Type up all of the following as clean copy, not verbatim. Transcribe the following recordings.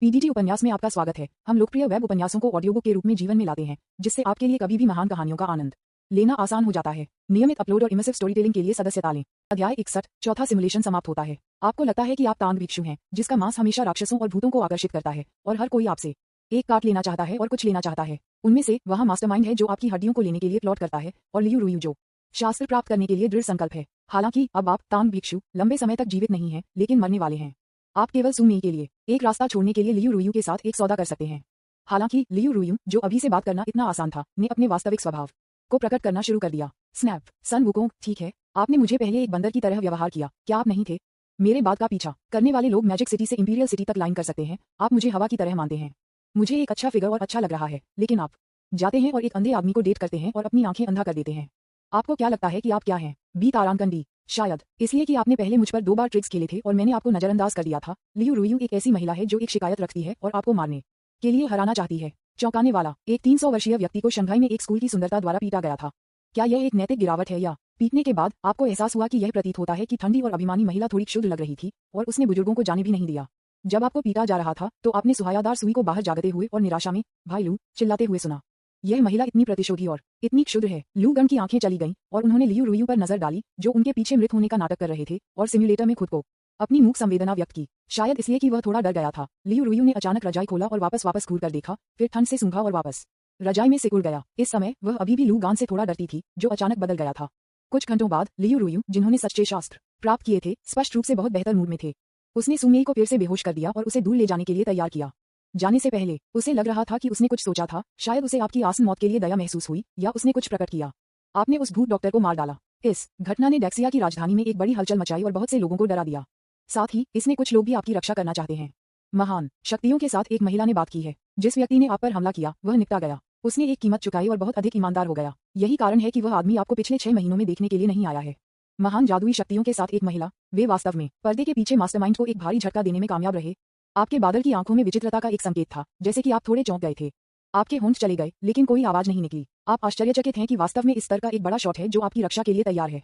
PDT उपन्यास में आपका स्वागत है। हम लोकप्रिय वेब उपन्यासों को ऑडियो बुक के रूप में जीवन में लाते हैं, जिससे आपके लिए कभी भी महान कहानियों का आनंद लेना आसान हो जाता है। नियमित अपलोड और इमर्सिव स्टोरी टेलिंग के लिए सदस्यता लें। अध्याय 61, चौथा सिमुलेशन समाप्त होता है। आपको लगता है कि आप तांग भिक्षु हैं, जिसका मांस हमेशा राक्षसों और भूतों को आकर्षित करता है, और हर कोई आपसे एक काट लेना चाहता है और कुछ लेना चाहता है। उनमें से वह मास्टरमाइंड है जो आपकी हड्डियों को लेने के लिए प्लॉट करता है, और लियू रुयू जो शास्त्र प्राप्त करने के लिए दृढ़ संकल्प है। हालांकि अब आप तांग भिक्षु लंबे समय तक जीवित नहीं हैं, लेकिन मरने वाले हैं। आप केवल सुमेई के लिए एक रास्ता छोड़ने के लिए लियू रुयू के साथ एक सौदा कर सकते हैं। हालांकि लियू रुयू, जो अभी से बात करना इतना आसान था, ने अपने वास्तविक स्वभाव को प्रकट करना शुरू कर दिया। स्नैप, सन वुकोंग, ठीक है, आपने मुझे पहले एक बंदर की तरह व्यवहार किया, क्या आप नहीं थे? मेरे बाद का पीछा करने वाले लोग मैजिक सिटी से इंपीरियल सिटी तक लाइन कर सकते हैं। आप मुझे हवा की तरह मानते हैं। मुझे एक अच्छा फिगर और अच्छा लग रहा है, लेकिन आप जाते हैं और एक अंधे आदमी को डेट करते हैं और अपनी आंखें अंधा कर देते हैं। आपको क्या लगता है कि आप क्या हैं? बी तारांकन, शायद इसलिए कि आपने पहले मुझ पर 2 बार ट्रिक्स खेले थे और मैंने आपको नजरअंदाज कर दिया था। लियू रुयू एक ऐसी महिला है जो एक शिकायत रखती है और आपको मारने के लिए हराना चाहती है। चौंकाने वाला, एक 300 वर्षीय व्यक्ति को शंघाई में एक स्कूल की सुंदरता द्वारा पीटा गया था। क्या यह एक नैतिक गिरावट है, या पीटने के बाद आपको एहसास हुआ कि यह प्रतीत होता है कि ठंडी और अभिमानी महिला थोड़ी क्षुद्र लग रही थी और उसने बुजुर्गों को जाने भी नहीं दिया? जब आपको पीटा जा रहा था तो आपने सुहायादार सुई को बाहर जागते हुए और निराशा में भाई लू चिल्लाते हुए सुना। यह महिला इतनी प्रतिशोधी और इतनी क्षुद्र है। लू गन की आंखें चली गईं और उन्होंने लियू रुयू पर नजर डाली, जो उनके पीछे मृत होने का नाटक कर रहे थे, और सिम्युलेटर में खुद को अपनी मूक संवेदना व्यक्त की। शायद इसलिए कि वह थोड़ा डर गया था। लियू रुयू ने अचानक रजाई खोला और वापस घूरकर देखा, फिर ठंड से सूंघा और वापस रजाई में सिकुड़ गया। इस समय वह अभी भी लू गान से थोड़ा डरती थी, जो अचानक बदल गया था। कुछ घंटों बाद लियू रुयू, जिन्होंने सच्चे शास्त्र प्राप्त किए थे, स्पष्ट रूप से बहुत बेहतर मूड में थे। उसने सुमेई को फिर से बेहोश कर दिया और उसे दूर ले जाने के लिए तैयार किया। जाने से पहले उसे लग रहा था कि उसने कुछ सोचा था। शायद उसे आपकी आसन मौत के लिए दया महसूस हुई, या उसने कुछ प्रकट किया। आपने उस भूत डॉक्टर को मार डाला। इस घटना ने डेक्सिया की राजधानी में एक बड़ी हलचल मचाई और बहुत से लोगों को डरा दिया। साथ ही इसमें कुछ लोग भी आपकी रक्षा करना चाहते हैं। महान शक्तियों के साथ एक महिला ने बात की है। जिस व्यक्ति ने आप पर हमला किया वह निपटा गया। उसने एक कीमत चुकाई और बहुत अधिक ईमानदार हो गया। यही कारण है कि वह आदमी आपको पिछले 6 महीनों में देखने के लिए नहीं आया है। महान जादुई शक्तियों के साथ एक महिला, वे वास्तव में पर्दे के पीछे मास्टरमाइंड को एक भारी झटका देने में कामयाब रहे। आपके बादल की आंखों में विचित्रता का एक संकेत था, जैसे कि आप थोड़े चौंक गए थे। आपके होंठ चले गए, लेकिन कोई आवाज नहीं निकली। आप आश्चर्यचकित हैं कि वास्तव में इस स्तर का एक बड़ा शॉट है जो आपकी रक्षा के लिए तैयार है।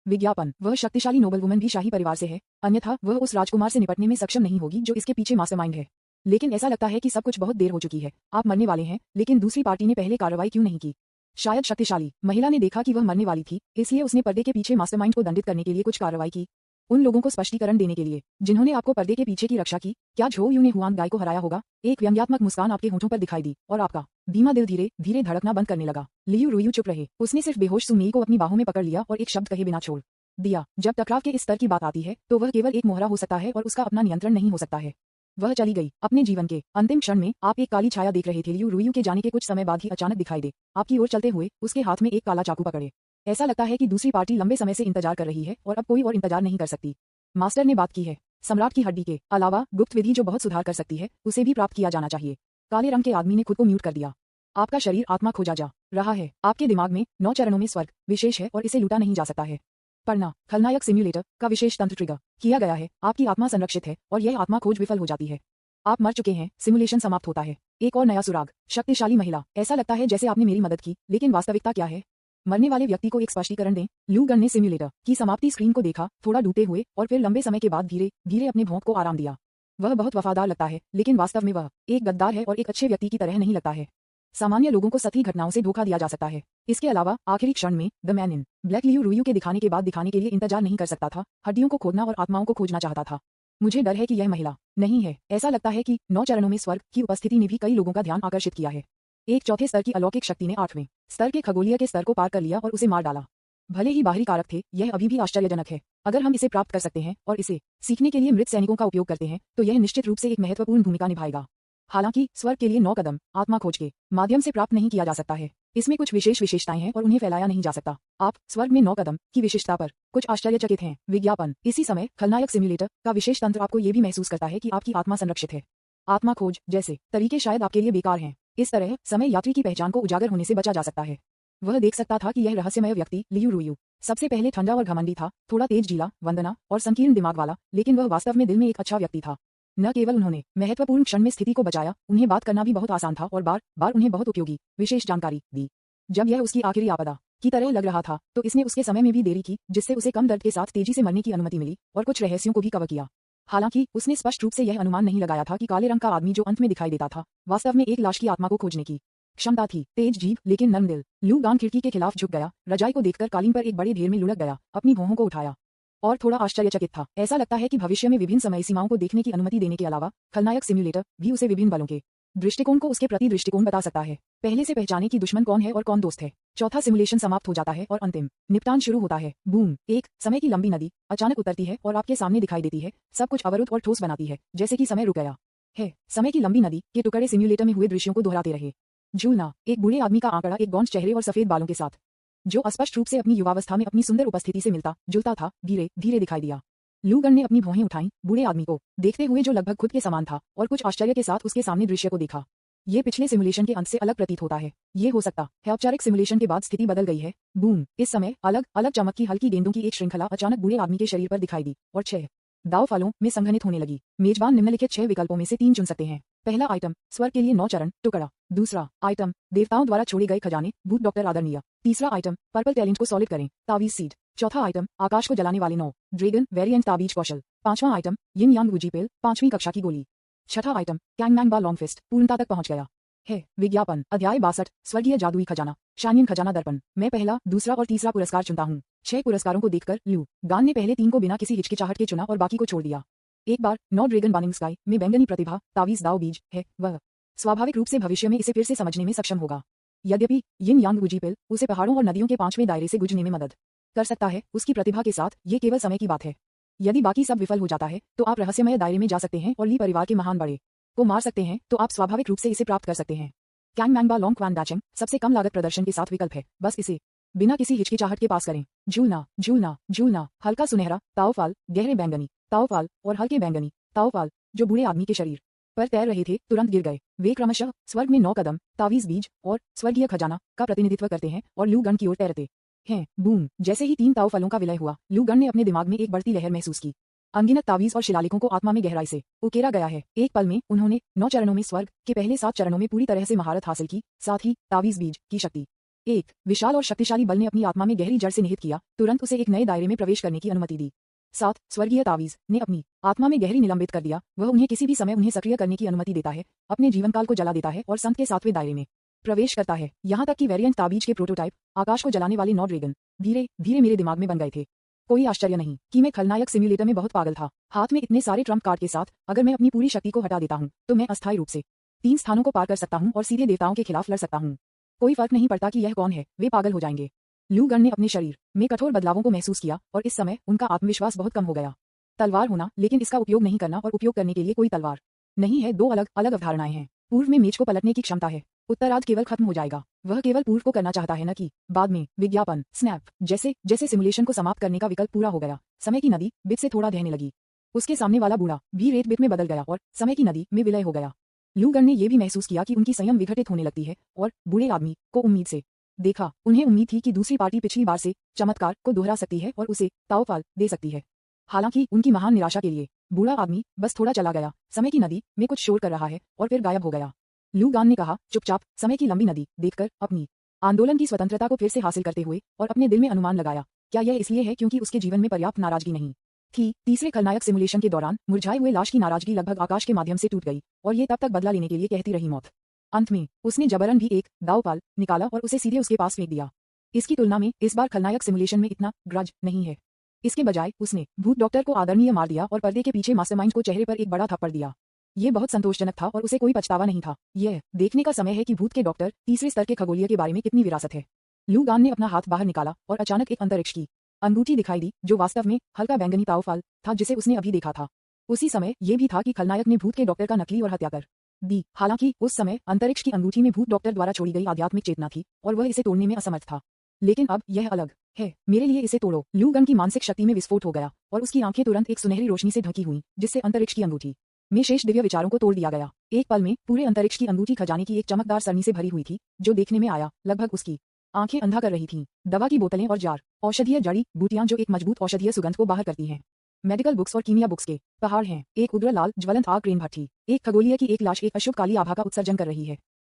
विज्ञापन, वह शक्तिशाली नोबल वुमन भी शाही परिवार से है, अन्यथा वह उस राजकुमार से निपटने में सक्षम नहीं होगी जो इसके पीछे मास्टरमाइंड है। लेकिन ऐसा लगता है कि सब कुछ बहुत देर हो चुकी है। आप मरने वाले हैं, लेकिन दूसरी पार्टी ने पहले कार्रवाई क्यों नहीं की? शायद शक्तिशाली महिला ने देखा कि वह मरने वाली थी, इसलिए उसने पर्दे के पीछे मास्टरमाइंड को दंडित करने के लिए कुछ कार्रवाई की। उन लोगों को स्पष्टीकरण देने के लिए जिन्होंने आपको पर्दे के पीछे की रक्षा की। क्या झो यू ने हुआन गाय को हराया होगा? एक व्यंग्यात्मक मुस्कान आपके होंठों पर दिखाई दी और आपका धीमा दिल धीरे धीरे धड़कना बंद करने लगा। लियू रुयू चुप रहे। उसने सिर्फ बेहोश सुमेई को अपनी बाहों में पकड़ लिया और एक शब्द कहे बिना छोड़ दिया। जब टकराव के इस स्तर की बात आती है तो वह केवल एक मोहरा हो सकता है और उसका अपना नियंत्रण नहीं हो सकता है। वह चली गई। अपने जीवन के अंतिम क्षण में आप एक काली छाया देख रहे थे। लियू रुयू के जाने के कुछ समय बाद ही अचानक दिखाई दे आपकी ओर चलते हुए, उसके हाथ में एक काला चाकू पकड़े। ऐसा लगता है कि दूसरी पार्टी लंबे समय से इंतजार कर रही है और अब कोई और इंतजार नहीं कर सकती। मास्टर ने बात की है। सम्राट की हड्डी के अलावा गुप्त विधि जो बहुत सुधार कर सकती है, उसे भी प्राप्त किया जाना चाहिए। काले रंग के आदमी ने खुद को म्यूट कर दिया। आपका शरीर आत्मा खोजा जा रहा है। आपके दिमाग में 9 चरणों में स्वर्ग विशेष है और इसे लूटा नहीं जा सकता है। पढ़ना, खलनायक सिम्युलेटर का विशेष तंत्र ट्रिगर किया गया है। आपकी आत्मा संरक्षित है और यह आत्मा खोज विफल हो जाती है। आप मर चुके हैं। सिमुलेशन समाप्त होता है। एक और नया सुराग, शक्तिशाली महिला। ऐसा लगता है जैसे आपने मेरी मदद की, लेकिन वास्तविकता क्या है? मरने वाले व्यक्ति को एक स्पष्टीकरण दें। लू गन ने सिम्युलेटर की समाप्ति स्क्रीन को देखा, थोड़ा डूबते हुए, और फिर लंबे समय के बाद धीरे धीरे अपने भौंक को आराम दिया। वह बहुत वफादार लगता है, लेकिन वास्तव में वह एक गद्दार है और एक अच्छे व्यक्ति की तरह नहीं लगता है। सामान्य लोगों को सतही घटनाओं से धोखा दिया जा सकता है। इसके अलावा आखिरी क्षण में the man in black Liu Ruyu के दिखाने के बाद दिखाने के लिए इंतजार नहीं कर सकता था। हड्डियों को खोदना और आत्माओं को खोजना चाहता था। मुझे डर है कि यह महिला नहीं है। ऐसा लगता है कि 9 चरणों में स्वर्ग की उपस्थिति ने भी कई लोगों का ध्यान आकर्षित किया है। एक चौथे स्तर की अलौकिक शक्ति ने 8वें स्तर के खगोलीय के स्तर को पार कर लिया और उसे मार डाला। भले ही बाहरी कारक थे, यह अभी भी आश्चर्यजनक है। अगर हम इसे प्राप्त कर सकते हैं और इसे सीखने के लिए मृत सैनिकों का उपयोग करते हैं, तो यह निश्चित रूप से एक महत्वपूर्ण भूमिका निभाएगा। हालांकि स्वर्ग के लिए 9 कदम आत्मा खोज के माध्यम से प्राप्त नहीं किया जा सकता है। इसमें कुछ विशेष विशेषताएं हैं और उन्हें फैलाया नहीं जा सकता। आप स्वर्ग में 9 कदम की विशिष्टता पर कुछ आश्चर्यचकित हैं। विज्ञापन, इसी समय खलनायक सिम्युलेटर का विशेष तंत्र आपको ये भी महसूस करता है कि आपकी आत्मा संरक्षित है। आत्मा खोज जैसे तरीके शायद आपके लिए बेकार हैं। इस तरह समय यात्री की पहचान को उजागर होने से बचा जा सकता है। वह देख सकता था कि यह रहस्यमय व्यक्ति लियू रुयू सबसे पहले ठंडा और घमंडी था, थोड़ा तेज जीला, वंदना और संकीर्ण दिमाग वाला, लेकिन वह वास्तव में दिल में एक अच्छा व्यक्ति था। न केवल उन्होंने महत्वपूर्ण क्षण में स्थिति को बचाया, उन्हें बात करना भी बहुत आसान था और बार बार उन्हें बहुत उपयोगी विशेष जानकारी दी। जब यह उसकी आखिरी आपदा की तरह लग रहा था, तो इसने उसके समय में भी देरी की, जिससे उसे कम दर्द के साथ तेजी से मरने की अनुमति मिली और कुछ रहस्यों को भी कवर किया। हालांकि उसने स्पष्ट रूप से यह अनुमान नहीं लगाया था कि काले रंग का आदमी जो अंत में दिखाई देता था वास्तव में एक लाश की आत्मा को खोजने की क्षमता थी। तेज जीभ लेकिन नर्म दिल। लू गान खिड़की के खिलाफ झुक गया, रजाई को देखकर कालीन पर एक बड़े ढेर में लुढ़क गया, अपनी भौहों को उठाया और थोड़ा आश्चर्यचकित था। ऐसा लगता है कि भविष्य में विभिन्न समय सीमाओं को देखने की अनुमति देने के अलावा खलनायक सिम्युलेटर भी उसे विभिन्न बलों के दृष्टिकोण को उसके प्रति दृष्टिकोण बता सकता है। पहले से पहचाने कि दुश्मन कौन है और कौन दोस्त है। चौथा सिमुलेशन समाप्त हो जाता है और अंतिम निपटान शुरू होता है। बूम, एक समय की लंबी नदी अचानक उतरती है और आपके सामने दिखाई देती है। सब कुछ अवरुद्ध और ठोस बनाती है, जैसे कि समय रुक गया है। समय की लंबी नदी के टुकड़े सिम्युलेटर में हुए दृश्यों को दोहराते रहे। झूलना, एक बूढ़े आदमी का आंकड़ा एक गौंज चेहरे और सफेद बालों के साथ, जो अस्पष्ट रूप से अपनी युवावस्था में अपनी सुंदर उपस्थिति से मिलता जुलता था, धीरे धीरे दिखाई दिया। लूगन ने अपनी भौहें उठाईं, बूढ़े आदमी को देखते हुए जो लगभग खुद के समान था, और कुछ आश्चर्य के साथ उसके सामने दृश्य को देखा। ये पिछले सिमुलेशन के अंत से अलग प्रतीत होता है। ये हो सकता है औपचारिक सिमुलेशन के बाद स्थिति बदल गई है। बूम, इस समय अलग अलग चमक की हल्की गेंदों की एक श्रृंखला अचानक बूढ़े आदमी के शरीर पर दिखाई दी और 6 दाव फलों में संघनित होने लगी। मेजबान निम्नलिखित 6 विकल्पों में से 3 चुन सकते हैं। पहला आइटम, स्वर्ग के लिए 9 चरण टुकड़ा। दूसरा आइटम, देवताओं द्वारा छोड़े गए खजाने, भूत डॉक्टर आदरणीय। तीसरा आइटम, पर्पल टैलेंट को सॉलिड करें, तावीज सीड। चौथा आइटम, आकाश को जलाने वाले 9 ड्रैगन वेरिएंट ताबीज कौशल। पांचवा आइटम, यिन यांग वुजी पेल, 5वीं कक्षा की गोली। छठा आइटम, कैंगमैंग बा लॉन्ग फिस्ट, पूर्णता तक पहुंच गया है। विज्ञापन, अध्याय 62, स्वर्गीय जादुई खजाना, शानियन खजाना दर्पण। मैं पहला, दूसरा और तीसरा पुरस्कार चुनता हूँ। 6 पुरस्कारों को देखकर लू गान ने पहले 3 को बिना किसी हिचकिचाहट के चुना और बाकी को छोड़ दिया। एक बार 9 ड्रैगन बर्निंग स्काई में बैंगनी प्रतिभा तावीज दाव बीज है, वह स्वाभाविक रूप से भविष्य में इसे फिर से समझने में सक्षम होगा। यद्यपि यिन यांग वुजी पेल उसे पहाड़ों और नदियों के 5वें दायरे से गुजरने में मदद कर सकता है, उसकी प्रतिभा के साथ ये केवल समय की बात है। यदि बाकी सब विफल हो जाता है तो आप रहस्यमय दायरे में जा सकते हैं और ली परिवार के महान बड़े को मार सकते हैं, तो आप स्वाभाविक रूप से इसे प्राप्त कर सकते हैं। कैंगमैंगबा लॉन्ग क्वान डैचिंग सबसे कम लागत प्रदर्शन के साथ विकल्प है, बस इसे बिना किसी हिचकिचाहट के पास करें। झूलना, झूलना, झूलना, हल्का सुनहरा ताओफाल, गहरे बैंगनी ताओफाल और हल्के बैंगनी ताओफाल जो बूढ़े आदमी के शरीर पर तैर रहे थे तुरंत गिर गए। वे क्रमशः स्वर्ग में 9 कदम, तावीज बीज और स्वर्गीय खजाना का प्रतिनिधित्व करते हैं और लू गन की ओर तैरते हैं। बूम, जैसे ही 3 ताओ फलों का विलय हुआ, लू गन ने अपने दिमाग में एक बढ़ती लहर महसूस की। अनगिनत तावीज और शिलालेखों को आत्मा में गहराई से उकेरा गया है। एक पल में उन्होंने 9 चरणों में स्वर्ग के पहले 7 चरणों में पूरी तरह से महारत हासिल की। साथ ही तावीज बीज की शक्ति एक विशाल और शक्तिशाली बल ने अपनी आत्मा में गहरी जड़ से निहित किया, तुरंत उसे एक नए दायरे में प्रवेश करने की अनुमति दी। 7 स्वर्गीय तावीज ने अपनी आत्मा में गहरी निलंबित कर दिया। वह उन्हें किसी भी समय उन्हें सक्रिय करने की अनुमति देता है, अपने जीवनकाल को जला देता है और संत के 7वें दायरे में प्रवेश करता है। यहाँ तक कि वेरिएंट ताबीज के प्रोटोटाइप आकाश को जलाने वाले 9 ड्रैगन धीरे धीरे मेरे दिमाग में बन गए थे। कोई आश्चर्य नहीं कि मैं खलनायक सिम्युलेटर में बहुत पागल था। हाथ में इतने सारे ट्रम्प कार्ड के साथ अगर मैं अपनी पूरी शक्ति को हटा देता हूँ तो मैं अस्थायी रूप से 3 स्थानों को पार कर सकता हूँ और सीधे देवताओं के खिलाफ लड़ सकता हूँ। कोई फर्क नहीं पड़ता कि यह कौन है, वे पागल हो जाएंगे। लू गन ने अपने शरीर में कठोर बदलावों को महसूस किया और इस समय उनका आत्मविश्वास बहुत कम हो गया। तलवार होना, लेकिन इसका उपयोग नहीं करना और उपयोग करने के लिए कोई तलवार नहीं है, 2 अलग अलग अवधारणाएं हैं। पूर्व में मेज को पलटने की क्षमता है, उत्तरार्ध केवल खत्म हो जाएगा। वह केवल पूर्व को करना चाहता है, न कि बाद में। विज्ञापन, स्नैप, जैसे जैसे सिमुलेशन को समाप्त करने का विकल्प पूरा हो गया, समय की नदी बित से थोड़ा बहने लगी। उसके सामने वाला बूढ़ा भी रेत बित में बदल गया और समय की नदी में विलय हो गया। लू गन ने यह भी महसूस किया कि उनकी संयम विघटित होने लगती है और बूढ़े आदमी को उम्मीद से देखा। उन्हें उम्मीद थी कि दूसरी पार्टी पिछली बार से चमत्कार को दोहरा सकती है और उसे ताओफाल दे सकती है। हालांकि उनकी महान निराशा के लिए बूढ़ा आदमी बस थोड़ा चला गया, समय की नदी में कुछ शोर कर रहा है और फिर गायब हो गया। लू गान ने कहा, चुपचाप समय की लंबी नदी देखकर अपनी आंदोलन की स्वतंत्रता को फिर से हासिल करते हुए, और अपने दिल में अनुमान लगाया, क्या यह इसलिए है क्योंकि उसके जीवन में पर्याप्त नाराजगी नहीं थी। तीसरे खलनायक सिमुलेशन के दौरान मुरझाए हुए लाश की नाराजगी लगभग आकाश के माध्यम से टूट गई और ये तब तक बदला लेने के लिए कहती रही मौत। अंत में उसने जबरन भी एक दावपाल निकाला और उसे सीधे उसके पास फेंक दिया। इसकी तुलना में इस बार खलनायक सिमुलेशन में इतना ग्रज नहीं है। इसके बजाय उसने भूत डॉक्टर को आदरणीय मार दिया और पर्दे के पीछे मास्टरमाइंड को चेहरे पर एक बड़ा थप्पड़ दिया। ये बहुत संतोषजनक था और उसे कोई पछतावा नहीं था। यह देखने का समय है कि भूत के डॉक्टर तीसरे स्तर के खगोलीय के बारे में कितनी विरासत है। लू गान ने अपना हाथ बाहर निकाला और अचानक एक अंतरिक्ष की अंगूठी दिखाई दी, जो वास्तव में हल्का बैंगनी ताओफाल था जिसे उसने अभी देखा था। उसी समय ये भी था कि खलनायक ने भूत के डॉक्टर का नकली और हत्या कर दी। हालांकि उस समय अंतरिक्ष की अंगूठी में भूत डॉक्टर द्वारा छोड़ी गई आध्यात्मिक चेतना थी और वह इसे तोड़ने में असमर्थ था। लेकिन अब यह अलग है। मेरे लिए इसे तोड़ो। लू गन की मानसिक शक्ति में विस्फोट हो गया और उसकी आंखें तुरंत एक सुनहरी रोशनी से ढकी हुई, जिससे अंतरिक्ष की अंगूठी में शेष दिव्य विचारों को तोड़ दिया गया। एक पल में पूरे अंतरिक्ष की अंगूठी खजाने की एक चमकदार सरनी से भरी हुई थी, जो देखने में आया लगभग उसकी आंखें अंधा कर रही थीं। दवा की बोतलें और जार, औषधीय जड़ी बूटियां जो एक मजबूत औषधीय सुगंध को बाहर करती हैं, मेडिकल बुक्स और कीमिया बुक्स के पहाड़ हैं। एक उग्र लाल ज्वलंत आग क्रेन भट्ठी, एक खगोलीय की एक लाश एक अशुभ काली आभा का उत्सर्जन कर रही है।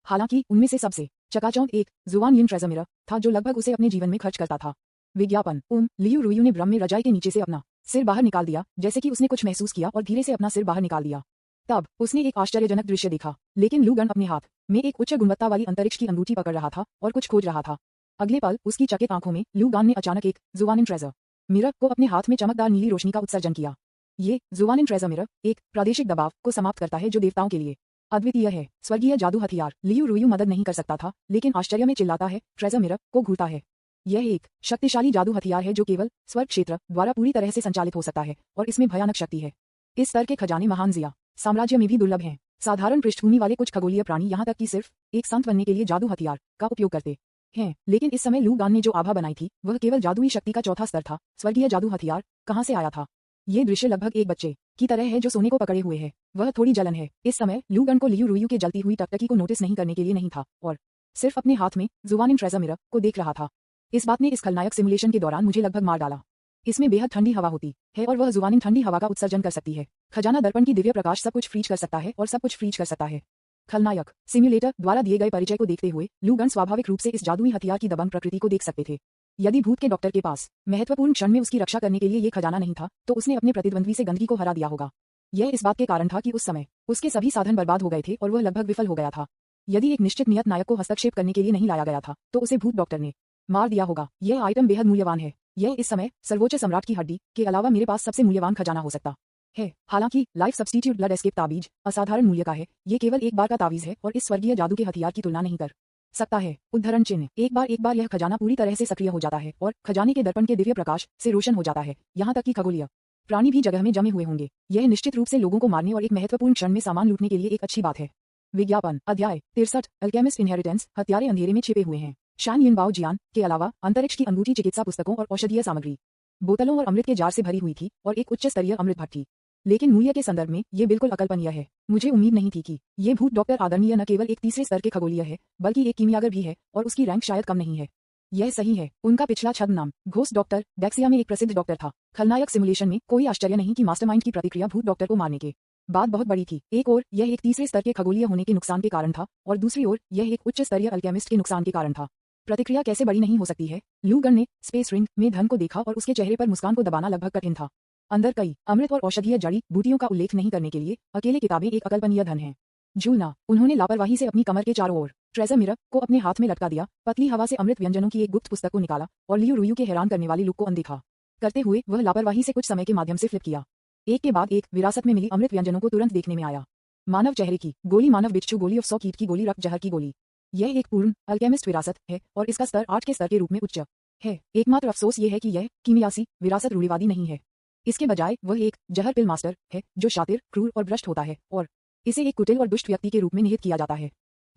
हालांकि उनमें से सबसे चकाचौंध एक जुआन यिन ट्रेजर मिरर था, जो लगभग उसे अपने जीवन में खर्च करता था। विज्ञापन, लियू रुयू ने भ्रम में रजाई के नीचे से अपना सिर बाहर निकाल दिया, जैसे कि उसने कुछ महसूस किया और धीरे से अपना सिर बाहर निकाल दिया। तब उसने एक आश्चर्यजनक दृश्य देखा, लेकिन लू गन अपने हाथ में एक उच्च गुणवत्ता वाली अंतरिक्ष की अंगूठी पकड़ रहा था और कुछ खोज रहा था। अगले पल उसकी चकित आंखों में लू गान ने अचानक एक जुवानिन ट्रेजर मिरर को अपने हाथ में चमकदार नीली रोशनी का उत्सर्जन किया। ये जुवानिन ट्रेजर मिरर एक प्रादेशिक दबाव को समाप्त करता है जो देवताओं के लिए अद्वितीय है। स्वर्गीय जादू हथियार। लियू रुयू मदद नहीं कर सकता था, लेकिन आश्चर्य में चिल्लाता है, ट्रेजर मिरर को घूरता है। यह एक शक्तिशाली जादू हथियार है जो केवल स्वर्ग क्षेत्र द्वारा पूरी तरह से संचालित हो सकता है और इसमें भयानक शक्ति है। इस स्तर के खजाने महान जिया साम्राज्य में भी दुर्लभ हैं। साधारण पृष्ठभूमि वाले कुछ खगोलीय प्राणी यहाँ तक कि सिर्फ एक संत बनने के लिए जादू हथियार का उपयोग करते हैं, लेकिन इस समय लू गान ने जो आभा बनाई थी वह केवल जादुई शक्ति का चौथा स्तर था। स्वर्गीय जादू हथियार कहाँ से आया था? ये दृश्य लगभग एक बच्चे की तरह है जो सोने को पकड़े हुए है। वह थोड़ी जलन है। इस समय लू गन को लियू रुयू के जलती हुई टकटकी को नोटिस नहीं करने के लिए नहीं था और सिर्फ अपने हाथ में जुवानिन ट्रेजर मिरर को देख रहा था। इस बात ने इस खलनायक सिमुलेशन के दौरान मुझे लगभग मार डाला। इसमें बेहद ठंडी हवा होती है और वह जुवानिन ठंडी हवा का उत्सर्जन कर सकती है। खजाना दर्पण की दिव्य प्रकाश सब कुछ फ्रीज कर सकता है और सब कुछ फ्रीज कर सकता है। खलनायक सिम्युलेटर द्वारा दिए गए परिचय को देखते हुए लू गन स्वाभाविक रूप से इस जादुई हथियार की दबंग प्रकृति को देख सकते थे। यदि भूत के डॉक्टर के पास महत्वपूर्ण क्षण में उसकी रक्षा करने के लिए ये खजाना नहीं था तो उसने अपने प्रतिद्वंद्वी से गंदगी को हरा दिया होगा। यह इस बात के कारण था कि उस समय उसके सभी साधन बर्बाद हो गए थे और वह लगभग विफल हो गया था। यदि एक निश्चित नियत नायक को हस्तक्षेप करने के लिए नहीं लाया गया था तो उसे भूत डॉक्टर ने मार दिया होगा। यह आइटम बेहद मूल्यवान है। यह इस समय सर्वोच्च सम्राट की हड्डी के अलावा मेरे पास सबसे मूल्यवान खजाना हो सकता है। हालांकि लाइफ सब्स्टिट्यूट ब्लड एस्केप ताबीज असाधारण मूल्य का है। ये केवल एक बार का तावीज है और इस स्वर्गीय जादू के हथियार की तुलना नहीं कर सकता है। उद्धरण चिन्ह। एक बार यह खजाना पूरी तरह से सक्रिय हो जाता है और खजाने के दर्पण के दिव्य प्रकाश से रोशन हो जाता है। यहाँ तक कि खगोलीय प्राणी भी जगह में जमे हुए होंगे। यह निश्चित रूप से लोगों को मारने और एक महत्वपूर्ण क्षण में सामान लूटने के लिए एक अच्छी बात है। विज्ञापन। अध्याय 63। Alchemist inheritance. हत्यारे अंधेरे में छिपे हुए हैं। शान यिनबाओ जियान के अलावा अंतरिक्ष की अंगूठी चिकित्सा पुस्तकों और औषधीय सामग्री बोतलों और अमृत के जार से भरी हुई थी और एक उच्च स्तरीय अमृत भट्टी। लेकिन मूल्य के संदर्भ में ये बिल्कुल अकल्पनीय है। मुझे उम्मीद नहीं थी कि ये भूत डॉक्टर आदरणीय न केवल एक तीसरे स्तर के खगोलीय है बल्कि एक कीमियागर भी है और उसकी रैंक शायद कम नहीं है। यह सही है। उनका पिछला छद्म नाम घोस्ट डॉक्टर डेक्सिया में एक प्रसिद्ध डॉक्टर था। खलनायक सिमुलेशन में कोई आश्चर्य नहीं कि मास्टरमाइंड की प्रतिक्रिया भूत डॉक्टर को मारने के बाद बहुत बड़ी थी। एक ओर यह एक तीसरे स्तर के खगोलीय होने के नुकसान के कारण था और दूसरी ओर यह एक उच्च स्तरीय अल्केमिस्ट के नुकसान के कारण था। प्रतिक्रिया कैसे बड़ी नहीं हो सकती है? लू गन ने स्पेस रिंग में धन को देखा और उसके चेहरे पर मुस्कान को दबाना लगभग कठिन था। अंदर कई अमृत और औषधीय जड़ी बूटियों का उल्लेख नहीं करने के लिए अकेले किताबें एक अकल्पनीय धन है। झूलना। उन्होंने लापरवाही से अपनी कमर के चारों ओर ट्रेजर मिरर को अपने हाथ में लटका दिया, पतली हवा से अमृत व्यंजनों की एक गुप्त पुस्तक को निकाला और लियू रुयू के हैरान करने वाली लुक को अनदेखा करते हुए वह लापरवाही से कुछ समय के माध्यम से फ्लिप किया। एक के बाद एक विरासत में मिली अमृत व्यंजनों को तुरंत देखने में आया। मानव चेहरे की गोली, मानव बिच्छू गोली, ऑफ 100 कीट की गोली, रक्त जहर की गोली। यह एक पूर्ण अल्केमिस्ट विरासत है और इसका स्तर 8 के स्तर के रूप में उच्च है। एकमात्र अफसोस यह है कि यह कीमियासी विरासत रूढ़िवादी नहीं है। इसके बजाय वह एक जहर पिल मास्टर है जो शातिर, क्रूर और भ्रष्ट होता है और इसे एक कुटिल और दुष्ट व्यक्ति के रूप में निहित किया जाता है।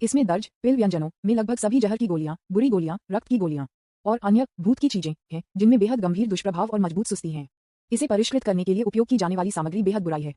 इसमें दर्ज पिल व्यंजनों में लगभग सभी जहर की गोलियां, बुरी गोलियां, रक्त की गोलियां और अन्य भूत की चीजें हैं जिनमें बेहद गंभीर दुष्प्रभाव और मजबूत सुस्ती हैं। इसे परिष्कृत करने के लिए उपयोग की जाने वाली सामग्री बेहद बुराई है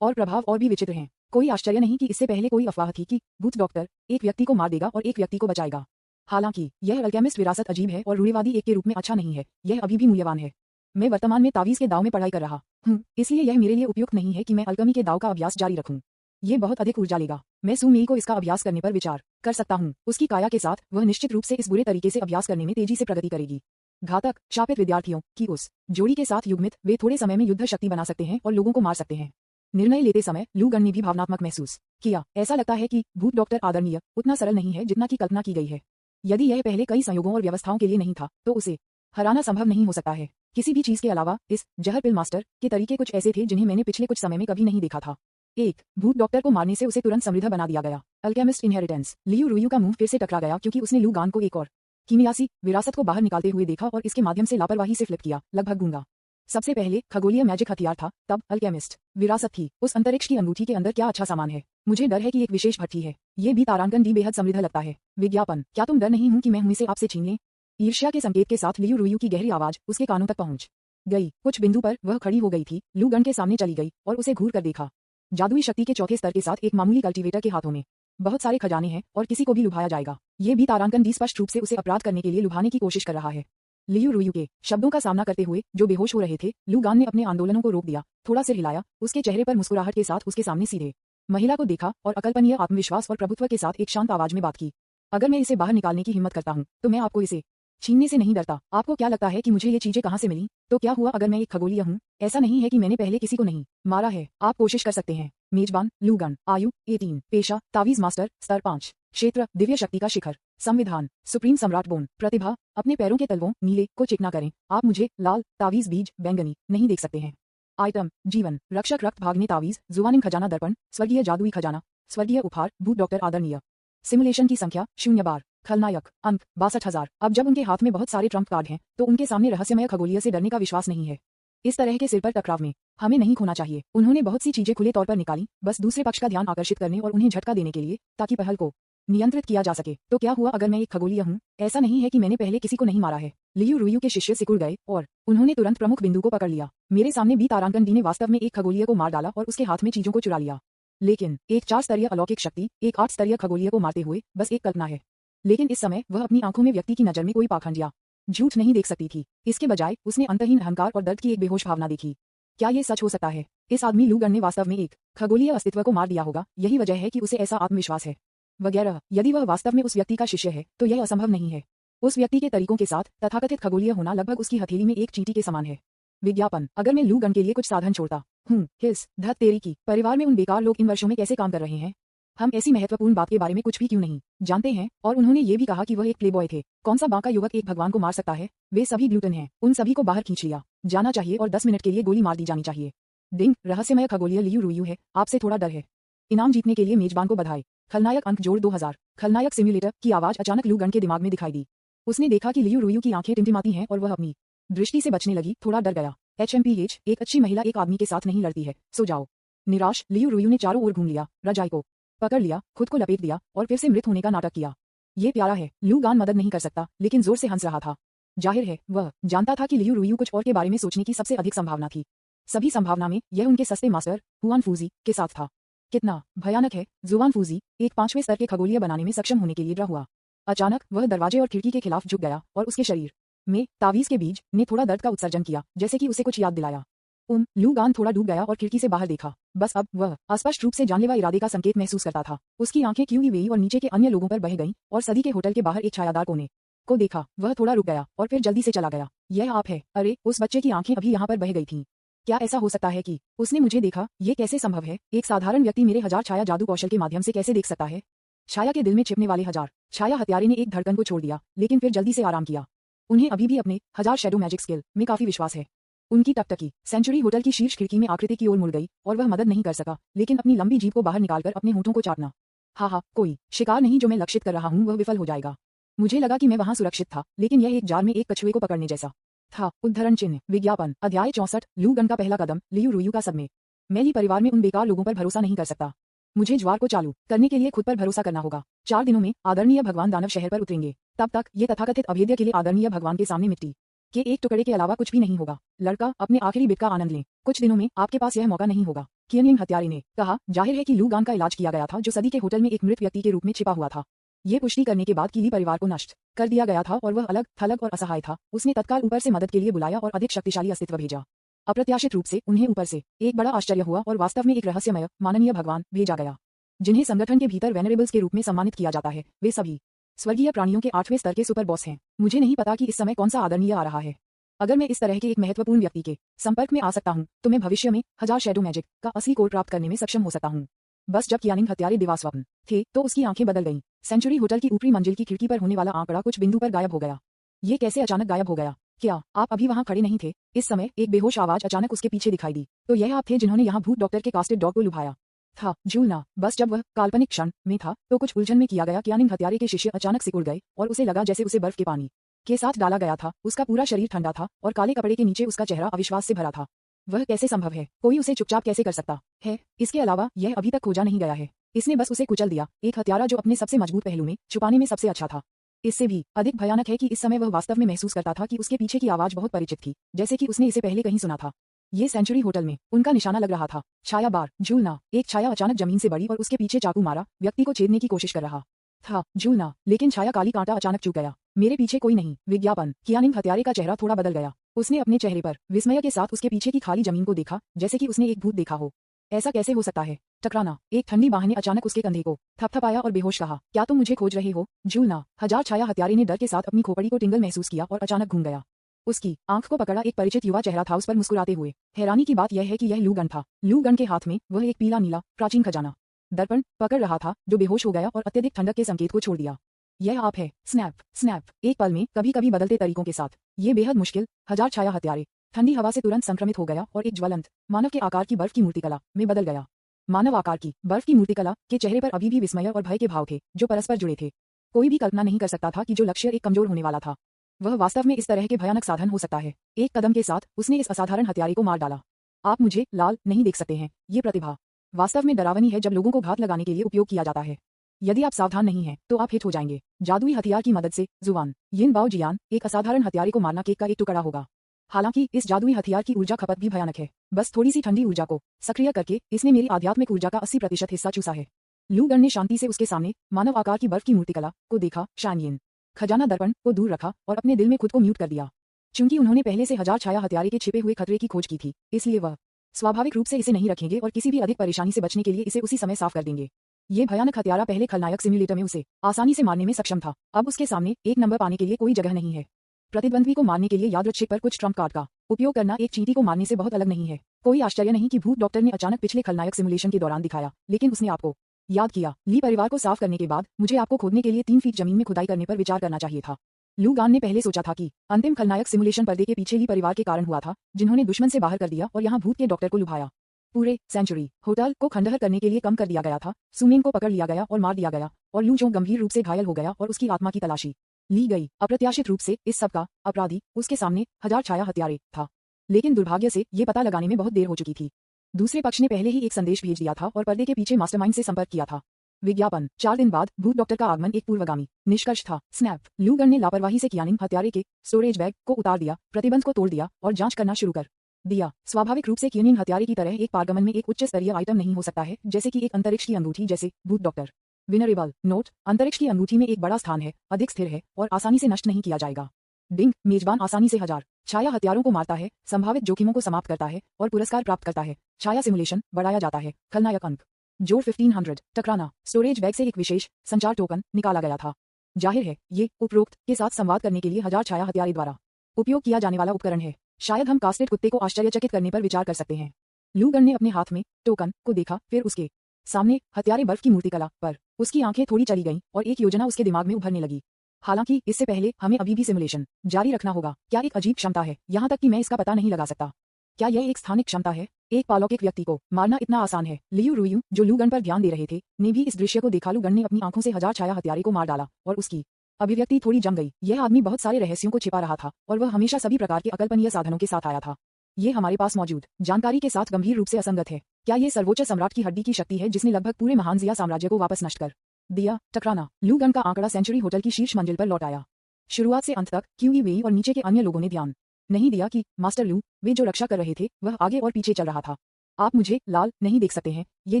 और प्रभाव और भी विचित्र हैं। कोई आश्चर्य नहीं कि इससे पहले कोई अफवाह थी कि भूत डॉक्टर एक व्यक्ति को मार देगा और एक व्यक्ति को बचाएगा। हालांकि यह अल्केमिस्ट विरासत अजीब है और रूढ़िवादी एक के रूप में अच्छा नहीं है। यह अभी भी मूल्यवान है। मैं वर्तमान में तावीज के दाव में पढ़ाई कर रहा हूँ, इसलिए यह मेरे लिए उपयुक्त नहीं है कि मैं अल्केमी के दाव का अभ्यास जारी रखूं। ये बहुत अधिक ऊर्जा लेगा। मैं सू मेई को इसका अभ्यास करने पर विचार कर सकता हूँ। उसकी काया के साथ वह निश्चित रूप से इस बुरे तरीके से अभ्यास करने में तेजी से प्रगति करेगी। घातक शापित विद्यार्थियों की उस जोड़ी के साथ युग्मित वे थोड़े समय में युद्ध शक्ति बना सकते हैं और लोगों को मार सकते हैं। निर्णय लेते समय लू गन ने भी भावनात्मक महसूस किया। ऐसा लगता है कि भूत डॉक्टर आदरणीय उतना सरल नहीं है जितना की कल्पना की गई है। यदि यह पहले कई संयोगों और व्यवस्थाओं के लिए नहीं था तो उसे हराना संभव नहीं हो सकता है। किसी भी चीज के अलावा इस जहर पिल मास्टर के तरीके कुछ ऐसे थे जिन्हें मैंने पिछले कुछ समय में कभी नहीं देखा था। एक भूत डॉक्टर को मारने से उसे तुरंत समृद्ध बना दिया गया। Alchemist inheritance. लियू रुयू का मुंह फिर से टकरा गया क्योंकि उसने लू गान को एक और कीमियासी विरासत को बाहर निकालते हुए देखा और इसके माध्यम से लापरवाही से फ्लिप किया, लगभग गूंगा। सबसे पहले खगोलीय मैजिक हथियार था, तब अल्केमिस्ट विरासत थी। उस अंतरिक्ष की अंगूठी के अंदर क्या अच्छा सामान है। मुझे डर है कि एक विशेष भट्टी है। ये भी तारांकन डी बेहद समृद्ध लगता है। विज्ञापन। क्या तुम डर नहीं हूं कि मैं इसे आपसे छीन लें? ईर्ष्या के संकेत के साथ लियू रुयू की गहरी आवाज उसके कानों तक पहुंच गई। कुछ बिंदु पर वह खड़ी हो गई थी। लू गन के सामने चली गई और उसे घूर कर देखा। जादुई शक्ति के चौथे स्तर के साथ एक मामूली कल्टीवेटर के हाथों में बहुत सारे खजाने हैं और किसी को भी लुभाया जाएगा। ये भी तारांकन डी स्पष्ट रूप से उसे अपराध करने के लिए लुभाने की कोशिश कर रहा है। लियू रुयू के शब्दों का सामना करते हुए जो बेहोश हो रहे थे, लू गान ने अपने आंदोलनों को रोक दिया, थोड़ा सिर हिलाया, उसके चेहरे पर मुस्कुराहट के साथ उसके सामने सीधे महिला को देखा और अकल्पनीय आत्मविश्वास और प्रभुत्व के साथ एक शांत आवाज में बात की। अगर मैं इसे बाहर निकालने की हिम्मत करता हूँ तो मैं आपको इसे छीनने से नहीं डरता। आपको क्या लगता है कि मुझे ये चीजें कहाँ से मिली? तो क्या हुआ अगर मैं एक खगोलीय हूँ? ऐसा नहीं है कि मैंने पहले किसी को नहीं मारा है। आप कोशिश कर सकते हैं। मेजबान लूगन, आयु 18, पेशा तावीज मास्टर, स्तर 5, क्षेत्र दिव्य शक्ति का शिखर, संविधान सुप्रीम सम्राट बोन, प्रतिभा अपने पैरों के तलवों नीले को चिकना करें। आप मुझे लाल तावीज बीज बैंगनी नहीं देख सकते हैं। आइटम जीवन रक्षक रक्त भागने तावीज जुवानिम खजाना दर्पण स्वर्गीय जादुई खजाना स्वर्गीय उपहार भूत डॉक्टर आदरणीय। सिमुलेशन की संख्या 0 बार। खलनायक अंक 62,000। अब जब उनके हाथ में बहुत सारे ट्रम्प कार्ड हैं तो उनके सामने रहस्यमय खगोलीय से डरने का विश्वास नहीं है। इस तरह के सिर पर टकराव में हमें नहीं खोना चाहिए। उन्होंने बहुत सी चीजें खुले तौर पर निकाली, बस दूसरे पक्ष का ध्यान आकर्षित करने और उन्हें झटका देने के लिए, ताकि पहल को नियंत्रित किया जा सके। तो क्या हुआ अगर मैं एक खगोलीय हूँ? ऐसा नहीं है कि मैंने पहले किसी को नहीं मारा है। लियू रुयू के शिष्य सिकुड़ गए और उन्होंने तुरंत प्रमुख बिंदु को पकड़ लिया। मेरे सामने बी तारांकन डी ने वास्तव में एक खगोलीय को मार डाला और उसके हाथ में चीजों को चुरा लिया। लेकिन एक 4 स्तरीय अलौकिक शक्ति एक 8 स्तरीय खगोलीय को मारते हुए बस एक कल्पना है। लेकिन इस समय वह अपनी आंखों में व्यक्ति की नजर में कोई पाखंड या झूठ नहीं देख सकती थी। इसके बजाय उसने अंतहीन अहंकार और दर्द की एक बेहोश भावना देखी। क्या ये सच हो सकता है? इस आदमी लूगन ने वास्तव में एक खगोलीय अस्तित्व को मार दिया होगा। यही वजह है कि उसे ऐसा आत्मविश्वास है वगैरह। यदि वह वास्तव में उस व्यक्ति का शिष्य है तो यह असंभव नहीं है। उस व्यक्ति के तरीकों के साथ तथाकथित खगोलीय होना लगभग उसकी हथेली में एक चींटी के समान है। विज्ञापन अगर मैं लूगन के लिए कुछ साधन छोड़ता हूँ। हिस धत तेरी की परिवार में उन बेकार लोग इन वर्षों में कैसे काम कर रहे हैं? हम ऐसी महत्वपूर्ण बात के बारे में कुछ भी क्यों नहीं जानते हैं? और उन्होंने ये भी कहा कि वह एक प्लेबॉय थे। कौन सा बांका युवक एक भगवान को मार सकता है? वे सभी ग्लूटन हैं। उन सभी को बाहर खींच लिया जाना चाहिए और 10 मिनट के लिए गोली मार दी जानी चाहिए। डिंग रहस्यमय खगोलीय लियू रुयू है। आपसे थोड़ा डर है। इनाम जीतने के लिए मेजबान को बधाई। खलनायक अंक जोड़ 2000। खलनायक सिम्युलेटर की आवाज अचानक लूगन के दिमाग में दिखाई दी। उसने देखा कि लियू रुयू की आंखें टिमटिमाती हैं और वह अपनी दृष्टि से बचने लगी। थोड़ा डर गया। HMPH एक अच्छी महिला एक आदमी के साथ नहीं लड़ती है। सो जाओ। निराश लियू रुयू ने चारों ओर घूम लिया, रजाई को पकड़ लिया, खुद को लपेट दिया और फिर से मृत होने का नाटक किया। ये प्यारा है। लूगान मदद नहीं कर सकता लेकिन जोर से हंस रहा था। जाहिर है वह जानता था कि लियू रुयू कुछ और के बारे में सोचने की सबसे अधिक संभावना थी। सभी संभावना में यह उनके सस्ते मास्टर हुआन फूजी के साथ था। कितना भयानक है। जुआन फूजी एक 5वें स्तर के खगोलीय बनाने में सक्षम होने के लिए डरा हुआ। अचानक वह दरवाजे और खिड़की के खिलाफ झुक गया और उसके शरीर में तावीज के बीज ने थोड़ा दर्द का उत्सर्जन किया, जैसे कि उसे कुछ याद दिलाया। लूगान थोड़ा डूब गया और खिड़की से बाहर देखा। बस अब वह अस्पष्ट रूप से जानलेवा इरादे का संकेत महसूस करता था। उसकी आंखें क्यों हुई और नीचे के अन्य लोगों पर बह गईं और सदी के होटल के बाहर एक छायादार कोने को देखा। वह थोड़ा रुक गया और फिर जल्दी से चला गया। यह आप है? अरे उस बच्चे की आंखें अभी यहाँ पर बह गई थीं। क्या ऐसा हो सकता है कि उसने मुझे देखा? ये कैसे संभव है? एक साधारण व्यक्ति मेरे 1000 छाया जादू कौशल के माध्यम से कैसे देख सकता है? छाया के दिल में छिपने वाले 1000 छाया हत्यारे ने एक धड़कन को छोड़ दिया, लेकिन फिर जल्दी से आराम किया। उन्हें अभी भी अपने 1000 शैडो मैजिक स्किल में काफी विश्वास है। उनकी टकटकी सेंचुरी होटल की शीर्ष खिड़की में आकृति की ओर मुड़ गई और वह मदद नहीं कर सका, लेकिन अपनी लंबी जीभ को बाहर निकालकर अपने होठों को चाटना। हाँ, कोई शिकार नहीं जो मैं लक्षित कर रहा हूँ वह विफल हो जाएगा। मुझे लगा कि मैं वहां सुरक्षित था, लेकिन यह एक जार में एक कछुए को पकड़ने जैसा था। उद्धरण चिन्ह विज्ञापन अध्याय 64 लूगन का पहला कदम लियू रुयू का सदमे। मैं ही परिवार में उन बेकार लोगों पर भरोसा नहीं कर सकता। मुझे ज्वार को चालू करने के लिए खुद पर भरोसा करना होगा। 4 दिनों में आदरणीय भगवान दानव शहर पर उतरेंगे। तब तक ये तथाकथित अभेद्य के लिए आदरणीय भगवान के सामने मिट्टी के एक टुकड़े के अलावा कुछ भी नहीं होगा। लड़का अपने आखिरी बिट का आनंद लें। कुछ दिनों में आपके पास यह मौका नहीं होगा। कियनिंग हत्यारे ने कहा। जाहिर है कि लूगान का इलाज किया गया था, जो सदी के होटल में एक मृत व्यक्ति के रूप में छिपा हुआ था। ये पुष्टि करने के बाद कीली परिवार को नष्ट कर दिया गया था और वह अलग थलग और असहाय था। उसने तत्काल ऊपर से मदद के लिए बुलाया और अधिक शक्तिशाली अस्तित्व भेजा। अप्रत्याशित रूप से उन्हें ऊपर से एक बड़ा आश्चर्य हुआ और वास्तव में एक रहस्यमय माननीय भगवान भेजा गया, जिन्हें संगठन के भीतर वेनरेबल्स के रूप में सम्मानित किया जाता है। वे सभी स्वर्गीय प्राणियों के 8वें स्तर के सुपर बॉस हैं। मुझे नहीं पता कि इस समय कौन सा आदरणीय आ रहा है। अगर मैं इस तरह के एक महत्वपूर्ण व्यक्ति के संपर्क में आ सकता हूँ तो मैं भविष्य में 1000 शैडो मैजिक का असली कोड प्राप्त करने में सक्षम हो सकता हूँ। बस जब कियानिंग हत्यारे दिवास्वप्न थे तो उसकी आंखें बदल गईं। सेंचुरी होटल की ऊपरी मंजिल की खिड़की पर होने वाला आंकड़ा कुछ बिंदु पर गायब हो गया। ये कैसे अचानक गायब हो गया? क्या आप अभी वहां खड़े नहीं थे? इस समय एक बेहोश आवाज अचानक उसके पीछे दिखाई दी। तो यह आप थे जिन्होंने यहाँ भूत डॉक्टर के कास्टेड डॉग को लुभाया था। झूलना। बस जब वह काल्पनिक क्षण में था तो कुछ उलझन में किया गया कियानिंग हत्यारे के शिष्य अचानक सिकुड़ गए और उसे लगा जैसे उसे बर्फ के पानी के साथ डाला गया था। उसका पूरा शरीर ठंडा था और काले कपड़े के नीचे उसका चेहरा अविश्वास से भरा था। वह कैसे संभव है? कोई उसे चुपचाप कैसे कर सकता है? इसके अलावा यह अभी तक खोजा नहीं गया है। इसने बस उसे कुचल दिया। एक हत्यारा जो अपने सबसे मजबूत पहलू में छुपाने में सबसे अच्छा था। इससे भी अधिक भयानक है कि इस समय वह वास्तव में महसूस करता था कि उसके पीछे की आवाज बहुत परिचित थी, जैसे कि उसने इसे पहले कहीं सुना था। ये सेंचुरी होटल में उनका निशाना लग रहा था। छाया बार झूलना। एक छाया अचानक जमीन से बढ़ी और उसके पीछे चाकू मारा व्यक्ति को छेदने की कोशिश कर रहा था। झूलना। लेकिन छाया काली कांटा अचानक चूक गया। मेरे पीछे कोई नहीं। विज्ञापन कियानिंग हत्यारे का चेहरा थोड़ा बदल गया। उसने अपने चेहरे पर विस्मय के साथ उसके पीछे की खाली जमीन को देखा, जैसे कि उसने एक भूत देखा हो। ऐसा कैसे हो सकता है? टकराना। एक ठंडी बाह ने अचानक उसके कंधे को थपथपाया और बेहोश कहा, क्या तुम मुझे खोज रहे हो? झूलना। हजार छाया हत्यारे ने डर के साथ अपनी खोपड़ी को टिंगल महसूस किया और अचानक घूम गया। उसकी आंख को पकड़ा एक परिचित युवा चेहरा था उस पर मुस्कुराते हुए। हैरानी की बात यह है कि यह लू गन था। लू गन के हाथ में वह एक पीला नीला प्राचीन खजाना दर्पण पकड़ रहा था जो बेहोश हो गया और अत्यधिक ठंडक के संकेत को छोड़ दिया। यह आप है। Snap snap. एक पल में कभी कभी बदलते तरीकों के साथ ये बेहद मुश्किल हजार छाया हत्यारे ठंडी हवा से तुरंत संक्रमित हो गया और एक ज्वलंत मानव के आकार की बर्फ की मूर्तिकला में बदल गया। मानव आकार की बर्फ की मूर्तिकला के चेहरे पर अभी भी विस्मय और भय के भाव थे जो परस्पर जुड़े थे। कोई भी कल्पना नहीं कर सकता था कि जो लक्ष्य एक कमजोर होने वाला था वह वास्तव में इस तरह के भयानक साधन हो सकता है। एक कदम के साथ उसने इस असाधारण हत्यारे को मार डाला। आप मुझे लाल नहीं देख सकते हैं। ये प्रतिभा वास्तव में डरावनी है जब लोगों को घात लगाने के लिए उपयोग किया जाता है। यदि आप सावधान नहीं हैं तो आप हिट हो जाएंगे। जादुई हथियार की मदद से जुबान यिन बाओ जियान एक असाधारण हथियारे को मारना केक का एक टुकड़ा होगा। हालांकि इस जादुई हथियार की ऊर्जा खपत भी भयानक है। बस थोड़ी सी ठंडी ऊर्जा को सक्रिय करके इसने मेरी आध्यात्मिक ऊर्जा का 80% हिस्सा चूसा है। लू गन ने शांति से उसके सामने मानव आकार की बर्फ की मूर्तिकला को देखा। शानयिन खजाना दर्पण को दूर रखा और अपने दिल में खुद को म्यूट कर दिया। चूंकि उन्होंने पहले से हजार छाया हत्यारे के छिपे हुए खतरे की खोज की थी इसलिए वह स्वाभाविक रूप से इसे नहीं रखेंगे और किसी भी अधिक परेशानी से बचने के लिए इसे उसी समय साफ कर देंगे। ये भयानक हत्यारा पहले खलनायक सिम्युलेटर में उसे आसानी से मारने में सक्षम था। अब उसके सामने एक नंबर पाने के लिए कोई जगह नहीं है। प्रतिद्वंद्वी को मारने के लिए यादृच्छिक पर कुछ ट्रम्प कार्ड का उपयोग करना एक चींटी को मारने से बहुत अलग नहीं है। कोई आश्चर्य नहीं कि भूत डॉक्टर ने अचानक पिछले खलनायक सिमुलेशन के दौरान दिखाया, लेकिन उसने आपको याद किया। ली परिवार को साफ करने के बाद मुझे आपको खोदने के लिए 3 फीट जमीन में खुदाई करने पर विचार करना चाहिए था। लू गान ने पहले सोचा था कि अंतिम खलनायक सिमुलेशन पर्दे के पीछे ली परिवार के कारण हुआ था जिन्होंने दुश्मन से बाहर कर दिया और यहाँ भूत के डॉक्टर को लुभाया। पूरे सेंचुरी होटल को खंडहर करने के लिए कम कर दिया गया था। सुमेन को पकड़ लिया गया और मार दिया गया और लू जोंग गंभीर रूप से घायल हो गया और उसकी आत्मा की तलाशी ली गई। अप्रत्याशित रूप से इस सब का अपराधी उसके सामने हजार छाया हत्यारे था, लेकिन दुर्भाग्य से ये पता लगाने में बहुत देर हो चुकी थी। दूसरे पक्ष ने पहले ही एक संदेश भेज दिया था और पर्दे के पीछे मास्टरमाइंड से संपर्क किया था। विज्ञापन 4 दिन बाद भूत डॉक्टर का आगमन एक पूर्वगामी निष्कर्ष था। स्नैप। लू गन ने लापरवाही से कियानिंग हत्यारे के स्टोरेज बैग को उतार दिया, प्रतिबंध को तोड़ दिया और जांच करना शुरू कर दिया। स्वाभाविक रूप से कियानिंग हत्यारे की तरह एक पारगमन में एक उच्च स्तरीय आइटम नहीं हो सकता है, जैसे कि एक अंतरिक्ष की अंगूठी जैसे भूत डॉक्टर। विनरेबल नोट, अंतरिक्ष की अंगूठी में एक बड़ा स्थान है, अधिक स्थिर है और आसानी से नष्ट नहीं किया जाएगा। डिंग, मेजबान आसानी से हजार छाया हत्यारों को मारता है, संभावित जोखिमों को समाप्त करता है और पुरस्कार प्राप्त करता है। छाया सिमुलेशन बढ़ाया जाता है। खलनायक अंक जोड़ 1500। टकराना। स्टोरेज बैग से एक विशेष संचार टोकन निकाला गया था। जाहिर है ये उपरोक्त के साथ संवाद करने के लिए हजार छाया हत्यारे द्वारा उपयोग किया जाने वाला उपकरण है। शायद हम कास्टेड कुत्ते को आश्चर्यचकित करने पर विचार कर सकते हैं। लू गन ने अपने हाथ में टोकन को देखा, फिर उसके सामने हत्यारे बर्फ की मूर्तिकला पर उसकी आंखें थोड़ी चली गईं और एक योजना उसके दिमाग में उभरने लगी। हालांकि इससे पहले हमें अभी भी सिमुलेशन जारी रखना होगा। क्या एक अजीब क्षमता है, यहाँ तक कि मैं इसका पता नहीं लगा सकता। क्या यह एक स्थानिक क्षमता है? एक पालौकिक व्यक्ति को मारना इतना आसान है? लियू रुयू, जो लू गन पर ध्यान दे रहे थे, ने भी इस दृश्य को देखा। लू गन ने अपनी आंखों से हजार छाया हत्यारे को मार डाला और उसकी अभिव्यक्ति थोड़ी जम गई। यह आदमी बहुत सारे रहस्यों को छिपा रहा था और वह हमेशा सभी प्रकार के अकल्पनीय साधनों के साथ आया था। ये हमारे पास मौजूद जानकारी के साथ गंभीर रूप से असंगत है। क्या ये सर्वोच्च सम्राट की हड्डी की शक्ति है जिसने लगभग पूरे महान जिया साम्राज्य को वापस नष्ट कर दिया? टकराना। लू गन का आंकड़ा सेंचुरी होटल की शीर्ष मंजिल पर लौट आया। शुरुआत से अंत तक क्यूई वेई और नीचे के अन्य लोगों ने ध्यान नहीं दिया कि मास्टर लू, वे जो रक्षा कर रहे थे, वह आगे और पीछे चल रहा था। आप मुझे लाल नहीं देख सकते हैं। ये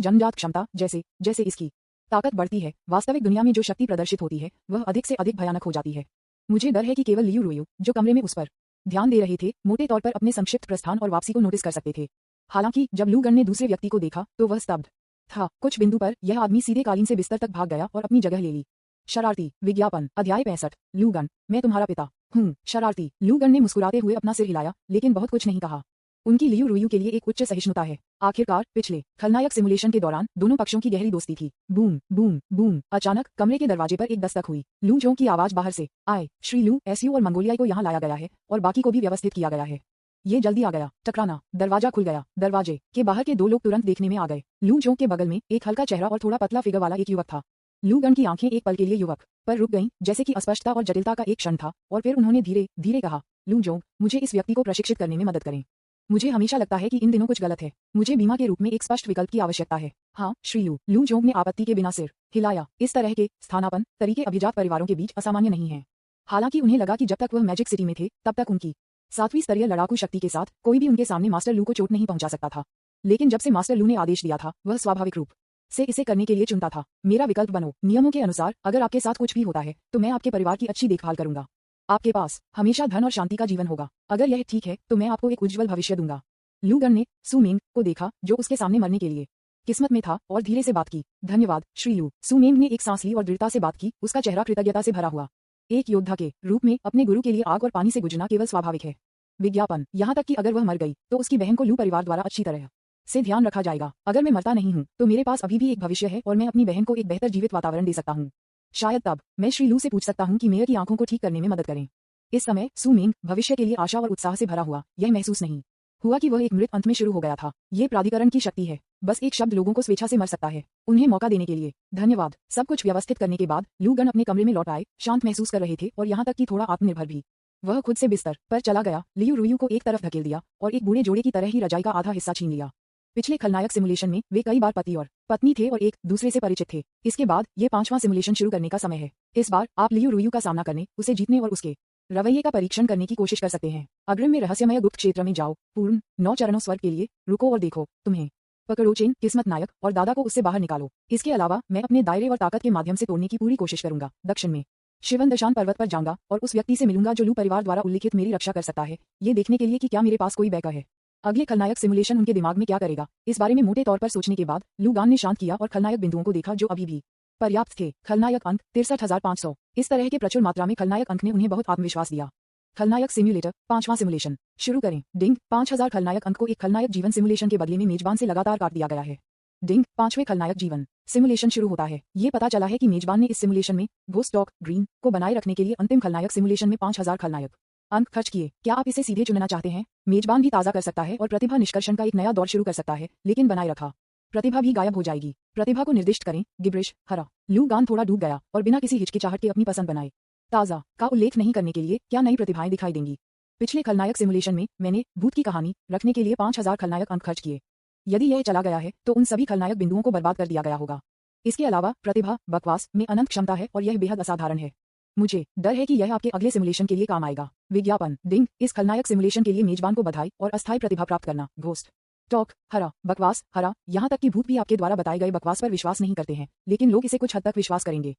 जन्मजात क्षमता, जैसे जैसे इसकी ताकत बढ़ती है, वास्तविक दुनिया में जो शक्ति प्रदर्शित होती है वह अधिक से अधिक भयानक हो जाती है। मुझे डर है कि केवल लियू रुयू, जो कमरे में उस पर ध्यान दे रहे थे, मोटे तौर पर अपने संक्षिप्त प्रस्थान और वापसी को नोटिस कर सकते थे। हालांकि जब लू गन ने दूसरे व्यक्ति को देखा तो वह स्तब्ध था। कुछ बिंदु पर यह आदमी सीधे कालीन से बिस्तर तक भाग गया और अपनी जगह ले ली। शरारती। विज्ञापन अध्याय 65। लू गन, मैं तुम्हारा पिता हूँ। शरारती। लू गन ने मुस्कुराते हुए अपना सिर हिलाया, लेकिन बहुत कुछ नहीं कहा। उनकी लियू रुयू के लिए एक उच्च सहिष्णुता है। आखिरकार पिछले खलनायक सिमुलेशन के दौरान दोनों पक्षों की गहरी दोस्ती थी। Boom boom boom. अचानक कमरे के दरवाजे पर एक दस्तक हुई। लू जोंग की आवाज बाहर से आए। श्री लू एसयू और मंगोलियाई को यहाँ लाया गया है और बाकी को भी व्यवस्थित किया गया है। ये जल्दी आ गया। टकराना। दरवाजा खुल गया। दरवाजे के बाहर के 2 लोग तुरंत देखने में आ गए। लू जोंग के बगल में एक हल्का चेहरा और थोड़ा पतला फिगर वाला एक युवक था। लू गन की आंखें एक पल के लिए युवक पर रुक गईं, जैसे कि अस्पष्टता और जटिलता का एक क्षण था, और फिर उन्होंने धीरे धीरे कहा, लू जोंग, मुझे इस व्यक्ति को प्रशिक्षित करने में मदद करें। मुझे हमेशा लगता है कि इन दिनों कुछ गलत है। मुझे बीमा के रूप में एक स्पष्ट विकल्प की आवश्यकता है। हाँ श्री लू। लू जोंग ने आपत्ति के बिना सिर हिलाया। इस तरह के स्थानापन्न तरीके अभिजात परिवारों के बीच असामान्य नहीं है। हालांकि उन्हें लगा कि जब तक वह मैजिक सिटी में थे तब तक उनकी 7वीं स्तरीय लड़ाकू शक्ति के साथ कोई भी उनके सामने मास्टर लू को चोट नहीं पहुंचा सकता था। लेकिन जब से मास्टर लू ने आदेश दिया था, वह स्वाभाविक रूप से इसे करने के लिए चुनता था। मेरा विकल्प बनो। नियमों के अनुसार अगर आपके साथ कुछ भी होता है तो मैं आपके परिवार की अच्छी देखभाल करूंगा। आपके पास हमेशा धन और शांति का जीवन होगा। अगर यह ठीक है तो मैं आपको एक उज्जवल भविष्य दूंगा। लू गन ने सू मेंग को देखा जो उसके सामने मरने के लिए किस्मत में था और धीरे से बात की। धन्यवाद श्री लू। सू मेंग ने एक सांस ली और दृढ़ता से बात की, उसका चेहरा कृतज्ञता से भरा हुआ। एक योद्धा के रूप में अपने गुरु के लिए आग और पानी से गुजरना केवल स्वाभाविक है। विज्ञापन, यहाँ तक कि अगर वह मर गई तो उसकी बहन को लू परिवार द्वारा अच्छी तरह से ध्यान रखा जाएगा। अगर मैं मरता नहीं हूँ तो मेरे पास अभी भी एक भविष्य है और मैं अपनी बहन को एक बेहतर जीवित वातावरण दे सकता हूँ। शायद तब मैं श्री लू से पूछ सकता हूँ कि मेयर की आंखों को ठीक करने में मदद करें। इस समय सू मेंग भविष्य के लिए आशा और उत्साह से भरा हुआ यह महसूस नहीं हुआ कि वह एक मृत अंत में शुरू हो गया था। ये प्राधिकरण की शक्ति है, बस एक शब्द लोगों को स्वेच्छा से मर सकता है। उन्हें मौका देने के लिए धन्यवाद। सब कुछ व्यवस्थित करने के बाद लू गन अपने कमरे में लौट आए, शांत महसूस कर रहे थे और यहाँ तक कि थोड़ा आत्मनिर्भर भी। वह खुद से बिस्तर पर चला गया, लियू रुयू को एक तरफ धकेल दिया और एक बूढ़े जोड़े की तरह ही रजाई का आधा हिस्सा छीन लिया। पिछले खलनायक सिमुलेशन में वे कई बार पति और पत्नी थे और एक दूसरे से परिचित थे। इसके बाद ये 5वां सिमुलेशन शुरू करने का समय है। इस बार आप लियू रुयू का सामना करने, उसे जीतने और उसके रवैये का परीक्षण करने की कोशिश कर सकते हैं। अग्रिम में रहस्यमय गुप्त क्षेत्र में जाओ, पूर्ण 9 चरणों स्वर्ग के लिए रुको और देखो, तुम्हें पकड़ो चेन, किस्मत नायक और दादा को उससे बाहर निकालो। इसके अलावा मैं अपने दायरे और ताकत के माध्यम से तोड़ने की पूरी कोशिश करूंगा। दक्षिण में शिवन दशान पर्वत पर जाऊंगा और उस व्यक्ति से मिलूंगा जो लू परिवार द्वारा उल्लिखित मेरी रक्षा कर सकता है, ये देखने के लिए कि क्या मेरे पास कोई बैकअप है। अगले खलनायक सिमुलेशन उनके दिमाग में क्या करेगा, इस बारे में मोटे तौर पर सोचने के बाद लू गान ने शांत किया और खलनायक बिंदुओं को देखा जो अभी भी पर्याप्त थे। खलनायक अंक 63,500। इस तरह के प्रचुर मात्रा में खलनायक अंक ने उन्हें बहुत आत्मविश्वास दिया। खलनायक सिम्युलेटर 5वां सिमुलेशन शुरू करें। डिंग 5000 खलनायक अंक को एक खलनायक जीवन सिमुलेशन के बदले में मेजबान से लगातार काट दिया गया है। डिंग 5वें खलनायक जीवन सिमुलेशन शुरू होता है। ये पता चला है कि मेजबान ने इस सिमुलेशन में घोस्ट टॉक ग्रीन को बनाए रखने के लिए अंतिम खलनायक सिमुलेशन में 5000 खलनायक अंक खर्च किए। क्या आप इसे सीधे चुनना चाहते हैं? मेजबान भी ताज़ा कर सकता है और प्रतिभा निष्कर्षण का एक नया दौर शुरू कर सकता है, लेकिन बनाए रखा प्रतिभा भी गायब हो जाएगी। प्रतिभा को निर्दिष्ट करें। गिब्रिश हरा। लू गान थोड़ा डूब गया और बिना किसी हिचकिचाहट के अपनी पसंद बनाए ताज़ा का उल्लेख नहीं करने के लिए क्या नई प्रतिभाएं दिखाई देंगी। पिछले खलनायक सिमुलेशन में मैंने भूत की कहानी रखने के लिए 5000 खलनायक अंक खर्च किए। यदि यह चला गया है तो उन सभी खलनायक बिंदुओं को बर्बाद कर दिया गया होगा। इसके अलावा प्रतिभा बकवास में अनंत क्षमता है और यह बेहद असाधारण है। मुझे डर है कि यह आपके अगले सिमुलेशन के लिए काम आएगा। विज्ञापन, डिंग इस खलनायक सिमुलेशन के लिए मेजबान को बधाई और अस्थायी प्रतिभा प्राप्त करना। घोस्ट टॉक हरा। बकवास हरा। यहाँ तक कि भूत भी आपके द्वारा बताए गए बकवास पर विश्वास नहीं करते हैं, लेकिन लोग इसे कुछ हद तक विश्वास करेंगे।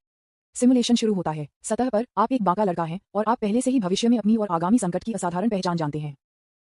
सिमुलेशन शुरू होता है। सतह पर आप एक बांका लड़का हैं और आप पहले से ही भविष्य में अपनी और आगामी संकट की असाधारण पहचान जानते हैं।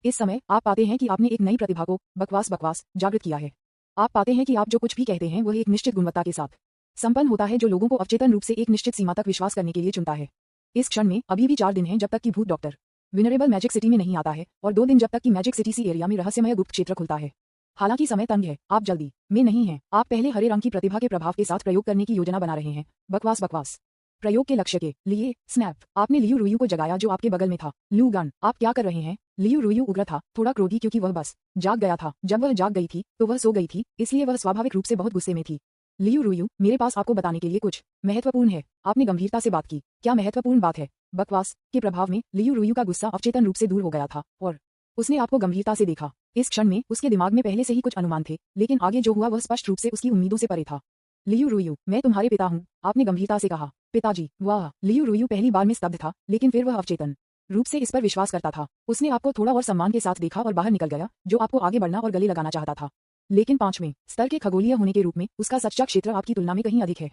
इस समय आप पाते हैं कि आपने एक नई प्रतिभा को बकवास जागृत किया है। आप पाते हैं कि आप जो कुछ भी कहते हैं वह एक निश्चित गुणवत्ता के साथ संपन्न होता है, जो लोगों को अवचेतन रूप से एक निश्चित सीमा तक विश्वास करने के लिए चुनता है। इस क्षण में अभी भी 4 दिन हैं जब तक कि भूत डॉक्टर विनरेबल मैजिक सिटी में नहीं आता है और 2 दिन जब तक कि मैजिक सिटी सी एरिया में रहस्यमय गुप्त क्षेत्र खुलता है। हालांकि समय तंग है, आप जल्दी में नहीं हैं। आप पहले हरे रंग की प्रतिभा के प्रभाव के साथ प्रयोग करने की योजना बना रहे हैं। बकवास प्रयोग के लक्ष्य के लिए स्नैप। आपने लियू रुयू को जगाया जो आपके बगल में था। लू गन, आप क्या कर रहे हैं? लियू रुयू उग्र था, थोड़ा क्रोधी क्योंकि वह बस जाग गया था। जब वह जाग गई थी तो वह सो गई थी, इसलिए वह स्वाभाविक रूप से बहुत गुस्से में थी। लियू रुयू, मेरे पास आपको बताने के लिए कुछ महत्वपूर्ण है। आपने गंभीरता से बात की। क्या महत्वपूर्ण बात है? बकवास के प्रभाव में लियू रुयू का गुस्सा अवचेतन रूप से दूर हो गया था और उसने आपको गंभीरता से देखा। इस क्षण में उसके दिमाग में पहले से ही कुछ अनुमान थे, लेकिन आगे जो हुआ वह स्पष्ट रूप से उसकी उम्मीदों से परे था। लियू रुयू, मैं तुम्हारे पिता हूँ, आपने गंभीरता से कहा। पिताजी, वाह। लियू रुयू पहली बार में स्तब्ध था, लेकिन फिर वह अवचेतन रूप से इस पर विश्वास करता था। उसने आपको थोड़ा और सम्मान के साथ देखा और बाहर निकल गया, जो आपको आगे बढ़ना और गले लगाना चाहता था। लेकिन 5वें स्तर के खगोलीय होने के रूप में उसका सच्चा क्षेत्र आपकी तुलना में कहीं अधिक है।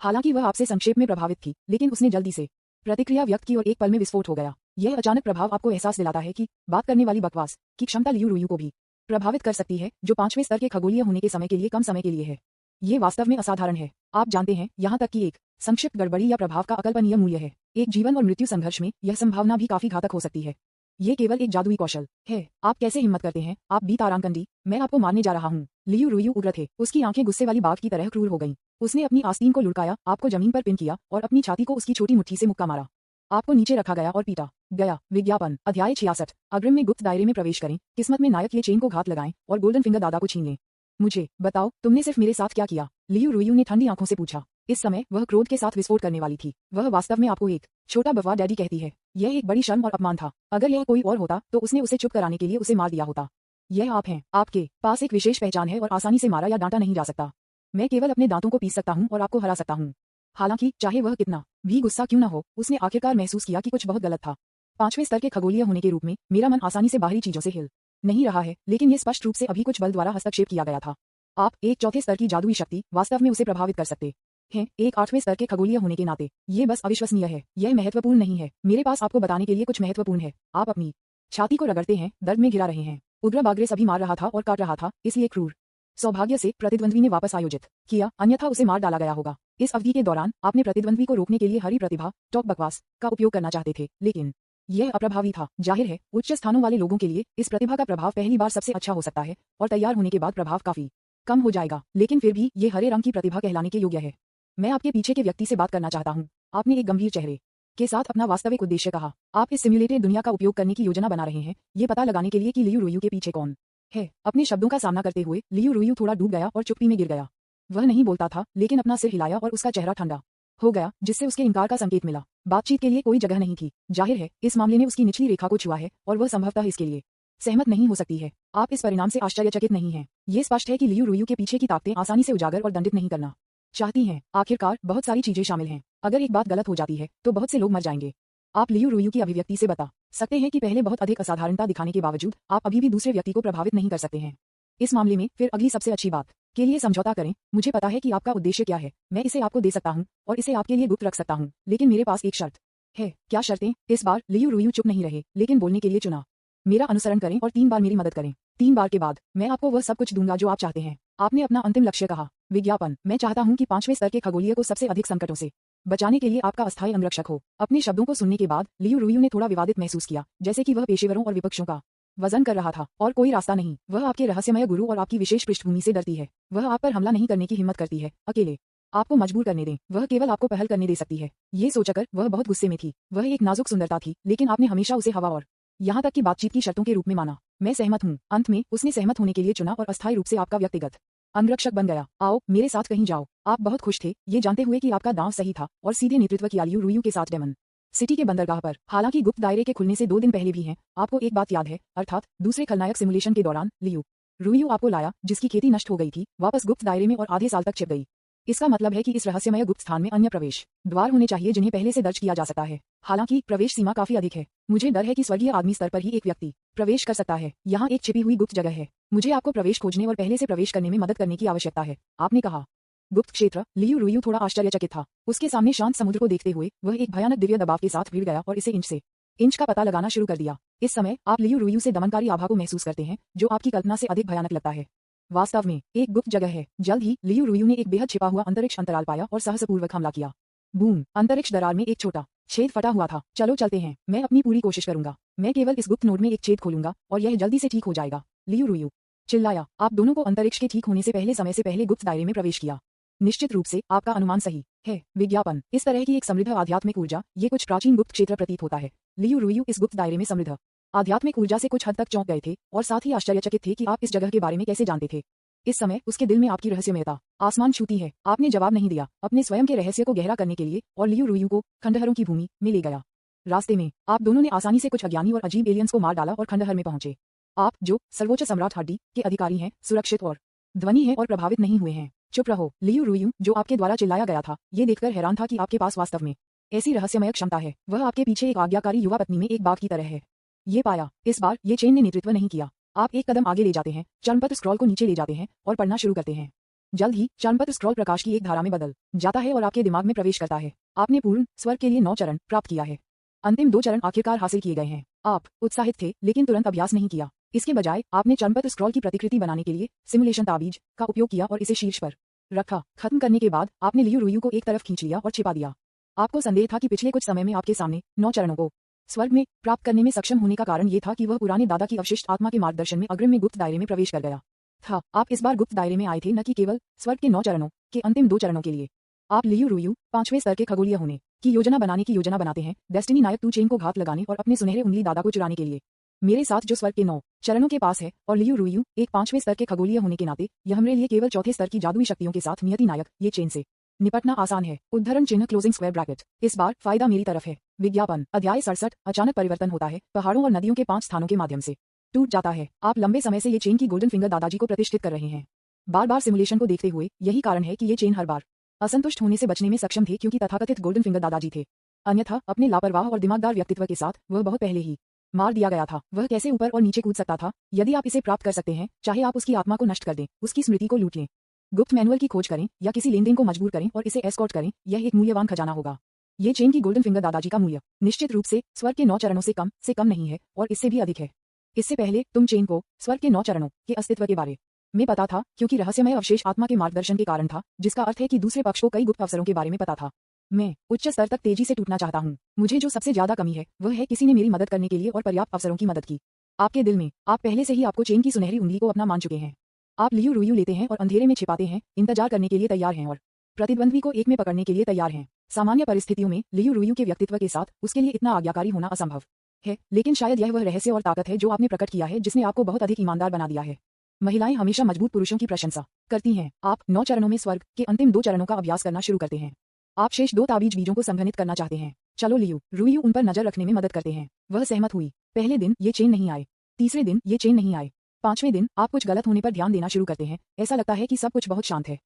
हालांकि वह आपसे संक्षेप में प्रभावित थी, लेकिन उसने जल्दी से प्रतिक्रिया व्यक्त की और एक पल में विस्फोट हो गया। यह अचानक प्रभाव आपको एहसास दिलाता है कि बात करने वाली बकवास की क्षमता लियू रुयू को भी प्रभावित कर सकती है, जो 5वें स्तर के खगोलीय होने के समय के लिए कम समय के लिए है। ये वास्तव में असाधारण है। आप जानते हैं, यहाँ तक कि एक संक्षिप्त गड़बड़ी या प्रभाव का अकल्पनीय मूल्य है। एक जीवन और मृत्यु संघर्ष में यह संभावना भी काफी घातक हो सकती है। ये केवल एक जादुई कौशल है। आप कैसे हिम्मत करते हैं? आप बी तारांकन दी, मैं आपको मारने जा रहा हूँ। लियू रुयू उग्र थे, उसकी आंखें गुस्से वाली बाघ की तरह क्रूर हो गईं। उसने अपनी आस्तीन को लुढ़काया, आपको जमीन पर पिन किया और अपनी छाती को उसकी छोटी मुट्ठी से मुक्का मारा। आपको नीचे रखा गया और पीटा गया। विज्ञापन, अध्याय 66। अग्रिम में गुप्त दायरे में प्रवेश करें। किस्मत में नायक ये चेन को घात लगाएं और गोल्डन फिंगर दादा को छीन लें। मुझे बताओ, तुमने सिर्फ मेरे साथ क्या किया? लियू रुयू ने ठंडी आंखों से पूछा। इस समय वह क्रोध के साथ विस्फोट करने वाली थी। वह वास्तव में आपको एक छोटा बवा डैडी कहती है। यह एक बड़ी शर्म और अपमान था। अगर यह कोई और होता तो उसने उसे चुप कराने के लिए उसे मार दिया होता। यह आप हैं। आपके पास एक विशेष पहचान है और आसानी से मारा या डांटा नहीं जा सकता। मैं केवल अपने दांतों को पीस सकता हूँ और आपको हरा सकता हूँ। हालांकि चाहे वह कितना भी गुस्सा क्यों न हो, उसने आखिरकार महसूस किया कि कुछ बहुत गलत था। 5वें स्तर के खगोलीय होने के रूप में मेरा मन आसानी से बाहरी चीजों से हिल नहीं रहा है, लेकिन यह स्पष्ट रूप से अभी कुछ बल द्वारा हस्तक्षेप किया गया था। आप एक 4थे स्तर की जादुई शक्ति वास्तव में उसे प्रभावित कर सकते हैं। एक 8वें स्तर के खगोलीय होने के नाते ये बस अविश्वसनीय है। यह महत्वपूर्ण नहीं है। मेरे पास आपको बताने के लिए कुछ महत्वपूर्ण है। आप अपनी छाती को रगड़ते हैं, दर्द में घिरा रहे हैं। उग्र बागरे सभी मार रहा था और काट रहा था, इसलिए क्रूर सौभाग्य से प्रतिद्वंद्वी ने वापस आयोजित किया, अन्यथा उसे मार डाला गया होगा। इस अवधि के दौरान आपने प्रतिद्वंद्वी को रोकने के लिए हरी प्रतिभा टॉक बकवास का उपयोग करना चाहते थे, लेकिन यह अप्रभावी था। जाहिर है उच्च स्थानों वाले लोगों के लिए इस प्रतिभा का प्रभाव पहली बार सबसे अच्छा हो सकता है और तैयार होने के बाद प्रभाव काफी कम हो जाएगा, लेकिन फिर भी ये हरे रंग की प्रतिभा कहलाने के योग्य है। मैं आपके पीछे के व्यक्ति से बात करना चाहता हूँ। आपने एक गंभीर चेहरे के साथ अपना वास्तविक उद्देश्य कहा। आप इस सिम्युलेटेड दुनिया का उपयोग करने की योजना बना रहे हैं, ये पता लगाने के लिए कि लियू रुयू के पीछे कौन है। अपने शब्दों का सामना करते हुए लियू रुयू थोड़ा डूब गया और चुप्पी में गिर गया। वह नहीं बोलता था, लेकिन अपना सिर हिलाया और उसका चेहरा ठंडा हो गया, जिससे उसके इनकार का संकेत मिला। बातचीत के लिए कोई जगह नहीं थी। जाहिर है इस मामले ने उसकी निचली रेखा को छुआ है और वह संभवतः इसके लिए सहमत नहीं हो सकती है। आप इस परिणाम से आश्चर्यचकित नहीं हैं। ये स्पष्ट है कि लियू रुयू के पीछे की ताकतें आसानी से उजागर और दंडित नहीं करना चाहती हैं। आखिरकार बहुत सारी चीजें शामिल हैं। अगर एक बात गलत हो जाती है तो बहुत से लोग मर जाएंगे। आप लियू रुयू की अभिव्यक्ति से बता सकते हैं कि पहले बहुत अधिक असाधारणता दिखाने के बावजूद आप अभी भी दूसरे व्यक्ति को प्रभावित नहीं कर सकते हैं। इस मामले में फिर अगली सबसे अच्छी बात के लिए समझौता करें। मुझे पता है कि आपका उद्देश्य क्या है। मैं इसे आपको दे सकता हूँ और इसे आपके लिए गुप्त रख सकता हूँ, लेकिन मेरे पास एक शर्त है। क्या शर्तें? इस बार लियू रुयू चुप नहीं रहे, लेकिन बोलने के लिए चुना। मेरा अनुसरण करें और 3 बार मेरी मदद करें। 3 बार के बाद मैं आपको वह सब कुछ दूंगा जो आप चाहते हैं। आपने अपना अंतिम लक्ष्य कहा। विज्ञापन। मैं चाहता हूं कि 5वें स्तर के खगोलीय को सबसे अधिक संकटों से बचाने के लिए आपका अस्थायी अंगरक्षक हो। अपने शब्दों को सुनने के बाद लियू रुयू ने थोड़ा विवादित महसूस किया, जैसे कि वह पेशेवरों और विपक्षों का वजन कर रहा था और कोई रास्ता नहीं। वह आपके रहस्यमय गुरु और आपकी विशेष पृष्ठभूमि से डरती है। वह आप पर हमला नहीं करने की हिम्मत करती है। अकेले आपको मजबूर करने दें। वह केवल आपको पहल करने दे सकती है। ये सोचकर वह बहुत गुस्से में थी। वह एक नाजुक सुंदरता थी, लेकिन आपने हमेशा उसे हवा और यहाँ तक कि बातचीत की शर्तों के रूप में माना। मैं सहमत हूँ। अंत में उसने सहमत होने के लिए चुना और अस्थायी रूप से आपका व्यक्तिगत अंगरक्षक बन गया। आओ मेरे साथ कहीं जाओ। आप बहुत खुश थे, ये जानते हुए कि आपका दांव सही था, और सीधे नेतृत्व किया लियू रुयू के साथ डेमन सिटी के बंदरगाह पर। हालांकि गुप्त दायरे के खुलने से 2 दिन पहले भी हैं। आपको एक बात याद है, अर्थात दूसरे खलनायक सिमुलेशन के दौरान लियू रुयू आपको लाया, जिसकी खेती नष्ट हो गई थी, वापस गुप्त दायरे में और आधे साल तक छिप गई। इसका मतलब है कि इस रहस्यमय गुप्त स्थान में अन्य प्रवेश द्वार होने चाहिए जिन्हें पहले से दर्ज किया जा सकता है। हालांकि प्रवेश सीमा काफी अधिक है। मुझे डर है कि स्वर्गीय आदमी स्तर पर ही एक व्यक्ति प्रवेश कर सकता है। यहाँ एक छिपी हुई गुप्त जगह है। मुझे आपको प्रवेश खोजने और पहले से प्रवेश करने में मदद करने की आवश्यकता है। आपने कहा गुप्त क्षेत्र। लियू रुयू थोड़ा आश्चर्यचकित था। उसके सामने शांत समुद्र को देखते हुए वह एक भयानक दिव्य दबाव के साथ भिड़ गया और इसे इंच से इंच का पता लगाना शुरू कर दिया। इस समय आप लियू रुयू से दमनकारी आभा को महसूस करते हैं, जो आपकी कल्पना से अधिक भयानक लगता है। वास्तव में एक गुप्त जगह है। जल्द ही लियू रुयू ने एक बेहद छिपा हुआ अंतरिक्ष अंतराल पाया और साहसपूर्वक हमला किया। बूम! अंतरिक्ष दरार में एक छोटा छेद फटा हुआ था। चलो चलते हैं। मैं अपनी पूरी कोशिश करूंगा। मैं केवल इस गुप्त नोड में एक छेद खोलूंगा और यह जल्दी से ठीक हो जाएगा। लियू रुयू चिल्लाया। आप दोनों को अंतरिक्ष के ठीक होने से पहले गुप्त दायरे में प्रवेश किया। निश्चित रूप से आपका अनुमान सही है। विज्ञापन। इस तरह की एक समृद्ध आध्यात्मिक ऊर्जा, ये कुछ प्राचीन गुप्त क्षेत्र प्रतीत होता है। लियू रुयू इस गुप्त दायरे में समृद्ध आध्यात्मिक ऊर्जा से कुछ हद तक चौंक गए थे और साथ ही आश्चर्यचकित थे कि आप इस जगह के बारे में कैसे जानते थे। इस समय उसके दिल में आपकी रहस्यमयता आसमान छूती है। आपने जवाब नहीं दिया अपने स्वयं के रहस्य को गहरा करने के लिए, और लियू रुयू को खंडहरों की भूमि में ले गया। रास्ते में आप दोनों ने आसानी से कुछ अज्ञानी और अजीब एलियंस को मार डाला और खंडहर में पहुंचे। आप, जो सर्वोच्च सम्राट हड्डी के अधिकारी हैं, सुरक्षित और ध्वनि है और प्रभावित नहीं हुए हैं। चुप रहो। लियू रुयू, जो आपके द्वारा चिल्लाया गया था, ये देखकर हैरान था कि आपके पास वास्तव में ऐसी रहस्यमय क्षमता है। वह आपके पीछे एक आज्ञाकारी युवा पत्नी में एक बाघ की तरह है। ये पाया। इस बार ये चेन ने नेतृत्व नहीं किया। आप एक कदम आगे ले जाते हैं, चरणपत्र स्क्रॉल को नीचे ले जाते हैं और पढ़ना शुरू करते हैं। जल्द ही चरणपत्र स्क्रॉल प्रकाश की एक धारा में बदल जाता है और आपके दिमाग में प्रवेश करता है। आपने पूर्ण स्वर्ग के लिए 9 चरण प्राप्त किया है। अंतिम 2 चरण आखिरकार हासिल किए गए हैं। आप उत्साहित थे, लेकिन तुरंत अभ्यास नहीं किया। इसके बजाय आपने चरणपत्र स्क्रॉल की प्रतिकृति बनाने के लिए सिमुलेशन ताबीज का उपयोग किया और इसे शीर्ष पर रखा। खत्म करने के बाद आपने लियू रुयू को एक तरफ खींच लिया और छिपा दिया। आपको संदेह था कि पिछले कुछ समय में आपके सामने 9 चरणों को स्वर्ग में प्राप्त करने में सक्षम होने का कारण ये था कि वह पुराने दादा की अवशिष्ट आत्मा के मार्गदर्शन में अग्रिम में गुप्त दायरे में प्रवेश कर गया था। आप इस बार गुप्त दायरे में आए थे, न कि केवल स्वर्ग के 9 चरणों के अंतिम 2 चरणों के लिए। आप लियू रुयू 5वें स्तर के खगोलीय होने की योजना बनाते हैं, डेस्टिनी नायक तू चेन को घात लगाने और अपने सुनहरे उंगली दादा को चुराने के लिए मेरे साथ, जो स्वर्ग के 9 चरणों के पास है। और लियू रुयू एक 5वें स्तर के खगोलीय होने के नाते यह मेरे लिए केवल 4थे स्तर की जादुई शक्तियों के साथ नियति नायक, ये चेन से निपटना आसान है। उद्धरण चिन्ह क्लोजिंग स्क्वायर ब्रैकेट। इस बार फायदा मेरी तरफ है। विज्ञापन। अध्याय 67। अचानक परिवर्तन होता है। पहाड़ों और नदियों के 5 स्थानों के माध्यम से टूट जाता है। आप लंबे समय से ये चेन की गोल्डन फिंगर दादाजी को प्रतिष्ठित कर रहे हैं, बार बार सिमुलेशन को देखते हुए। यही कारण है कि ये चेन हर बार असंतुष्ट होने से बचने में सक्षम थे, क्योंकि तथाकथित गोल्डन फिंगर दादाजी थे। अन्यथा अपने लापरवाह और दिमागदार व्यक्तित्व के साथ वह बहुत पहले ही मार दिया गया था। वह कैसे ऊपर और नीचे कूद सकता था? यदि आप इसे प्राप्त कर सकते हैं, चाहे आप उसकी आत्मा को नष्ट कर दें, उसकी स्मृति को लूट लें, गुप्त मैनुअल की खोज करें या किसी लेनदेन को मजबूर करें और इसे एस्कॉर्ट करें, यह एक मूल्यवान खजाना होगा। ये चेन की गोल्डन फिंगर दादाजी का मूल्य निश्चित रूप से स्वर्ग के 9 चरणों से कम नहीं है, और इससे भी अधिक है। इससे पहले तुम चेन को स्वर्ग के 9 चरणों के अस्तित्व के बारे में पता था, क्योंकि रहस्यमय अवशेष आत्मा के मार्गदर्शन के कारण था, जिसका अर्थ है कि दूसरे पक्ष को कई गुप्त अवसरों के बारे में पता था। मैं उच्च स्तर तक तेजी से टूटना चाहता हूँ। मुझे जो सबसे ज्यादा कमी है वह है किसी ने मेरी मदद करने के लिए और पर्याप्त अवसरों की मदद की। आपके दिल में आप पहले से ही आपको चेन की सुनहरी उंगली को अपना मान चुके हैं। आप लियू रुयू लेते हैं और अंधेरे में छिपाते हैं, इंतजार करने के लिए तैयार हैं और प्रतिद्वंद्वी को एक में पकड़ने के लिए तैयार हैं। सामान्य परिस्थितियों में लियू रुयू के व्यक्तित्व के साथ उसके लिए इतना आज्ञाकारी होना असंभव है, लेकिन शायद यह वह रहस्य और ताकत है जो आपने प्रकट किया है, जिसने आपको बहुत अधिक ईमानदार बना दिया है। महिलाएं हमेशा मजबूत पुरुषों की प्रशंसा करती हैं। आप 9 चरणों में स्वर्ग के अंतिम 2 चरणों का अभ्यास करना शुरू करते हैं। आप शेष 2 ताबीज बीजों को संघनित करना चाहते हैं। चलो लियू रुयू उन पर नजर रखने में मदद करते हैं। वह सहमत हुई। पहले दिन ये चेन नहीं आए, तीसरे दिन ये चेन नहीं आए, 5वें दिन आप कुछ गलत होने पर ध्यान देना शुरू करते हैं। ऐसा लगता है कि सब कुछ बहुत शांत है।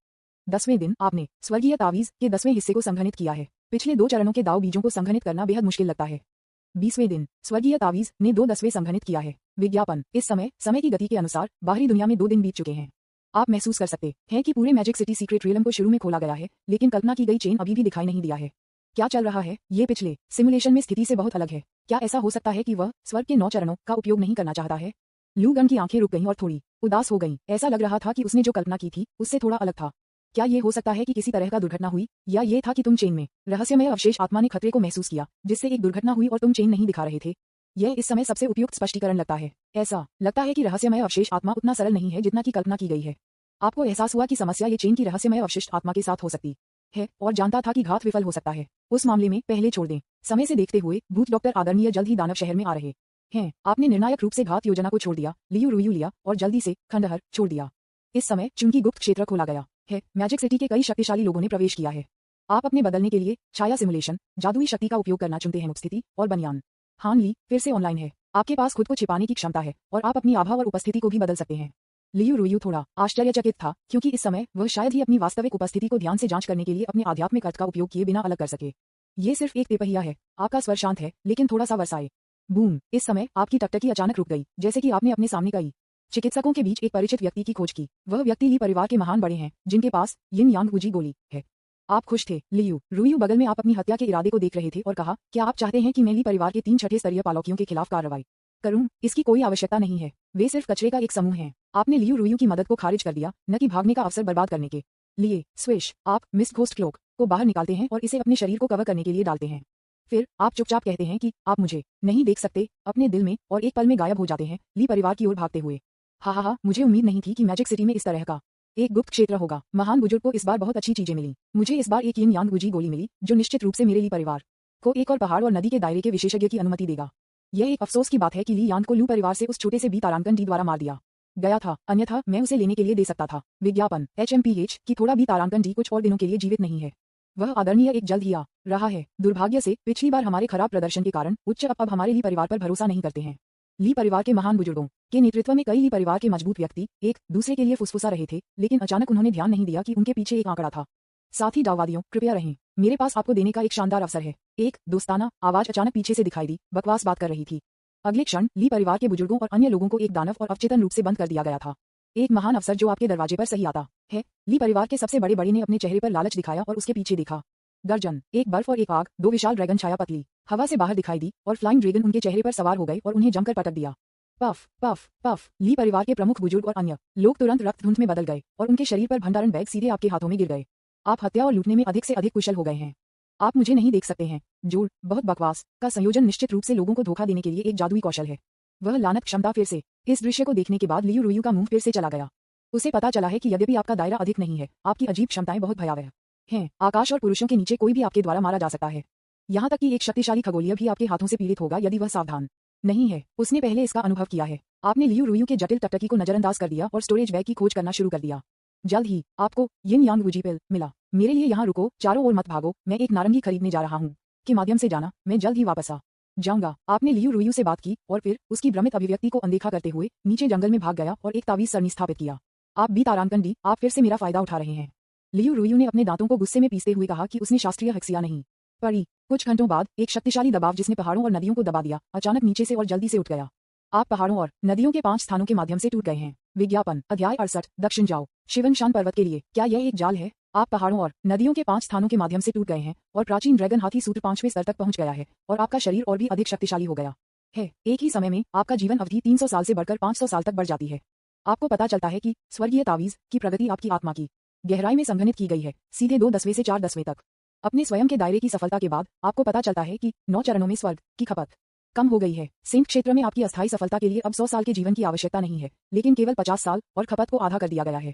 10वें दिन आपने स्वर्गीय तावीज के 10वें हिस्से को संघनित किया है। पिछले 2 चरणों के दाव बीजों को संघनित करना बेहद मुश्किल लगता है। 20वें दिन स्वर्गीय तावीज ने 2 10वें संघनित किया है। विज्ञापन इस समय की गति के अनुसार बाहरी दुनिया में 2 दिन बीत चुके हैं। आप महसूस कर सकते हैं कि पूरे मैजिक सिटी सीक्रेट रियलम को शुरू में खोला गया है, लेकिन कल्पना की गई चेन अभी भी दिखाई नहीं दिया है। क्या चल रहा है? ये पिछले सिमुलेशन में स्थिति से बहुत अलग है। क्या ऐसा हो सकता है कि वह स्वर्ग के 9 चरणों का उपयोग नहीं करना चाहता है? लू गन की आंखें रुक गईं और थोड़ी उदास हो गईं। ऐसा लग रहा था कि उसने जो कल्पना की थी उससे थोड़ा अलग था। क्या ये हो सकता है कि किसी तरह का दुर्घटना हुई, या ये था कि तुम चेन में रहस्यमय अवशेष आत्मा ने खतरे को महसूस किया, जिससे एक दुर्घटना हुई और तुम चेन नहीं दिखा रहे थे? यह इस समय सबसे उपयुक्त स्पष्टीकरण लगता है। ऐसा लगता है कि रहस्यमय अवशेष आत्मा उतना सरल नहीं है जितना की कल्पना की गई है। आपको एहसास हुआ कि समस्या ये चेन की रहस्यमय अवशिष्ट आत्मा के साथ हो सकती है, और जानता था कि घात विफल हो सकता है। उस मामले में पहले छोड़ दें। समय से देखते हुए भूत डॉक्टर आदरणीय जल्द ही दानव शहर में आ रहे हैं। आपने निर्णायक रूप से घात योजना को छोड़ दिया, लियू रुयू लिया और जल्दी से खंडहर छोड़ दिया। इस समय चूंकि गुप्त क्षेत्र खोला गया है, मैजिक सिटी के कई शक्तिशाली लोगों ने प्रवेश किया है। आप अपने बदलने के लिए छाया सिमुलेशन, जादुई शक्ति का उपयोग करना चुनते हैं। मुखस्थिति और बनियान हान ली फिर से ऑनलाइन है। आपके पास खुद को छिपाने की क्षमता है और आप अपनी आभा और उपस्थिति को भी बदल सकते हैं। लियू रुयू थोड़ा आश्चर्यचकित था, क्योंकि इस समय वह शायद ही अपनी वास्तविक उपस्थिति को ध्यान से जांच करने के लिए अपने आध्यात्मिक अर्थ का उपयोग किए बिना अलग कर सके। ये सिर्फ एक तिपहिया है। आपका स्वर शांत है, लेकिन थोड़ा सा वर्षाए। बूम! इस समय आपकी टकटकी अचानक रुक गई, जैसे कि आपने अपने सामने कई चिकित्सकों के बीच एक परिचित व्यक्ति की खोज की। वह व्यक्ति ली परिवार के महान बड़े हैं, जिनके पास यिन यांग वूजी गोली है। आप खुश थे। लियू रुयू बगल में आप अपनी हत्या के इरादे को देख रहे थे और कहा, क्या आप चाहते हैं कि मैं ली परिवार के 3 छठे स्तरीय पालौकियों के खिलाफ कार्रवाई करूं? इसकी कोई आवश्यकता नहीं है। वे सिर्फ कचरे का एक समूह हैं। आपने लियू रुयू की मदद को खारिज कर दिया, न कि भागने का अवसर बर्बाद करने के लिए। स्विश! आप मिस घोस्ट क्लोक को बाहर निकालते हैं और इसे अपने शरीर को कवर करने के लिए डालते हैं। फिर आप चुपचाप कहते हैं कि आप मुझे नहीं देख सकते अपने दिल में, और एक पल में गायब हो जाते हैं, ली परिवार की ओर भागते हुए। हा, मुझे उम्मीद नहीं थी कि मैजिक सिटी में इस तरह का एक गुप्त क्षेत्र होगा। महान बुजुर्ग को इस बार बहुत अच्छी चीजें मिली। मुझे इस बार एक यिन यांग वूजी गोली मिली, जो निश्चित रूप से मेरे ली परिवार को एक और पहाड़ और नदी के दायरे के विशेषज्ञ की अनुमति देगा। यह एक अफसोस की बात है कि ली यांग को लू परिवार से उस छोटे से बी तारांकन डी द्वारा मार दिया गया था, अन्यथा मैं उसे लेने के लिए दे सकता था। विज्ञापन HMPH की थोड़ा बी तारांकन डी कुछ और दिनों के लिए जीवित नहीं है। वह आदरणीय एक जल्द ही आ रहा है। दुर्भाग्य से पिछली बार हमारे खराब प्रदर्शन के कारण उच्च अब हमारे ली परिवार पर भरोसा नहीं करते हैं। ली परिवार के महान बुजुर्गों के नेतृत्व में कई ली परिवार के मजबूत व्यक्ति एक दूसरे के लिए फुसफुसा रहे थे, लेकिन अचानक उन्होंने ध्यान नहीं दिया कि उनके पीछे एक आंकड़ा था। साथी डाववादियों, कृपया रहें। मेरे पास आपको देने का एक शानदार अवसर है। एक दोस्ताना आवाज अचानक पीछे से दिखाई दी, बकवास बात कर रही थी। अगले क्षण ली परिवार के बुजुर्गों और अन्य लोगों को एक दानव और अवचेतन रूप से बंद कर दिया गया था। एक महान अवसर जो आपके दरवाजे पर सही आता है। ली परिवार के सबसे बड़े ने अपने चेहरे पर लालच दिखाया और उसके पीछे देखा। दर्जन, एक बर्फ और एक आग, 2 विशाल ड्रैगन छाया पतली हवा से बाहर दिखाई दी, और फ्लाइंग ड्रैगन उनके चेहरे पर सवार हो गए और उन्हें जमकर पटक दिया। Puff puff puff! ली परिवार के प्रमुख बुजुर्ग और अन्य लोग तुरंत रक्त धुंध में बदल गए, और उनके शरीर पर भंडारण बैग सीधे आपके हाथों में गिर गए। आप हत्या और लूटने में अधिक से अधिक कुशल हो गए हैं। आप मुझे नहीं देख सकते हैं। जोड़, बहुत बकवास का संयोजन निश्चित रूप से लोगों को धोखा देने के लिए एक जादुई कौशल है। वह लानत क्षमता फिर से। इस दृश्य को देखने के बाद लियू रुयू का मुंह फिर से चला गया। उसे पता चला है कि यद्यपि आपका दायरा अधिक नहीं है, आपकी अजीब क्षमताएं बहुत भयावह हैं। आकाश और पुरुषों के नीचे कोई भी आपके द्वारा मारा जा सकता है। यहाँ तक कि एक शक्तिशाली खगोलीय भी आपके हाथों से पीड़ित होगा यदि वह सावधान नहीं है। उसने पहले इसका अनुभव किया है। आपने लियू रुयू के जटिल टकटकी को नजरअंदाज कर दिया और स्टोरेज बैग की खोज करना शुरू कर दिया। जल्द ही आपको यिन यांग वूजी पिल मिला। मेरे लिए यहाँ रुको, चारों ओर मत भागो, मैं एक नारंगी खरीदने जा रहा हूँ के माध्यम से जाना, मैं जल्द ही वापस आ जाऊंगा। आपने लियू रुयू से बात की और फिर उसकी भ्रमित अभिव्यक्ति को अनदेखा करते हुए नीचे जंगल में भाग गया और एक तावीज सरनी स्थापित किया। आप बी तारांकन डी, आप फिर से मेरा फायदा उठा रहे हैं। लियू रुयू ने अपने दांतों को गुस्से में पीसते हुए कहा कि उसने शास्त्रीय हेक्सिया नहीं पढ़ी। कुछ घंटों बाद एक शक्तिशाली दबाव जिसने पहाड़ों और नदियों को दबा दिया, अचानक नीचे से और जल्दी से उठ गया। आप पहाड़ों और नदियों के 5 स्थानों के माध्यम से टूट गए हैं। विज्ञापन अध्याय 68 दक्षिण जाओ शिवनशान पर्वत के लिए। क्या यह एक जाल है? आप पहाड़ों और नदियों के 5 स्थानों के माध्यम से टूट गए हैं और प्राचीन ड्रैगन हाथी सूत्र 5वें स्तर तक पहुंच गया है और आपका शरीर और भी अधिक शक्तिशाली हो गया। है। एक ही समय में आपका जीवन अवधि 300 साल से बढ़कर 500 साल तक बढ़ जाती है। आपको पता चलता है कि स्वर्गीय तावीज की प्रगति आपकी आत्मा की गहराई में संघनित की गई है, सीधे 2/10 से 4/10 तक। अपने स्वयं के दायरे की सफलता के बाद आपको पता चलता है कि 9 चरणों में स्वर्ग की खपत कम हो गई है। सिंह क्षेत्र में आपकी अस्थायी सफलता के लिए अब 100 साल के जीवन की आवश्यकता नहीं है, लेकिन केवल 50 साल, और खपत को आधा कर दिया गया है।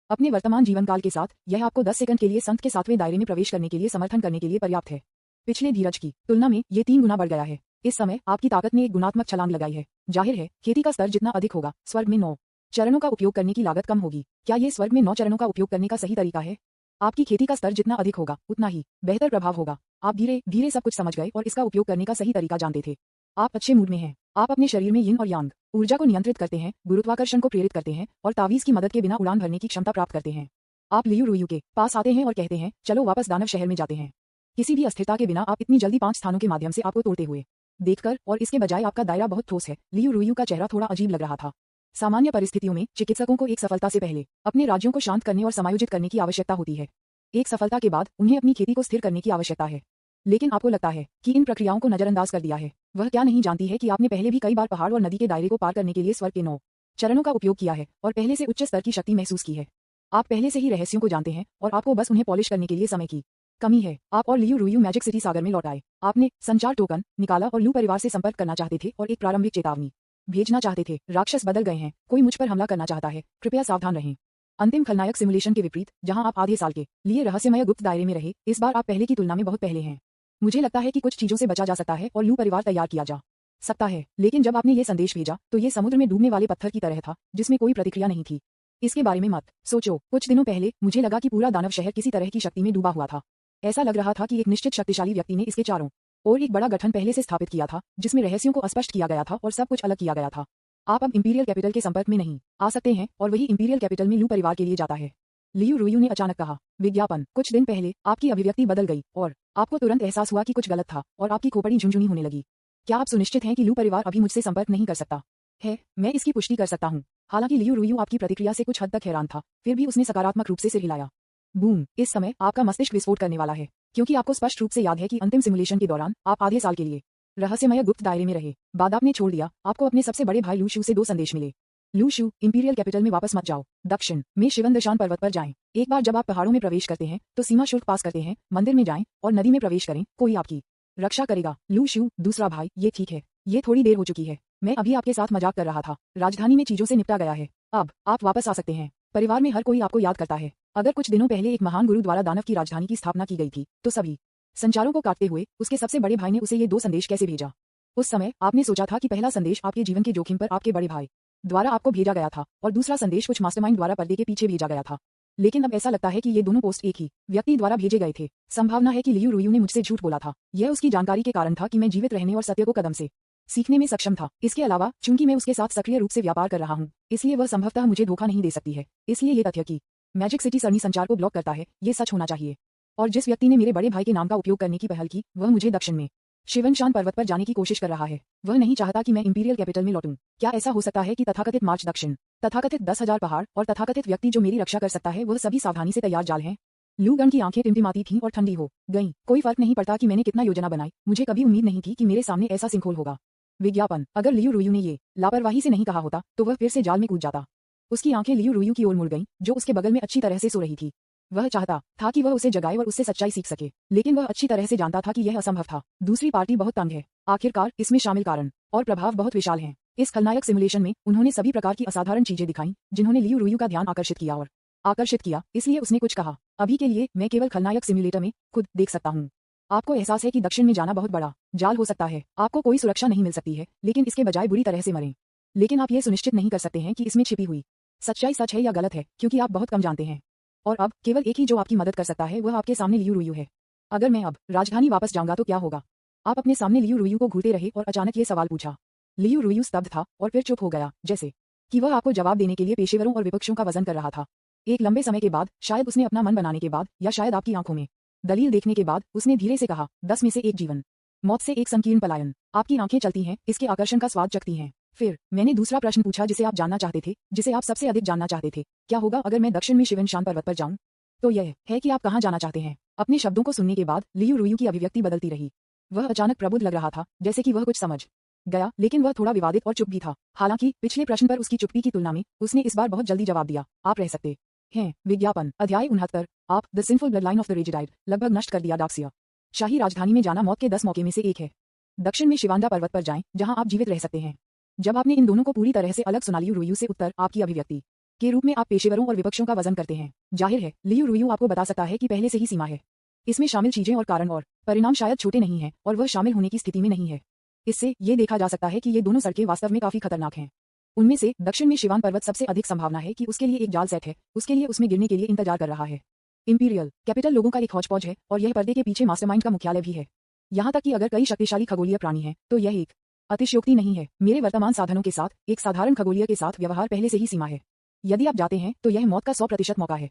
अपने वर्तमान जीवन काल के साथ यह आपको 10 सेकंड के लिए संत के 7वें दायरे में प्रवेश करने के लिए समर्थन करने के लिए पर्याप्त है। पिछले धीरज की तुलना में ये 3 गुना बढ़ गया है। इस समय आपकी ताकत ने एक गुणात्मक छलांग लगाई है। जाहिर है, खेती का स्तर जितना अधिक होगा, स्वर्ग में 9 चरणों का उपयोग करने की लागत कम होगी। क्या ये स्वर्ग में 9 चरणों का उपयोग करने का सही तरीका है? आपकी खेती का स्तर जितना अधिक होगा, उतना ही बेहतर प्रभाव होगा। आप धीरे धीरे सब कुछ समझ गए और इसका उपयोग करने का सही तरीका जानते थे। आप अच्छे मूड में हैं। आप अपने शरीर में यिन और यांग ऊर्जा को नियंत्रित करते हैं, गुरुत्वाकर्षण को प्रेरित करते हैं और तावीज की मदद के बिना उड़ान भरने की क्षमता प्राप्त करते हैं। आप लियू रुयू के पास आते हैं और कहते हैं, चलो वापस दानव शहर में जाते हैं। किसी भी अस्थिरता के बिना आप इतनी जल्दी 5 स्थानों के माध्यम से आपको तोड़ते हुए देखकर, और इसके बजाय आपका दायरा बहुत ठोस है। लियू रुयू का चेहरा थोड़ा अजीब लग रहा था। सामान्य परिस्थितियों में चिकित्सकों को एक सफलता से पहले अपने राज्यों को शांत करने और समायोजित करने की आवश्यकता होती है। एक सफलता के बाद उन्हें अपनी खेती को स्थिर करने की आवश्यकता है। लेकिन आपको लगता है कि इन प्रक्रियाओं को नजरअंदाज कर दिया है। वह क्या नहीं जानती है कि आपने पहले भी कई बार पहाड़ और नदी के दायरे को पार करने के लिए स्वर्ग के 9 चरणों का उपयोग किया है और पहले से उच्च स्तर की शक्ति महसूस की है। आप पहले से ही रहस्यों को जानते हैं और आपको बस उन्हें पॉलिश करने के लिए समय की कमी है। आप और लियू रुयू मैजिक सिटी सागर में लौट आए। आपने संचार टोकन निकाला और लू परिवार से संपर्क करना चाहते थे और एक प्रारंभिक चेतावनी भेजना चाहते थे। राक्षस बदल गए हैं, कोई मुझ पर हमला करना चाहता है, कृपया सावधान रहें। अंतिम खलनायक सिमुलेशन के विपरीत, जहां आप आधे साल के लिए रहस्यमय गुप्त दायरे में रहे, इस बार आप पहले की तुलना में बहुत पहले हैं। मुझे लगता है कि कुछ चीजों से बचा जा सकता है और लू परिवार तैयार किया जा सकता है, लेकिन जब आपने ये संदेश भेजा तो ये समुद्र में डूबने वाले पत्थर की तरह था जिसमें कोई प्रतिक्रिया नहीं थी। इसके बारे में मत सोचो। कुछ दिनों पहले मुझे लगा कि पूरा दानव शहर किसी तरह की शक्ति में डूबा हुआ था। ऐसा लग रहा था कि एक निश्चित शक्तिशाली व्यक्ति ने इसके चारों ओर एक बड़ा गठन पहले से स्थापित किया था, जिसमें रहस्यों को अस्पष्ट किया गया था और सब कुछ अलग किया गया था। आप अब इंपीरियल कैपिटल के संपर्क में नहीं आ सकते हैं और वही इंपीरियल कैपिटल में लू परिवार के लिए जाता है। लियू रुयू ने अचानक कहा। विज्ञापन। कुछ दिन पहले आपकी अभिव्यक्ति बदल गई और आपको तुरंत एहसास हुआ कि कुछ गलत था और आपकी खोपड़ी झुनझुनी होने लगी। क्या आप सुनिश्चित हैं कि लू परिवार अभी मुझसे संपर्क नहीं कर सकता है? मैं इसकी पुष्टि कर सकता हूँ। हालांकि लियू रुयू आपकी प्रतिक्रिया से कुछ हद तक हैरान था, फिर भी उसने सकारात्मक रूप से सिर हिलाया। बूम! इस समय आपका मस्तिष्क विस्फोट करने वाला है, क्योंकि आपको स्पष्ट रूप से याद है कि अंतिम सिमुलेशन के दौरान आप आधे साल के लिए रहस्यमय गुप्त दायरे में रहे। बाद आपने छोड़ दिया। आपको अपने सबसे बड़े भाई लू शू से 2 संदेश मिले। लू शू, इंपीरियल कैपिटल में वापस मत जाओ। दक्षिण में शिवनदशान पर्वत पर जाएं। एक बार जब आप पहाड़ों में प्रवेश करते हैं तो सीमा शुल्क पास करते हैं, मंदिर में जाएं और नदी में प्रवेश करें। कोई आपकी रक्षा करेगा। लू शू, दूसरा भाई, ये ठीक है। ये थोड़ी देर हो चुकी है। मैं अभी आपके साथ मजाक कर रहा था। राजधानी में चीजों से निपटा गया है। अब आप वापस आ सकते हैं। परिवार में हर कोई आपको याद करता है। अगर कुछ दिनों पहले एक महान गुरु द्वारा दानव की राजधानी की स्थापना की गई थी, तो सभी संचारों को काटते हुए उसके सबसे बड़े भाई ने उसे ये 2 संदेश कैसे भेजा? उस समय आपने सोचा था कि पहला संदेश आपके जीवन के जोखिम पर आपके बड़े भाई द्वारा आपको भेजा गया था और दूसरा संदेश कुछ मास्टरमाइंड द्वारा पर्दे के पीछे भेजा गया था। लेकिन अब ऐसा लगता है कि ये दोनों पोस्ट एक ही व्यक्ति द्वारा भेजे गए थे। संभावना है कि लियू रुयू ने मुझसे झूठ बोला था। यह उसकी जानकारी के कारण था कि मैं जीवित रहने और सत्य को कदम से सीखने में सक्षम था। इसके अलावा, चूंकि मैं उसके साथ सक्रिय रूप से व्यापार कर रहा हूँ, इसलिए वह संभवतः मुझे धोखा नहीं दे सकती है। इसलिए ये तथ्य कि मैजिक सिटी सरणी संचार को ब्लॉक करता है, ये सच होना चाहिए। और जिस व्यक्ति ने मेरे बड़े भाई के नाम का उपयोग करने की पहल की, वह मुझे दक्षिण में शिवनशान पर्वत पर जाने की कोशिश कर रहा है। वह नहीं चाहता कि मैं इंपीरियल कैपिटल में लौटूं। क्या ऐसा हो सकता है कि तथाकथित मार्च दक्षिण, तथाकथित 10,000 पहाड़ और तथाकथित व्यक्ति जो मेरी रक्षा कर सकता है, वह सभी सावधानी से तैयार जाल हैं? लू गन की आंखें टिमटिमाती थीं और ठंडी हो गईं। कोई फर्क नहीं पड़ता कि मैंने कितना योजना बनाई, मुझे कभी उम्मीद नहीं थी कि मेरे सामने ऐसा सिंखोल होगा। विज्ञापन। अगर लियू रुयू ने ये लापरवाही से नहीं कहा होता तो वह फिर से जाल में कूद जाता। उसकी आंखें लियू रुयू की ओर मुड़ गईं, जो उसके बगल में अच्छी तरह से सो रही थी। वह चाहता था कि वह उसे जगाए और उससे सच्चाई सीख सके, लेकिन वह अच्छी तरह से जानता था कि यह असंभव था। दूसरी पार्टी बहुत तंग है। आखिरकार इसमें शामिल कारण और प्रभाव बहुत विशाल हैं। इस खलनायक सिमुलेशन में उन्होंने सभी प्रकार की असाधारण चीजें दिखाई, जिन्होंने लियू रुयू का ध्यान आकर्षित किया। इसलिए उसने कुछ कहा। अभी के लिए मैं केवल खलनायक सिमुलेटर में खुद देख सकता हूँ। आपको एहसास है कि दक्षिण में जाना बहुत बड़ा जाल हो सकता है। आपको कोई सुरक्षा नहीं मिल सकती है, लेकिन इसके बजाय बुरी तरह से मरें। लेकिन आप ये सुनिश्चित नहीं कर सकते हैं कि इसमें छिपी हुई सच्चाई सच है या गलत है, क्योंकि आप बहुत कम जानते हैं। और अब केवल एक ही जो आपकी मदद कर सकता है, वह आपके सामने लियू रुयू है। अगर मैं अब राजधानी वापस जाऊंगा तो क्या होगा? आप अपने सामने लियू रुयू को घूरते रहे और अचानक ये सवाल पूछा। लियू रुयू स्तब्ध था और फिर चुप हो गया, जैसे कि वह आपको जवाब देने के लिए पेशेवरों और विपक्षों का वजन कर रहा था। एक लंबे समय के बाद, शायद उसने अपना मन बनाने के बाद, या शायद आपकी आंखों में दलील देखने के बाद, उसने धीरे से कहा, 10 में से 1 जीवन, मौत से एक संकीर्ण पलायन। आपकी आंखें चलती हैं, इसके आकर्षण का स्वाद चखती हैं। फिर मैंने दूसरा प्रश्न पूछा जिसे आप जानना चाहते थे, जिसे आप सबसे अधिक जानना चाहते थे। क्या होगा अगर मैं दक्षिण में शिवनशान पर्वत पर जाऊं? तो यह है कि आप कहां जाना चाहते हैं। अपने शब्दों को सुनने के बाद लियू रुयू की अभिव्यक्ति बदलती रही। वह अचानक प्रबुद्ध लग रहा था, जैसे कि वह कुछ समझ गया, लेकिन वह थोड़ा विवादित और चुप भी था। हालांकि पिछले प्रश्न पर उसकी चुप्पी की तुलना में उसने इस बार बहुत जल्दी जवाब दिया। आप रह सकते हैं। विज्ञापन अध्याय 69। आप the sinful blood line of the regicide लगभग नष्ट कर दिया डाक्सिया। शाही राजधानी में जाना मौत के 10 मौके में से एक है। दक्षिण में शिवांडा पर्वत पर जाएं, जहां आप जीवित रह सकते हैं। जब आपने इन दोनों को पूरी तरह से अलग सुना लियू रुयू से उत्तर आपकी अभिव्यक्ति के रूप में आप पेशेवरों और विपक्षों का वजन करते हैं। जाहिर है लियू रुयू आपको बता सकता है कि पहले से ही सीमा है। इसमें शामिल चीजें और कारण और परिणाम शायद छोटे नहीं हैं और वह शामिल होने की स्थिति में नहीं है। इससे ये देखा जा सकता है कि ये दोनों सड़कें वास्तव में काफी खतरनाक हैं। उनमें से दक्षिण में शिवान पर्वत सबसे अधिक संभावना है कि उसके लिए एक जाल सेट है, उसके लिए उसमें गिरने के लिए इंतजार कर रहा है। इंपीरियल कैपिटल लोगों का एक हौच-पौच है और यह पर्दे के पीछे मास्टरमाइंड का मुख्यालय भी है। यहाँ तक कि अगर कई शक्तिशाली खगोलीय प्राणी हैं, तो यह एक अतिशयोक्ति नहीं है। मेरे वर्तमान साधनों के साथ एक साधारण खगोलीय के साथ व्यवहार पहले से ही सीमा है। यदि आप जाते हैं तो यह मौत का 100% मौका है।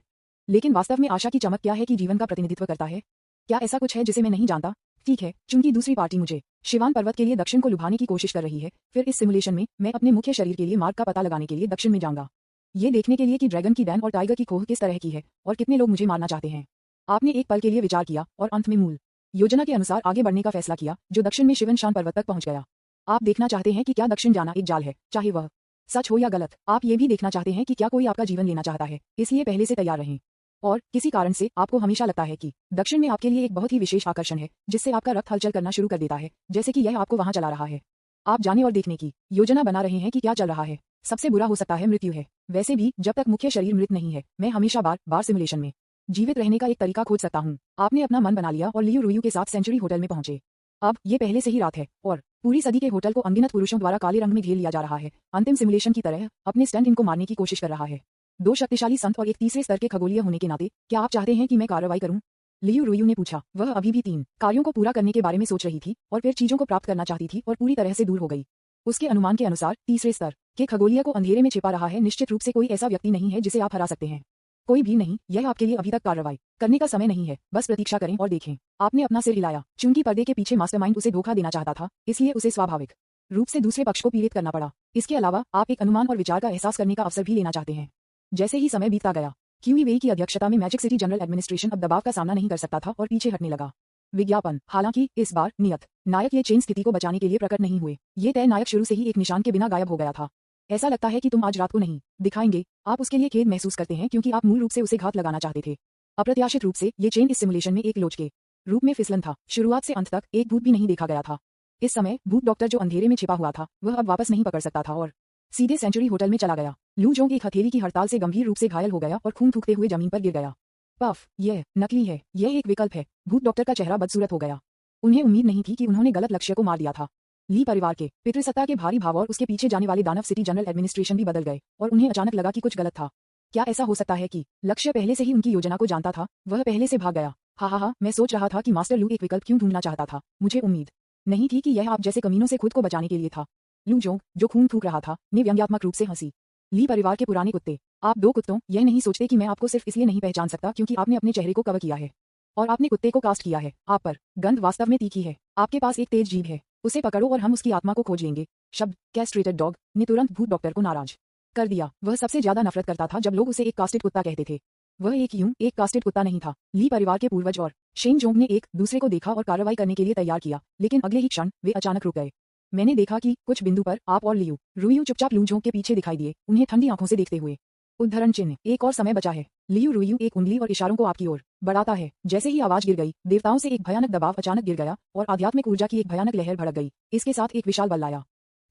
लेकिन वास्तव में आशा की चमक क्या है कि जीवन का प्रतिनिधित्व करता है? क्या ऐसा कुछ है जिसे मैं नहीं जानता? ठीक है, चूंकि दूसरी पार्टी मुझे शिवान पर्वत के लिए दक्षिण को लुभाने की कोशिश कर रही है, फिर इस सिमुलेशन में मैं अपने मुख्य शरीर के लिए मार्ग का पता लगाने के लिए दक्षिण में जाऊंगा। ये देखने के लिए कि ड्रैगन की डैन और टाइगर की खोह किस तरह की है और कितने लोग मुझे मारना चाहते हैं। आपने एक पल के लिए विचार किया और अंत में मूल योजना के अनुसार आगे बढ़ने का फैसला किया, जो दक्षिण में शिवनशान पर्वत तक पहुंच गया। आप देखना चाहते हैं कि क्या दक्षिण जाना एक जाल है, चाहे वह सच हो या गलत। आप ये भी देखना चाहते हैं कि क्या कोई आपका जीवन लेना चाहता है, इसलिए पहले से तैयार रहें। और किसी कारण से आपको हमेशा लगता है कि दक्षिण में आपके लिए एक बहुत ही विशेष आकर्षण है, जिससे आपका रक्त हलचल करना शुरू कर देता है, जैसे कि यह आपको वहां चला रहा है। आप जाने और देखने की योजना बना रहे हैं कि क्या चल रहा है। सबसे बुरा हो सकता है मृत्यु है। वैसे भी जब तक मुख्य शरीर मृत नहीं है, मैं हमेशा बार बार सिमुलेशन में जीवित रहने का एक तरीका खोज सकता हूँ। आपने अपना मन बना लिया और लियू रुयू के साथ सेंचुरी होटल में पहुंचे। अब ये पहले से ही रात है और पूरी सदी के होटल को अनगिनत पुरुषों द्वारा काले रंग में घेर लिया जा रहा है। अंतिम सिमुलेशन की तरह अपने स्टैंड इन को मारने की कोशिश कर रहा है। 2 शक्तिशाली संत और एक तीसरे स्तर के खगोलीय होने के नाते क्या आप चाहते हैं कि मैं कार्रवाई करूं? लियू रुयू ने पूछा। वह अभी भी 3 कार्यों को पूरा करने के बारे में सोच रही थी और फिर चीजों को प्राप्त करना चाहती थी और पूरी तरह से दूर हो गई। उसके अनुमान के अनुसार तीसरे स्तर के खगोलीय को अंधेरे में छिपा रहा है। निश्चित रूप से कोई ऐसा व्यक्ति नहीं है जिसे आप हरा सकते हैं। कोई भी नहीं। यह आपके लिए अभी तक कार्रवाई करने का समय नहीं है। बस प्रतीक्षा करें और देखें। आपने अपना सिर हिलाया। चूंकि पर्दे के पीछे मास्टरमाइंड उसे धोखा देना चाहता था, इसलिए उसे स्वाभाविक रूप से दूसरे पक्ष को पीड़ित करना पड़ा। इसके अलावा आप एक अनुमान और विचार का एहसास करने का अवसर भी लेना चाहते हैं। जैसे ही समय बीतता गया, क्यूई वेई की अध्यक्षता में मैजिक सिटी जनरल एडमिनिस्ट्रेशन अब दबाव का सामना नहीं कर सकता था और पीछे हटने लगा। विज्ञापन हालांकि इस बार नियत नायक ये चेन स्थिति को बचाने के लिए प्रकट नहीं हुए। ये तय नायक शुरू से ही एक निशान के बिना गायब हो गया था। ऐसा लगता है कि तुम आज रात को नहीं दिखाएंगे। आप उसके लिए खेद महसूस करते हैं क्योंकि आप मूल रूप से उसे घात लगाना चाहते थे। अप्रत्याशित रूप से ये चेन इस सिमुलेशन में एक लोच के रूप में फिसलन था। शुरुआत से अंत तक एक भूत भी नहीं देखा गया था। इस समय भूत डॉक्टर जो अंधेरे में छिपा हुआ था, वह अब वापस नहीं पकड़ सकता था और सीधे सेंचुरी होटल में चला गया। लू जोंग एक हथेली की हड़ताल से गंभीर रूप से घायल हो गया और खून थूकते हुए जमीन पर गिर गया। पफ, यह नकली है। यह एक विकल्प है। भूत डॉक्टर का चेहरा बदसूरत हो गया। उन्हें उम्मीद नहीं थी कि उन्होंने गलत लक्ष्य को मार दिया था। ली परिवार के पितृसत्ता के भारी भाव और उसके पीछे जाने वाले दानव सिटी जनरल एडमिनिस्ट्रेशन भी बदल गए और उन्हें अचानक लगा कि कुछ गलत था। क्या ऐसा हो सकता है कि लक्ष्य पहले से ही उनकी योजना को जानता था? वह पहले से भाग गया। हा, मैं सोच रहा था कि मास्टर लू एक विकल्प क्यों ढूंढना चाहता था। मुझे उम्मीद नहीं थी कि यह आप जैसे कमीनों से खुद को बचाने के लिए था। लू जोंग, जो खून थूक रहा था, ने व्यंग्यात्मक रूप से हंसी। ली परिवार के पुराने कुत्ते, आप 2 कुत्तों, यह नहीं सोचते कि मैं आपको सिर्फ इसलिए नहीं पहचान सकता क्योंकि आपने अपने चेहरे को कवर किया है और आपने कुत्ते को कास्ट किया है। आप पर गंध वास्तव में तीखी है। आपके पास एक तेज जीभ है। उसे पकड़ो और हम उसकी आत्मा को खोज लेंगे। शब्द कैस्ट्रेटेड डॉग ने तुरंत भूत डॉक्टर को नाराज कर दिया। वह सबसे ज्यादा नफरत करता था जब लोग उसे एक कास्टेड कुत्ता कहते थे। वह एक कास्टेड कुत्ता नहीं था। ली परिवार के पूर्वज और शेन जोंग ने एक दूसरे को देखा और कार्रवाई करने के लिए तैयार किया, लेकिन अगले ही क्षण वे अचानक रुक गए। मैंने देखा कि कुछ बिंदु पर आप और लियू रुयू चुपचाप लू जोंग के पीछे दिखाई दिए, उन्हें ठंडी आंखों से देखते हुए। उद्धरण चिन्ह, एक और समय बचा है। लियू रुयू एक उंगली और इशारों को आपकी ओर बढ़ाता है। जैसे ही आवाज गिर गई, देवताओं से एक भयानक दबाव अचानक गिर गया और आध्यात्मिक ऊर्जा की एक भयानक लहर भड़क गई। इसके साथ एक विशाल बल आया।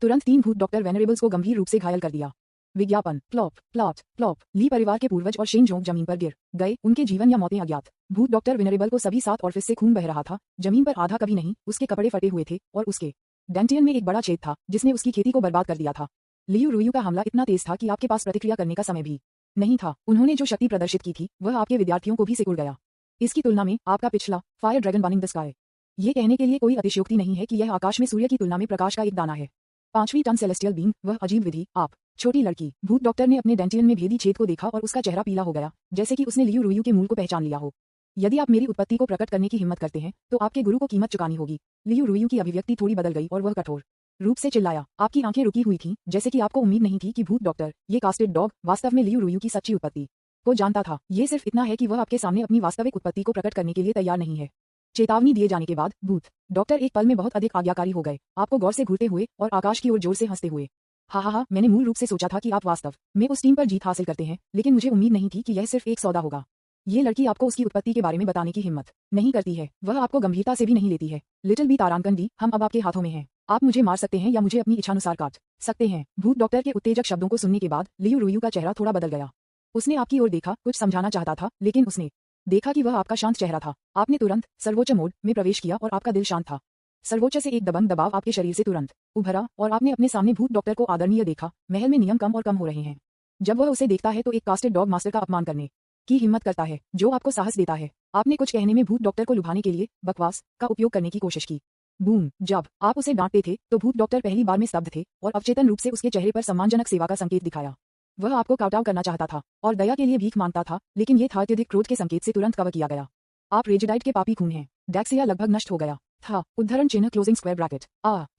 तुरंत 3 भूत डॉक्टर वेनरेबल्स को गंभीर रूप से घायल कर दिया। विज्ञापन प्लॉप प्लॉट प्लॉप। ली परिवार के पूर्वज और शेन जोंग जमीन पर गिर गए, उनके जीवन या मौतें अज्ञात। भूत डॉक्टर वेनरेबल को सभी 7 ऑर्फिस से खून बह रहा था। जमीन पर आधा कभी नहीं, उसके कपड़े फटे हुए थे और उसके डेंटियन में एक बड़ा छेद था जिसने उसकी खेती को बर्बाद कर दिया था। लियू रुयू का हमला इतना तेज था कि आपके पास प्रतिक्रिया करने का समय भी नहीं था। उन्होंने जो शक्ति प्रदर्शित की थी, वह आपके विद्यार्थियों को भी सिकुड़ गया। इसकी तुलना में आपका पिछला fire dragon burning the sky, ये कहने के लिए कोई अतिशयोक्ति नहीं है कि यह आकाश में सूर्य की तुलना में प्रकाश का एक दाना है। 5वीं टन सेलेस्टियल बीइंग, वह अजीब विधि। आप छोटी लड़की। भूत डॉक्टर ने अपने डेंटियन में भेदी छेद को देखा और उसका चेहरा पीला हो गया, जैसे कि उसने लियू रुयू के मूल को पहचान लिया हो। यदि आप मेरी उत्पत्ति को प्रकट करने की हिम्मत करते हैं, तो आपके गुरु को कीमत चुकानी होगी। लियू रुयू की अभिव्यक्ति थोड़ी बदल गई और वह कठोर रूप से चिल्लाया। आपकी आंखें रुकी हुई थीं, जैसे कि आपको उम्मीद नहीं थी कि भूत डॉक्टर, ये कास्टेड डॉग, वास्तव में लियू रुयू की सच्ची उत्पत्ति को जानता था। ये सिर्फ इतना है कि वह आपके सामने अपनी वास्तविक उत्पत्ति को प्रकट करने के लिए तैयार नहीं है। चेतावनी दिए जाने के बाद भूत डॉक्टर एक पल में बहुत अधिक आज्ञाकारी हो गए, आपको गौर से घूरते हुए और आकाश की ओर जोर से हंसते हुए। हा, मैंने मूल रूप से सोचा था कि आप वास्तव में उस टीम पर जीत हासिल करते हैं, लेकिन मुझे उम्मीद नहीं थी कि यह सिर्फ एक सौदा होगा। ये लड़की आपको उसकी उत्पत्ति के बारे में बताने की हिम्मत नहीं करती है, वह आपको गंभीरता से भी नहीं लेती है। लिटिल बी तारांकन डी, हम अब आपके हाथों में हैं। आप मुझे मार सकते हैं या मुझे अपनी इच्छानुसार काट सकते हैं। भूत डॉक्टर के उत्तेजक शब्दों को सुनने के बाद लियू रुयू का चेहरा थोड़ा बदल गया। उसने आपकी ओर देखा, कुछ समझाना चाहता था, लेकिन उसने देखा कि वह आपका शांत चेहरा था। आपने तुरंत सर्वोच्च मोड में प्रवेश किया और आपका दिल शांत था। सर्वोच्च से एक दबंग दबाव आपके शरीर से तुरंत उभरा और आपने अपने सामने भूत डॉक्टर को आदरणीय देखा। महल में नियम कम और कम हो रहे हैं। जब वह उसे देखता है तो एक कास्टेड डॉग मास्टर का अपमान करने की हिम्मत करता है, जो आपको साहस देता है। आपने कुछ कहने में भूत डॉक्टर को लुभाने के लिए बकवास का उपयोग करने की कोशिश की। बूम, जब आप उसे डांटते थे तो भूत डॉक्टर पहली बार में स्तब्ध थे और अवचेतन रूप से उसके चेहरे पर सम्मानजनक सेवा का संकेत दिखाया। वह आपको काउंटाउट करना चाहता था और दया के लिए भीख मांगता था, लेकिन यह था अत्यधिक क्रोध के संकेत से तुरंत कवर किया गया। आप रेजिडाइट के पापी खून हैं। डेक्सिया लगभग नष्ट हो गया था। उद्धरण चिन्ह क्लोजिंग स्क्वायर ब्रैकेट।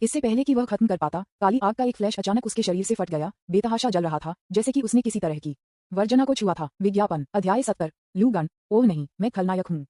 इससे पहले कि वह खत्म कर पाता, काली आग का एक फ्लैश अचानक उसके शरीर से फट गया। बेतहाशा जल रहा था, जैसे कि उसने किसी तरह की वर्जना को छुआ था। विज्ञापन अध्याय 70। लूगन, ओह नहीं, मैं खलनायक हूँ।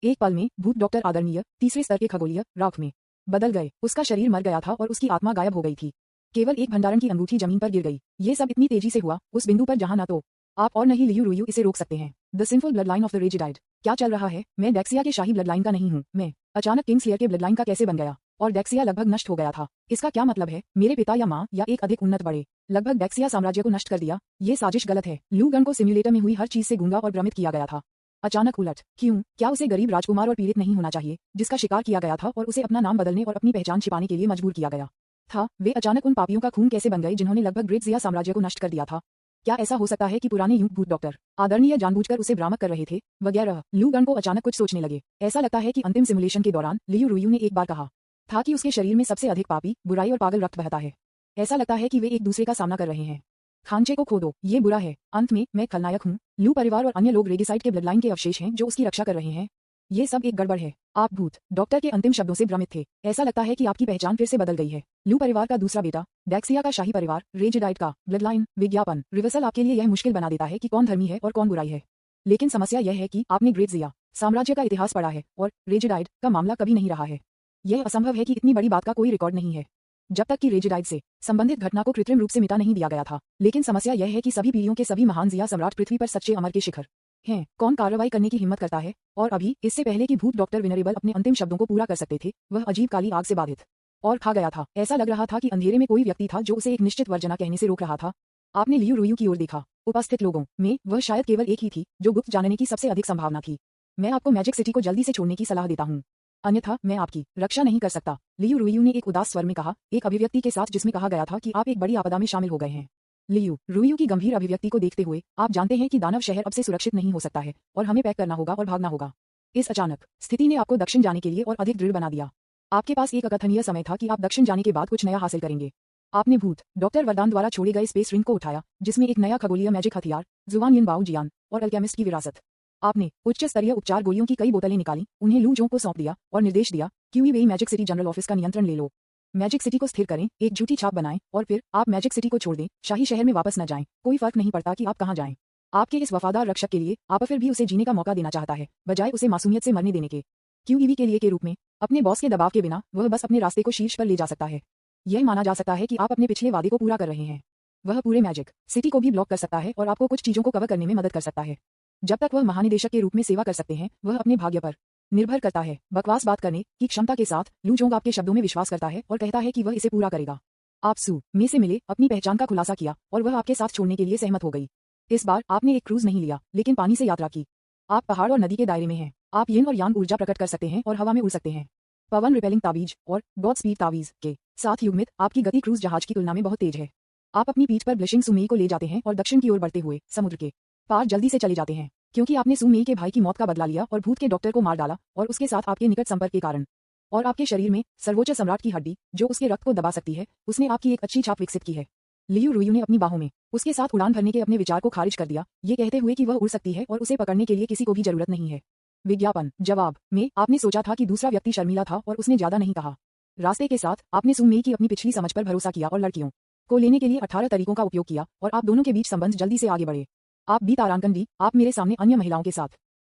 एक पल में भूत डॉक्टर आदरणीय तीसरे स्तर के खगोलीय राख में बदल गए। उसका शरीर मर गया था और उसकी आत्मा गायब हो गई थी। केवल एक भंडारण की अंगूठी जमीन पर गिर गई। ये सब इतनी तेजी से हुआ, उस बिंदु पर जहां न तो आप और नहीं लियू रुयू इसे रोक सकते हैं। The sinful blood line of the regicide. क्या चल रहा है? मैं डेक्सिया के शाही ब्लड लाइन का नहीं हूँ। मैं अचानक किंग्सलेयर के ब्लड लाइन का कैसे बन गया? और डेक्सिया लगभग नष्ट हो गया था। इसका क्या मतलब है? मेरे पिता या माँ या एक अधिक उन्नत बड़े लगभग डेक्सिया साम्राज्य को नष्ट कर दिया। ये साजिश गलत है। लू गन को सिम्युलेटर में हुई हर चीज से गूंगा और भ्रमित किया गया था। अचानक उलट क्यों? क्या उसे गरीब राजकुमार और पीड़ित नहीं होना चाहिए, जिसका शिकार किया गया था और उसे अपना नाम बदलने और अपनी पहचान छिपाने के लिए मजबूर किया गया था? वे अचानक उन पापियों का खून कैसे बन गए जिन्होंने लगभग ग्रेट जिया साम्राज्य को नष्ट कर दिया था? क्या ऐसा हो सकता है कि पुराने युग भूत डॉक्टर आदरणीय जानबूझकर उसे भ्रामक कर रहे थे वगैरह? लू गन को अचानक कुछ सोचने लगे। ऐसा लगता है कि अंतिम सिमुलेशन के दौरान लियू रुयू ने एक बार कहा था कि उसके शरीर में सबसे अधिक पापी, बुराई और पागल रक्त बहता है। ऐसा लगता है कि वे एक दूसरे का सामना कर रहे हैं। खांचे को खोदो, ये बुरा है। अंत में मैं खलनायक हूँ। लू परिवार और अन्य लोग रेगिसाइड के ब्लड लाइन के अवशेष हैं जो उसकी रक्षा कर रहे हैं। ये सब एक गड़बड़ है। आप भूत डॉक्टर के अंतिम शब्दों से भ्रमित थे। ऐसा लगता है कि आपकी पहचान फिर से बदल गई है। लू परिवार का दूसरा बेटा, डेक्सिया का शाही परिवार, रेजिडाइट का ब्लड लाइन। विज्ञापन रिवर्सल आपके लिए यह मुश्किल बना देता है कि कौन धर्मी है और कौन बुराई है। लेकिन समस्या यह है कि आपने ग्रेट जिया साम्राज्य का इतिहास पढ़ा है और रेजिडाइट का मामला कभी नहीं रहा है। यह असंभव है कि इतनी बड़ी बात का कोई रिकॉर्ड नहीं है, जब तक कि रेजिडाइट से संबंधित घटना को कृत्रिम रूप से मिटा नहीं दिया गया था। लेकिन समस्या यह है कि सभी पीढ़ियों के सभी महान जिया सम्राट पृथ्वी पर सच्चे अमर के शिखर हैं। कौन कार्रवाई करने की हिम्मत करता है? और अभी इससे पहले कि भूत डॉक्टर विनरेबल अपने अंतिम शब्दों को पूरा कर सकते थे, वह अजीब काली आग से बाधित और खा गया था। ऐसा लग रहा था कि अंधेरे में कोई व्यक्ति था जो उसे एक निश्चित वर्जना कहने से रोक रहा था। आपने लियू रुयू की ओर देखा। उपस्थित लोगों में वह शायद केवल एक ही थी जो गुप्त जानने की सबसे अधिक संभावना थी। मैं आपको मैजिक सिटी को जल्दी से छोड़ने की सलाह देता हूँ, अन्यथा मैं आपकी रक्षा नहीं कर सकता। लियू रुयू ने एक उदास स्वर में कहा, एक अभिव्यक्ति के साथ जिसमें कहा गया था कि आप एक बड़ी आपदा में शामिल हो गए हैं। लियू रुयू की गंभीर अभिव्यक्ति को देखते हुए, आप जानते हैं कि दानव शहर अब से सुरक्षित नहीं हो सकता है और हमें पैक करना होगा और भागना होगा। इस अचानक स्थिति ने आपको दक्षिण जाने के लिए और अधिक दृढ़ बना दिया। आपके पास एक अकथनीय समय था कि आप दक्षिण जाने के बाद कुछ नया हासिल करेंगे। आपने भूत डॉक्टर वरदान द्वारा छोड़े गए स्पेस रिंग को उठाया, जिसमें एक नया खगोलीय मैजिक हथियार, जुवान यिन बाओ जियान और अल्केमिस्ट की विरासत। आपने उच्च स्तरीय उपचार गोलियों की कई बोतलें निकाली, उन्हें लू जोंग को सौंप दिया और निर्देश दिया कि वे मैजिक सिटी जनरल ऑफिस का नियंत्रण ले लो। मैजिक सिटी को स्थिर करें, एक झूठी छाप बनाएं और फिर आप मैजिक सिटी को छोड़ दें, शाही शहर में वापस न जाएं। कोई फर्क नहीं पड़ता कि आप कहां जाएं। आपके इस वफादार रक्षक के लिए आप फिर भी उसे जीने का मौका देना चाहता है, बजाय उसे मासूमियत से मरने देने के। क्यूईवी के लिए के रूप में अपने बॉस के दबाव के बिना वह बस अपने रास्ते को शीर्ष पर ले जा सकता है। यह माना जा सकता है कि आप अपने पिछले वादे को पूरा कर रहे हैं। वह पूरे मैजिक सिटी को भी ब्लॉक कर सकता है और आपको कुछ चीजों को कवर करने में मदद कर सकता है। जब तक वह महानिदेशक के रूप में सेवा कर सकते हैं, वह अपने भाग्य पर निर्भर करता है। बकवास बात करने की क्षमता के साथ लू जोंग आपके शब्दों में विश्वास करता है और कहता है कि वह इसे पूरा करेगा। आप सू में से मिले, अपनी पहचान का खुलासा किया और वह आपके साथ छोड़ने के लिए सहमत हो गई। इस बार आपने एक क्रूज नहीं लिया, लेकिन पानी से यात्रा की। आप पहाड़ और नदी के दायरे में हैं। आप यिन और यांग ऊर्जा प्रकट कर सकते हैं और हवा में उड़ सकते हैं। पवन रिपेलिंग ताबीज और गॉड स्पीड ताबीज के साथ युग्मित आपकी गति क्रूज जहाज की तुलना में बहुत तेज है। आप अपनी पीठ पर ब्लिशिंग सुमेई को ले जाते हैं और दक्षिण की ओर बढ़ते हुए समुद्र के पार जल्दी से चले जाते हैं, क्योंकि आपने सुमेई के भाई की मौत का बदला लिया और भूत के डॉक्टर को मार डाला, और उसके साथ आपके निकट संपर्क के कारण और आपके शरीर में सर्वोच्च सम्राट की हड्डी जो उसके रक्त को दबा सकती है, उसने आपकी एक अच्छी छाप विकसित की है। लियू रुयू ने अपनी बाहों में उसके साथ उड़ान भरने के अपने विचार को खारिज कर दिया, ये कहते हुए कि वह उड़ सकती है और उसे पकड़ने के लिए किसी को भी जरूरत नहीं है। विज्ञापन जवाब में आपने सोचा था कि दूसरा व्यक्ति शर्मीला था और उसने ज्यादा नहीं कहा। रास्ते के साथ आपने सुमेई की अपनी पिछली समझ पर भरोसा किया और लड़कियों को लेने के लिए 18 तरीकों का उपयोग किया और आप दोनों के बीच संबंध जल्दी से आगे बढ़े। आप बी तारांकन डी, आप मेरे सामने अन्य महिलाओं के साथ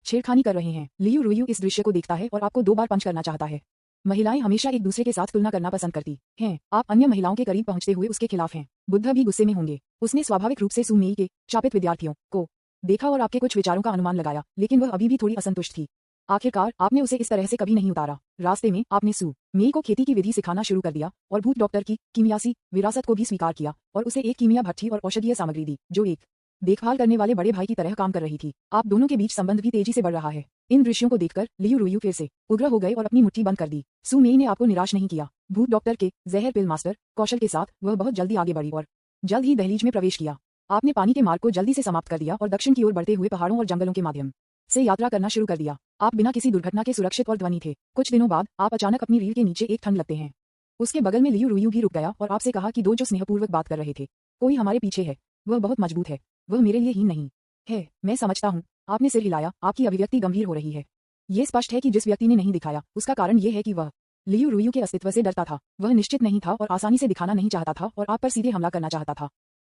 छेड़खानी कर रहे हैं। लियू रुयू इस दृश्य को देखता है और आपको 2 बार पंच करना चाहता है। महिलाएं हमेशा एक दूसरे के साथ तुलना करना पसंद करती हैं। आप अन्य महिलाओं के करीब पहुंचते हुए उसके खिलाफ हैं। बुद्ध भी गुस्से में होंगे। उसने स्वाभाविक रूप से सुमेई के शापित विद्यार्थियों को देखा और आपके कुछ विचारों का अनुमान लगाया, लेकिन वह अभी भी थोड़ी असंतुष्ट थी। आखिरकार आपने उसे इस तरह से कभी नहीं उतारा। रास्ते में आपने सू मेई को खेती की विधि सिखाना शुरू कर दिया और भूत डॉक्टर की कीमियासी विरासत को भी स्वीकार किया और उसे एक कीमिया भट्ठी और औषधीय सामग्री दी, जो एक देखभाल करने वाले बड़े भाई की तरह काम कर रही थी। आप दोनों के बीच संबंध भी तेजी से बढ़ रहा है। इन दृश्यों को देखकर लियू रुयू फिर से उग्र हो गए और अपनी मुट्ठी बंद कर दी। सू मेई ने आपको निराश नहीं किया। भूत डॉक्टर के जहर पिल मास्टर कौशल के साथ वह बहुत जल्दी आगे बढ़ी और जल्द ही दहलीज में प्रवेश किया। आपने पानी के मार्ग को जल्दी से समाप्त कर दिया और दक्षिण की ओर बढ़ते हुए पहाड़ों और जंगलों के माध्यम से यात्रा करना शुरू कर दिया। आप बिना किसी दुर्घटना के सुरक्षित और ध्वनि थे। कुछ दिनों बाद आप अचानक अपनी रीढ़ के नीचे एक ठंड लगते हैं। उसके बगल में लियू रुयू भी रुक गया और आपसे कहा कि दो जो स्नेहपूर्वक बात कर रहे थे, कोई हमारे पीछे है। वह बहुत मजबूत है। वह मेरे लिए ही नहीं है। मैं समझता हूँ। आपने सिर हिलाया। आपकी अभिव्यक्ति गंभीर हो रही है। ये स्पष्ट है कि जिस व्यक्ति ने नहीं दिखाया, उसका कारण ये है कि वह लियू रुयू के अस्तित्व से डरता था। वह निश्चित नहीं था और आसानी से दिखाना नहीं चाहता था और आप पर सीधे हमला करना चाहता था।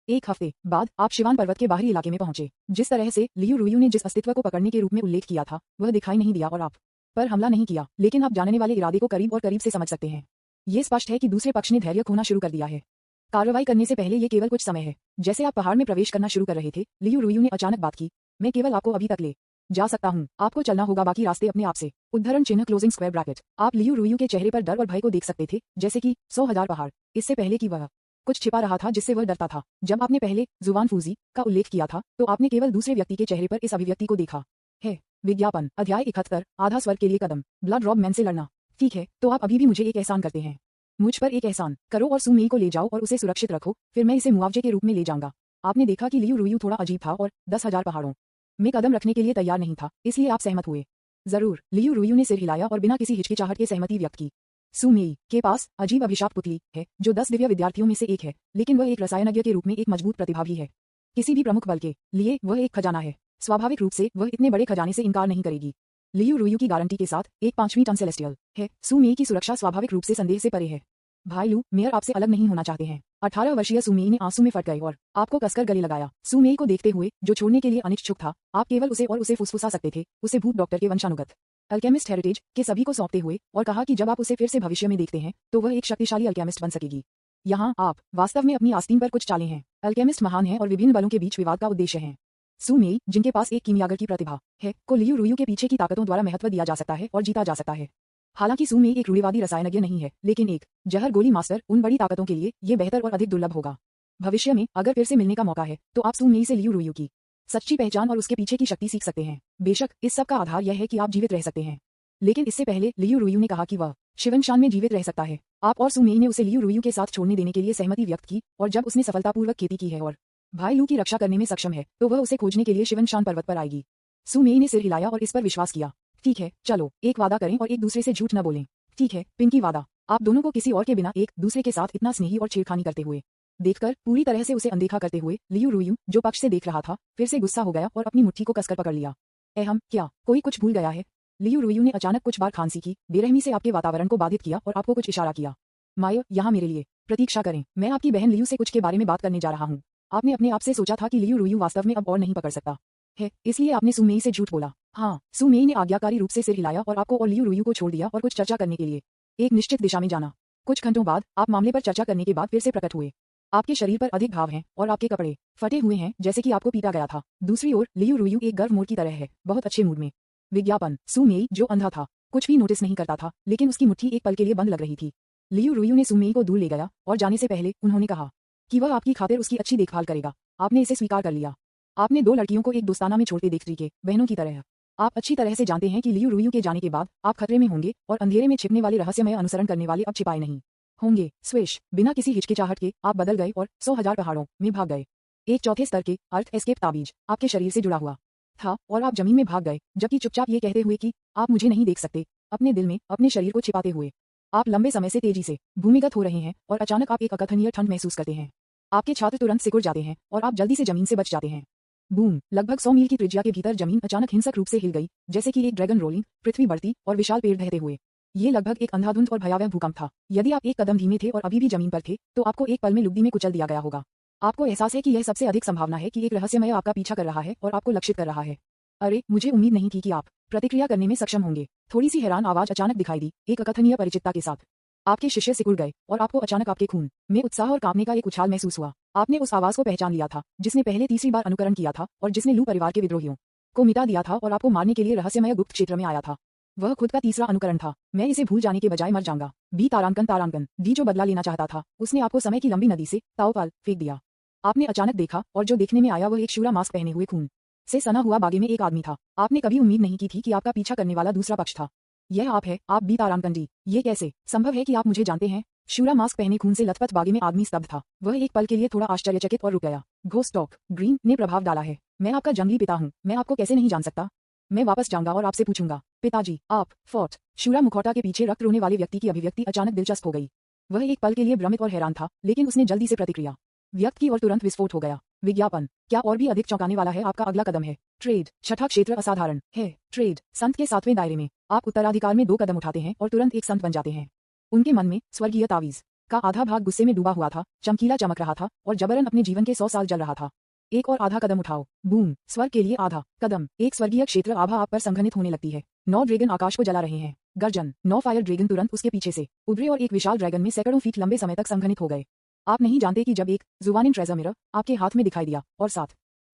एक हफ्ते बाद आप शिवान पर्वत के बाहरी इलाके में पहुंचे। जिस तरह से लियू रुयू ने जिस अस्तित्व को पकड़ने के रूप में उल्लेख किया था, वह दिखाई नहीं दिया और आप पर हमला नहीं किया, लेकिन आप जानने वाले इरादे को करीब और करीब से समझ सकते हैं। ये स्पष्ट है कि दूसरे पक्ष ने धैर्य खोना शुरू कर दिया है। कार्रवाई करने से पहले ये केवल कुछ समय है। जैसे आप पहाड़ में प्रवेश करना शुरू कर रहे थे, लियू रुयू ने अचानक बात की। मैं केवल आपको अभी तक ले जा सकता हूँ। आपको चलना होगा, बाकी रास्ते अपने आप से। उद्धरण चिन्ह क्लोजिंग स्क्वायर ब्रैकेट। आप लियू रुयू के चेहरे पर डर और भय को देख सकते थे, जैसे कि 100,000 पहाड़। इससे पहले कि वह कुछ छिपा रहा था जिससे वह डरता था। जब आपने पहले जुबान फूजी का उल्लेख किया था, तो आपने केवल दूसरे व्यक्ति के चेहरे पर इस अभिव्यक्ति को देखा है। विज्ञापन अध्याय 71 आधा स्वर के लिए कदम। ब्लड रॉब मैन से लड़ना। ठीक है, तो आप अभी भी मुझे एक एहसान करते हैं। मुझ पर एक एहसान करो और सू मेई को ले जाओ और उसे सुरक्षित रखो, फिर मैं इसे मुआवजे के रूप में ले जाऊंगा। आपने देखा कि लियू रुयू थोड़ा अजीब था और 10,000 पहाड़ों में कदम रखने के लिए तैयार नहीं था, इसलिए आप सहमत हुए। जरूर। लियू रुयू ने सिर हिलाया और बिना किसी हिचकिचाहट के सहमति व्यक्त की। सू मेई के पास अजीब अभिशाप पुतली है जो 10 दिव्य विद्यार्थियों में से एक है, लेकिन वह एक रसायनज्ञ के रूप में एक मजबूत प्रतिभा भी है। किसी भी प्रमुख बल के लिए वह एक खजाना है। स्वाभाविक रूप से वह इतने बड़े खजाने से इनकार नहीं करेगी। लियू रुयू की गारंटी के साथ एक 5वीं टन सेलेस्टियल है। सू मेई की सुरक्षा स्वाभाविक रूप से संदेह से परे है। भाई लू, मेयर आपसे अलग नहीं होना चाहते हैं। 18 वर्षीय सू मेई ने आंसू में फट गए और आपको कसकर गले लगाया। सू मेई को देखते हुए, जो छोड़ने के लिए अनिच्छुक था, आप केवल उसे और उसे फुसफुसा सकते थे, उसे भूत डॉक्टर के वंशानुगत अल्केमिस्ट हेरिटेज के सभी को सौंपते हुए, और कहा कि जब आप उसे फिर से भविष्य में देखते हैं, तो वह एक शक्तिशाली अल्केमिस्ट बन सकेगी। यहाँ आप वास्तव में अपनी आस्तीन पर कुछ चालें हैं। अल्केमिस्ट महान है और विभिन्न बलों के बीच विवाद का उद्देश्य है। सू मेई, जिनके पास एक कीमियागर की प्रतिभा है, को लियू रुयू के पीछे की ताकतों द्वारा महत्व दिया जा सकता है और जीता जा सकता है। हालांकि सू मेई एक रूढ़िवादी रसायनज्ञ नहीं है, लेकिन एक जहर गोली मास्टर उन बड़ी ताकतों के लिए ये बेहतर और अधिक दुर्लभ होगा। भविष्य में अगर फिर से मिलने का मौका है, तो आप सू मेई से लियू रुयू की सच्ची पहचान और उसके पीछे की शक्ति सीख सकते हैं। बेशक इस सब का आधार यह है कि आप जीवित रह सकते हैं, लेकिन इससे पहले लियू रुयू ने कहा कि वह शिवनशान में जीवित रह सकता है। आप और सू मेई ने उसे लियू रुयू के साथ छोड़ने देने के लिए सहमति व्यक्त की, और जब उसने सफलतापूर्वक खेती की है और भाई लू की रक्षा करने में सक्षम है, तो वह उसे खोजने के लिए शिवनशान पर्वत पर आएगी। सू मेई ने सिर हिलाया और इस पर विश्वास किया। ठीक है, चलो एक वादा करें और एक दूसरे से झूठ न बोलें। ठीक है, पिंकी वादा। आप दोनों को किसी और के बिना एक दूसरे के साथ इतना स्नेही और छेड़खानी करते हुए देखकर, पूरी तरह से उसे अनदेखा करते हुए, लियू रुयू, जो पक्ष से देख रहा था, फिर से गुस्सा हो गया और अपनी मुट्ठी को कसकर पकड़ लिया। हम क्या कोई कुछ भूल गया है? लियू रुयू ने अचानक कुछ बार खांसी की, बेरहमी से आपके वातावरण को बाधित किया और आपको कुछ इशारा किया। मायो, यहाँ मेरे लिए प्रतीक्षा करें। मैं आपकी बहन लियू से कुछ के बारे में बात करने जा रहा हूँ। आपने अपने आप से सोचा था कि लियू रुयू वास्तव में अब और नहीं पकड़ सकता है, इसलिए आपने सू मेई से झूठ बोला। हाँ। सू मेई ने आज्ञाकारी रूप से सिर हिलाया और आपको और लियू रुयू को छोड़ दिया और कुछ चर्चा करने के लिए एक निश्चित दिशा में जाना। कुछ घंटों बाद आप मामले पर चर्चा करने के बाद फिर से प्रकट हुए। आपके शरीर पर अधिक घाव हैं और आपके कपड़े फटे हुए हैं, जैसे कि आपको पीटा गया था। दूसरी ओर लियू रुयू एक गर्व मोर की तरह है, बहुत अच्छे मूड में। विज्ञापन। सू मेई, जो अंधा था, कुछ भी नोटिस नहीं करता था, लेकिन उसकी मुट्ठी एक पल के लिए बंद लग रही थी। लियू रुयू ने सू मेई को दूर ले गया और जाने से पहले उन्होंने कहा कि वह आपकी खातिर उसकी अच्छी देखभाल करेगा। आपने इसे स्वीकार कर लिया। आपने दो लड़कियों को एक दोस्ताना में छोड़ते देख के बहनों की तरह। आप अच्छी तरह से जानते हैं कि लियू रुयू के जाने के बाद आप खतरे में होंगे और अंधेरे में छिपने वाले रहस्यमय अनुसरण करने वाले अब छिपाए नहीं होंगे। स्विश, बिना किसी हिचकिचाहट के आप बदल गए और 100,000 पहाड़ों में भाग गए। एक चौथे स्तर के अर्थ एस्केप ताबीज आपके शरीर से जुड़ा हुआ था और आप जमीन में भाग गए, जबकि चुपचाप ये कहते हुए कि आप मुझे नहीं देख सकते, अपने दिल में अपने शरीर को छिपाते हुए। आप लंबे समय से तेजी से भूमिगत हो रहे हैं और अचानक आप एक अकथनीय ठंड महसूस करते हैं। आपके छात्र तुरंत सिकुड़ जाते हैं और आप जल्दी से जमीन से बच जाते हैं। बूम! लगभग 100 मील की त्रिज्या के भीतर जमीन अचानक हिंसक रूप से हिल गई, जैसे कि एक ड्रैगन रोलिंग, पृथ्वी बढ़ती और विशाल पेड़ ढहते हुए। ये लगभग एक अंधाधुंध और भयावह भूकंप था। यदि आप एक कदम धीमे थे और अभी भी जमीन पर थे, तो आपको एक पल में लुगदी में कुचल दिया गया होगा। आपको एहसास है कि यह सबसे अधिक संभावना है कि एक रहस्यमय आपका पीछा कर रहा है और आपको लक्षित कर रहा है। अरे, मुझे उम्मीद नहीं थी कि आप प्रतिक्रिया करने में सक्षम होंगे। थोड़ी सी हैरान आवाज अचानक दिखाई दी, एक अकथनीय परिचितता के साथ। आपके शिष्य सिकुड़ गए और आपको अचानक आपके खून में उत्साह और कांपने का एक उछाल महसूस हुआ। आपने उस आवाज को पहचान लिया था जिसने पहले तीसरी बार अनुकरण किया था और जिसने लू परिवार के विद्रोहियों को मिटा दिया था और आपको मारने के लिए रहस्यमय गुप्त क्षेत्र में आया था। वह खुद का तीसरा अनुकरण था। मैं इसे भूल जाने के बजाय मर जाऊंगा। बी तारांकन तारांकन डी जो बदला लेना चाहता था, उसने आपको समय की लंबी नदी से ताओपाल फेंक दिया। आपने अचानक देखा और जो देखने में आया वह एक शूरा मास्क पहने हुए खून से सना हुआ बागे में एक आदमी था। आपने कभी उम्मीद नहीं की थी कि आपका पीछा करने वाला दूसरा पक्ष था। यह आप है, आप बी तारांकन डी। ये कैसे संभव है कि आप मुझे जानते हैं? शूरा मास्क पहने खून से लथपथ बागे में आदमी स्तब्ध था। वह एक पल के लिए थोड़ा आश्चर्यचकित और रुक गया। घोस्ट टॉक ग्रीन ने प्रभाव डाला है। मैं आपका जंगली पिता हूँ, मैं आपको कैसे नहीं जान सकता? मैं वापस जाऊंगा और आपसे पूछूंगा, पिताजी आप फोर्ट। शूरा मुखौटा के पीछे रक्त रोने वाले व्यक्ति की अभिव्यक्ति अचानक दिलचस्प हो गई। वह एक पल के लिए भ्रमित और हैरान था, लेकिन उसने जल्दी से प्रतिक्रिया व्यक्त की और तुरंत विस्फोट हो गया। विज्ञापन क्या और भी अधिक चौंकाने वाला है? आपका अगला कदम है ट्रेड। छठा क्षेत्र असाधारण है। ट्रेड संत के 7वें दायरे में आप उत्तराधिकार में 2 कदम उठाते हैं और तुरंत एक संत बन जाते हैं। उनके मन में स्वर्गीय तावीज का आधा भाग गुस्से में डूबा हुआ था, चमकीला चमक रहा था और जबरन अपने जीवन के 100 साल जल रहा था। एक और आधा कदम उठाओ। बूम। स्वर्ग के लिए आधा कदम। एक स्वर्गीय क्षेत्र आभा आप पर संघनित होने लगती है। 9 ड्रैगन आकाश को जला रहे हैं। गर्जन। 9 फायर ड्रैगन तुरंत उसके पीछे से उभरे और एक विशाल ड्रैगन में सैकड़ों फीट लंबे समय तक संघनित हो गए। आप नहीं जानते कि जब एक जुवानिन ट्रेजर मिरर आपके हाथ में दिखाई दिया और साथ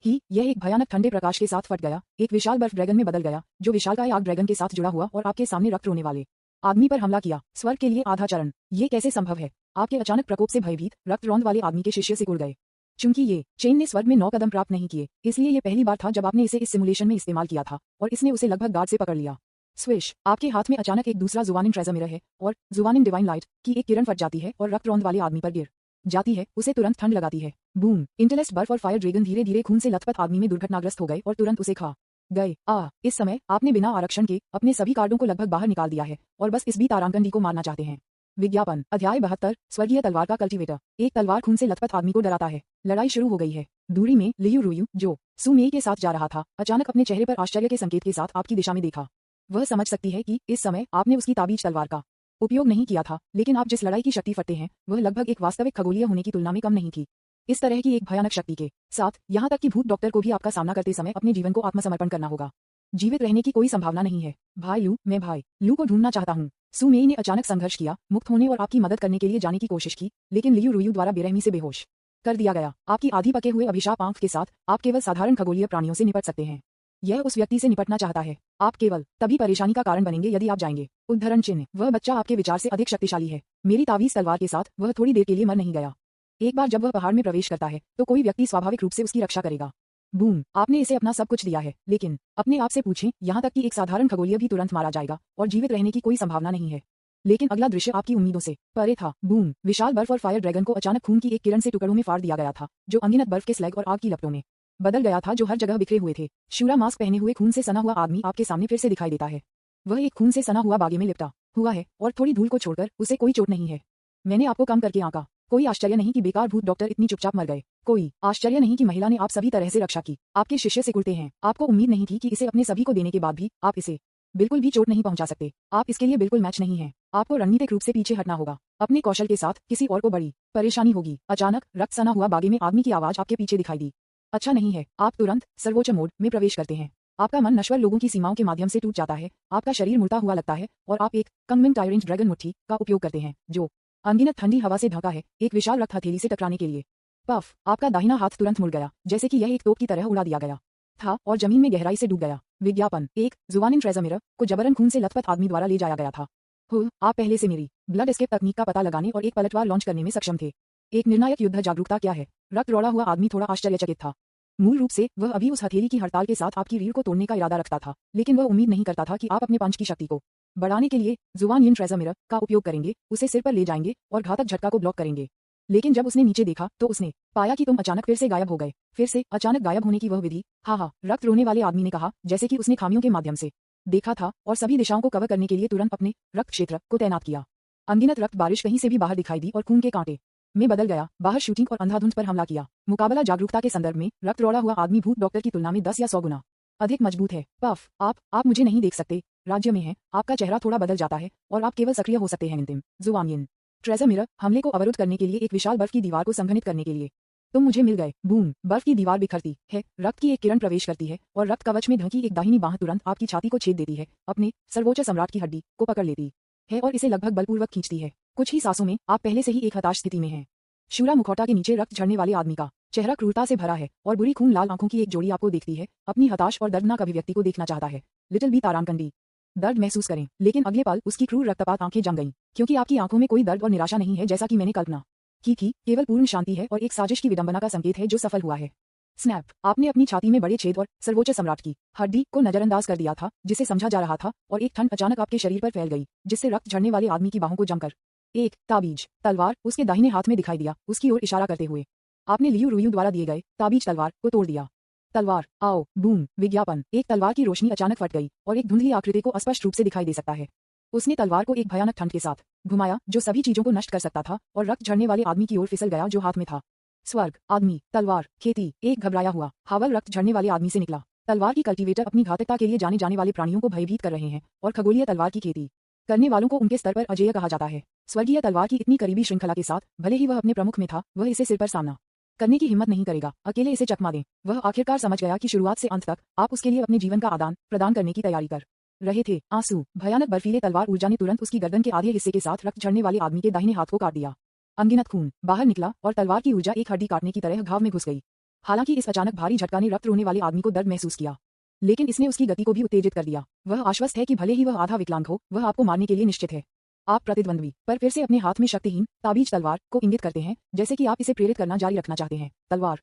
ही यह एक भयानक ठंडे प्रकाश के साथ फट गया, एक विशाल बर्फ ड्रैगन में बदल गया जो विशालकाय आग ड्रैगन के साथ जुड़ा हुआ और आपके सामने रक्त रोने वाले आदमी पर हमला किया। स्वर्ग के लिए आधा चरण। ये कैसे संभव है? आपके अचानक प्रकोप से भयभीत रक्त रौंद वाले आदमी के शिष्य सिकुड़ गए। चूंकि ये चेन ने स्वर्ग में 9 कदम प्राप्त नहीं किए, इसलिए ये पहली बार था जब आपने इसे इस सिमुलेशन में इस्तेमाल किया था और इसने उसे लगभग गार्ड से पकड़ लिया। स्विश। आपके हाथ में अचानक एक दूसरा जुवानिन ट्रेजर मिरर है और जुवानिन डिवाइन लाइट की एक किरण फट जाती है और रक्त रौंद वाले आदमी पर गिर जाती है। उसे तुरंत ठंड लगाती है। बूम। इंटेलेस्ट बर्फ और फायर ड्रैगन धीरे धीरे खून से लथपथ आदमी में दुर्घटनाग्रस्त हो गए और तुरंत उसे खा गए। इस समय आपने बिना आरक्षण के अपने सभी कार्डों को लगभग बाहर निकाल दिया है और बस इस बी तारांकन डी को मारना चाहते हैं। विज्ञापन अध्याय 72 स्वर्गीय तलवार का कल्टीवेटर। एक तलवार खून से लथपथ आदमी को डराता है। लड़ाई शुरू हो गई है। दूरी में लियू रुयू जो सुमेई के साथ जा रहा था, अचानक अपने चेहरे पर आश्चर्य के संकेत के साथ आपकी दिशा में देखा। वह समझ सकती है कि इस समय आपने उसकी ताबीज तलवार का उपयोग नहीं किया था, लेकिन आप जिस लड़ाई की शक्ति फटते हैं वह लगभग एक वास्तविक खगोलीय होने की तुलना में कम नहीं थी। इस तरह की एक भयानक शक्ति के साथ यहाँ तक कि भूत डॉक्टर को भी आपका सामना करते समय अपने जीवन को आत्मसमर्पण करना होगा। जीवित रहने की कोई संभावना नहीं है। भाई लू, मैं भाई लू को ढूंढना चाहता हूँ। सुमेई ने अचानक संघर्ष किया, मुक्त होने और आपकी मदद करने के लिए जाने की कोशिश की, लेकिन लियू रुयू द्वारा बेरहमी से बेहोश कर दिया गया। आपकी आधी पके हुए अभिशाप आंख के साथ आप केवल साधारण खगोलीय प्राणियों से निपट सकते हैं। यह उस व्यक्ति से निपटना चाहता है। आप केवल तभी परेशानी का कारण बनेंगे यदि आप जाएंगे। उद्धरण चिन्ह। वह बच्चा आपके विचार से अधिक शक्तिशाली है। मेरी तावीज तलवार के साथ वह थोड़ी देर के लिए मर नहीं गया। एक बार जब वह पहाड़ में प्रवेश करता है तो कोई व्यक्ति स्वाभाविक रूप से उसकी रक्षा करेगा। बूम। आपने इसे अपना सब कुछ दिया है, लेकिन अपने आप से पूछें, यहाँ तक कि एक साधारण खगोलीय भी तुरंत मारा जाएगा और जीवित रहने की कोई संभावना नहीं है। लेकिन अगला दृश्य आपकी उम्मीदों से परे था। बूम। विशाल बर्फ और फायर ड्रैगन को अचानक खून की एक किरण से टुकड़ों में फाड़ दिया गया था, जो अनगिनत बर्फ के स्लैग और आग की लपटों में बदल गया था जो हर जगह बिखरे हुए थे। शूरा मास्क पहने हुए खून से सना हुआ आदमी आपके सामने फिर से दिखाई देता है। वह एक खून से सना हुआ बागे में लिपटा हुआ है और थोड़ी धूल को छोड़कर उसे कोई चोट नहीं है। मैंने आपको कम करके आंका। कोई आश्चर्य नहीं कि बेकार भूत डॉक्टर इतनी चुपचाप मर गए। कोई आश्चर्य नहीं कि महिला ने आप सभी तरह से रक्षा की। आपके शिष्य सिकुड़ते हैं। आपको उम्मीद नहीं थी कि इसे अपने सभी को देने के बाद भी आप इसे बिल्कुल भी चोट नहीं पहुंचा सकते। आप इसके लिए बिल्कुल मैच नहीं हैं। आपको रणनीतिक रूप से पीछे हटना होगा। अपने कौशल के साथ किसी और को बड़ी परेशानी होगी। अचानक रक्त सना हुआ बागे में आदमी की आवाज आपके पीछे दिखाई दी। अच्छा नहीं है। आप तुरंत सर्वोच्च मोड में प्रवेश करते हैं। आपका मन नश्वर लोगों की सीमाओं के माध्यम से टूट जाता है। आपका शरीर मुड़ता हुआ लगता है और आप एक कंगमिंग टायरेंट ड्रैगन मुट्ठी का उपयोग करते हैं जो अनगिनत ठंडी हवा से ढका है, एक विशाल रक्त हथेली से टकराने के लिए। पफ। आपका दाहिना हाथ तुरंत मुड़ गया, जैसे कि यह एक तोप की तरह उड़ा दिया गया था और जमीन में गहराई से डूब गया। विज्ञापन एक जुवानिन ट्रेजर मिरर को जबरन खून से लथपथ आदमी द्वारा ले जाया गया था। आप पहले से मेरी ब्लड एस्केप तकनीक का पता लगाने और एक पलटवार लॉन्च करने में सक्षम थे। एक निर्णायक युद्ध जागरूकता क्या है? रक्त रोड़ा हुआ आदमी थोड़ा आश्चर्यचकित था। मूल रूप से वह अभी उस हथेली की हड़ताल के साथ आपकी रीढ़ को तोड़ने का इरादा रखता था, लेकिन वह उम्मीद नहीं करता था कि आप अपने पंच की शक्ति को बढ़ाने के लिए जुवानिन ट्रेजर मिरर का उपयोग करेंगे, उसे सिर पर ले जाएंगे और घातक झटका को ब्लॉक करेंगे। लेकिन जब उसने नीचे देखा तो उसने पाया कि तुम अचानक फिर से गायब हो गए। फिर से अचानक गायब होने की वह विधि। हाँ, रक्त रोने वाले आदमी ने कहा, जैसे कि उसने खामियों के माध्यम से देखा था और सभी दिशाओं को कवर करने के लिए तुरंत अपने रक्त क्षेत्र को तैनात किया। अनगिनत रक्त बारिश कहीं से भी बाहर दिखाई दी और खून के कांटे में बदल गया। बाहर शूटिंग और अंधाधुंध पर हमला किया। मुकाबला जागरूकता के संदर्भ में रक्त रोड़ा हुआ आदमी भूत डॉक्टर की तुलना में 10 या 100 गुना अधिक मजबूत है। पफ। आप मुझे नहीं देख सकते। राज्य में है। आपका चेहरा थोड़ा बदल जाता है और आप केवल सक्रिय हो सकते हैं। अंतिम जुवानिन ट्रेजर मिरर हमले को अवरुद्ध करने के लिए एक विशाल बर्फ की दीवार को संघनित करने के लिए तुम मुझे मिल गए। बूम, बर्फ की दीवार बिखरती है, रक्त की एक किरण प्रवेश करती है और रक्त कवच में ढकी एक दाहिनी बांह तुरंत आपकी छाती को छेद देती है, अपने सर्वोच्च सम्राट की हड्डी को पकड़ लेती है और इसे लगभग बलपूर्वक खींचती है। कुछ ही सांसों में आप पहले से ही एक हताश स्थिति में हैं। शूरा मुखौटा के नीचे रक्त झरने वाले आदमी का चेहरा क्रूरता से भरा है और बुरी खून लाल आंखों की एक जोड़ी आपको देखती है, अपनी हताश और दर्दनाक अभिव्यक्ति को देखना चाहता है। लिटिल बी तारांकंडी, दर्द महसूस करें, लेकिन अगले पल उसकी क्रूर रक्तपात आंखें जम गईं, क्योंकि आपकी आंखों में कोई दर्द और निराशा नहीं है जैसा कि मैंने कल्पना की थी, केवल पूर्ण शांति है और एक साजिश की विडंबना का संकेत है जो सफल हुआ है। स्नैप, आपने अपनी छाती में बड़े छेद और सर्वोच्च सम्राट की हड्डी को नजरअंदाज कर दिया था जिसे समझा जा रहा था, और एक ठंड अचानक आपके शरीर पर फैल गई जिससे रक्त झरने वाले आदमी की बाहों को जमकर एक ताबीज तलवार उसके दाहिने हाथ में दिखाई दिया, उसकी ओर इशारा करते हुए। आपने लियू रुयू द्वारा दिए गए ताबीज तलवार को तोड़ दिया। तलवार, आओ, बूम, विज्ञापन, एक तलवार की रोशनी अचानक फट गई और एक धुंधली आकृति को स्पष्ट रूप से दिखाई दे सकता है। उसने तलवार को एक भयानक ठंड के साथ घुमाया जो सभी चीजों को नष्ट कर सकता था, और रक्त झरने वाले आदमी की ओर फिसल गया जो हाथ में था। स्वर्ग, आदमी, तलवार, खेती, एक घबराया हुआ हावल रक्त झरने वाले आदमी से निकला। तलवार की कल्टीवेटर अपनी घातकता के लिए जाने जाने वाले प्राणियों को भयभीत कर रहे हैं, और खगोलीय तलवार की खेती करने वालों को उनके स्तर पर अजेय कहा जाता है। स्वर्गीय तलवार की इतनी करीबी श्रृंखला के साथ भले ही वह अपने प्रमुख में था, वह इसे सिर पर सामना करने की हिम्मत नहीं करेगा, अकेले इसे चकमा दें। वह आखिरकार समझ गया कि शुरुआत से अंत तक आप उसके लिए अपने जीवन का आदान प्रदान करने की तैयारी कर रहे थे। आंसू, भयानक बर्फीले तलवार ऊर्जा ने तुरंत उसकी गर्दन के आधे हिस्से के साथ रक्त झरने वाले आदमी के दाहिने हाथ को काट दिया। अनगिनत खून बाहर निकला और तलवार की ऊर्जा एक हड्डी काटने की तरह घाव में घुस गई। हालांकि इस अचानक भारी झटका ने रक्त रोने वाले आदमी को दर्द महसूस किया, लेकिन इसने उसकी गति को भी उत्तेजित कर दिया। वह आश्वस्त है कि भले ही वह आधा विकलांग हो, वह आपको मारने के लिए निश्चित है। आप प्रतिद्वंद्वी पर फिर से अपने हाथ में शक्तिहीन ताबीज तलवार को इंगित करते हैं, जैसे कि आप इसे प्रेरित करना जारी रखना चाहते हैं। तलवार,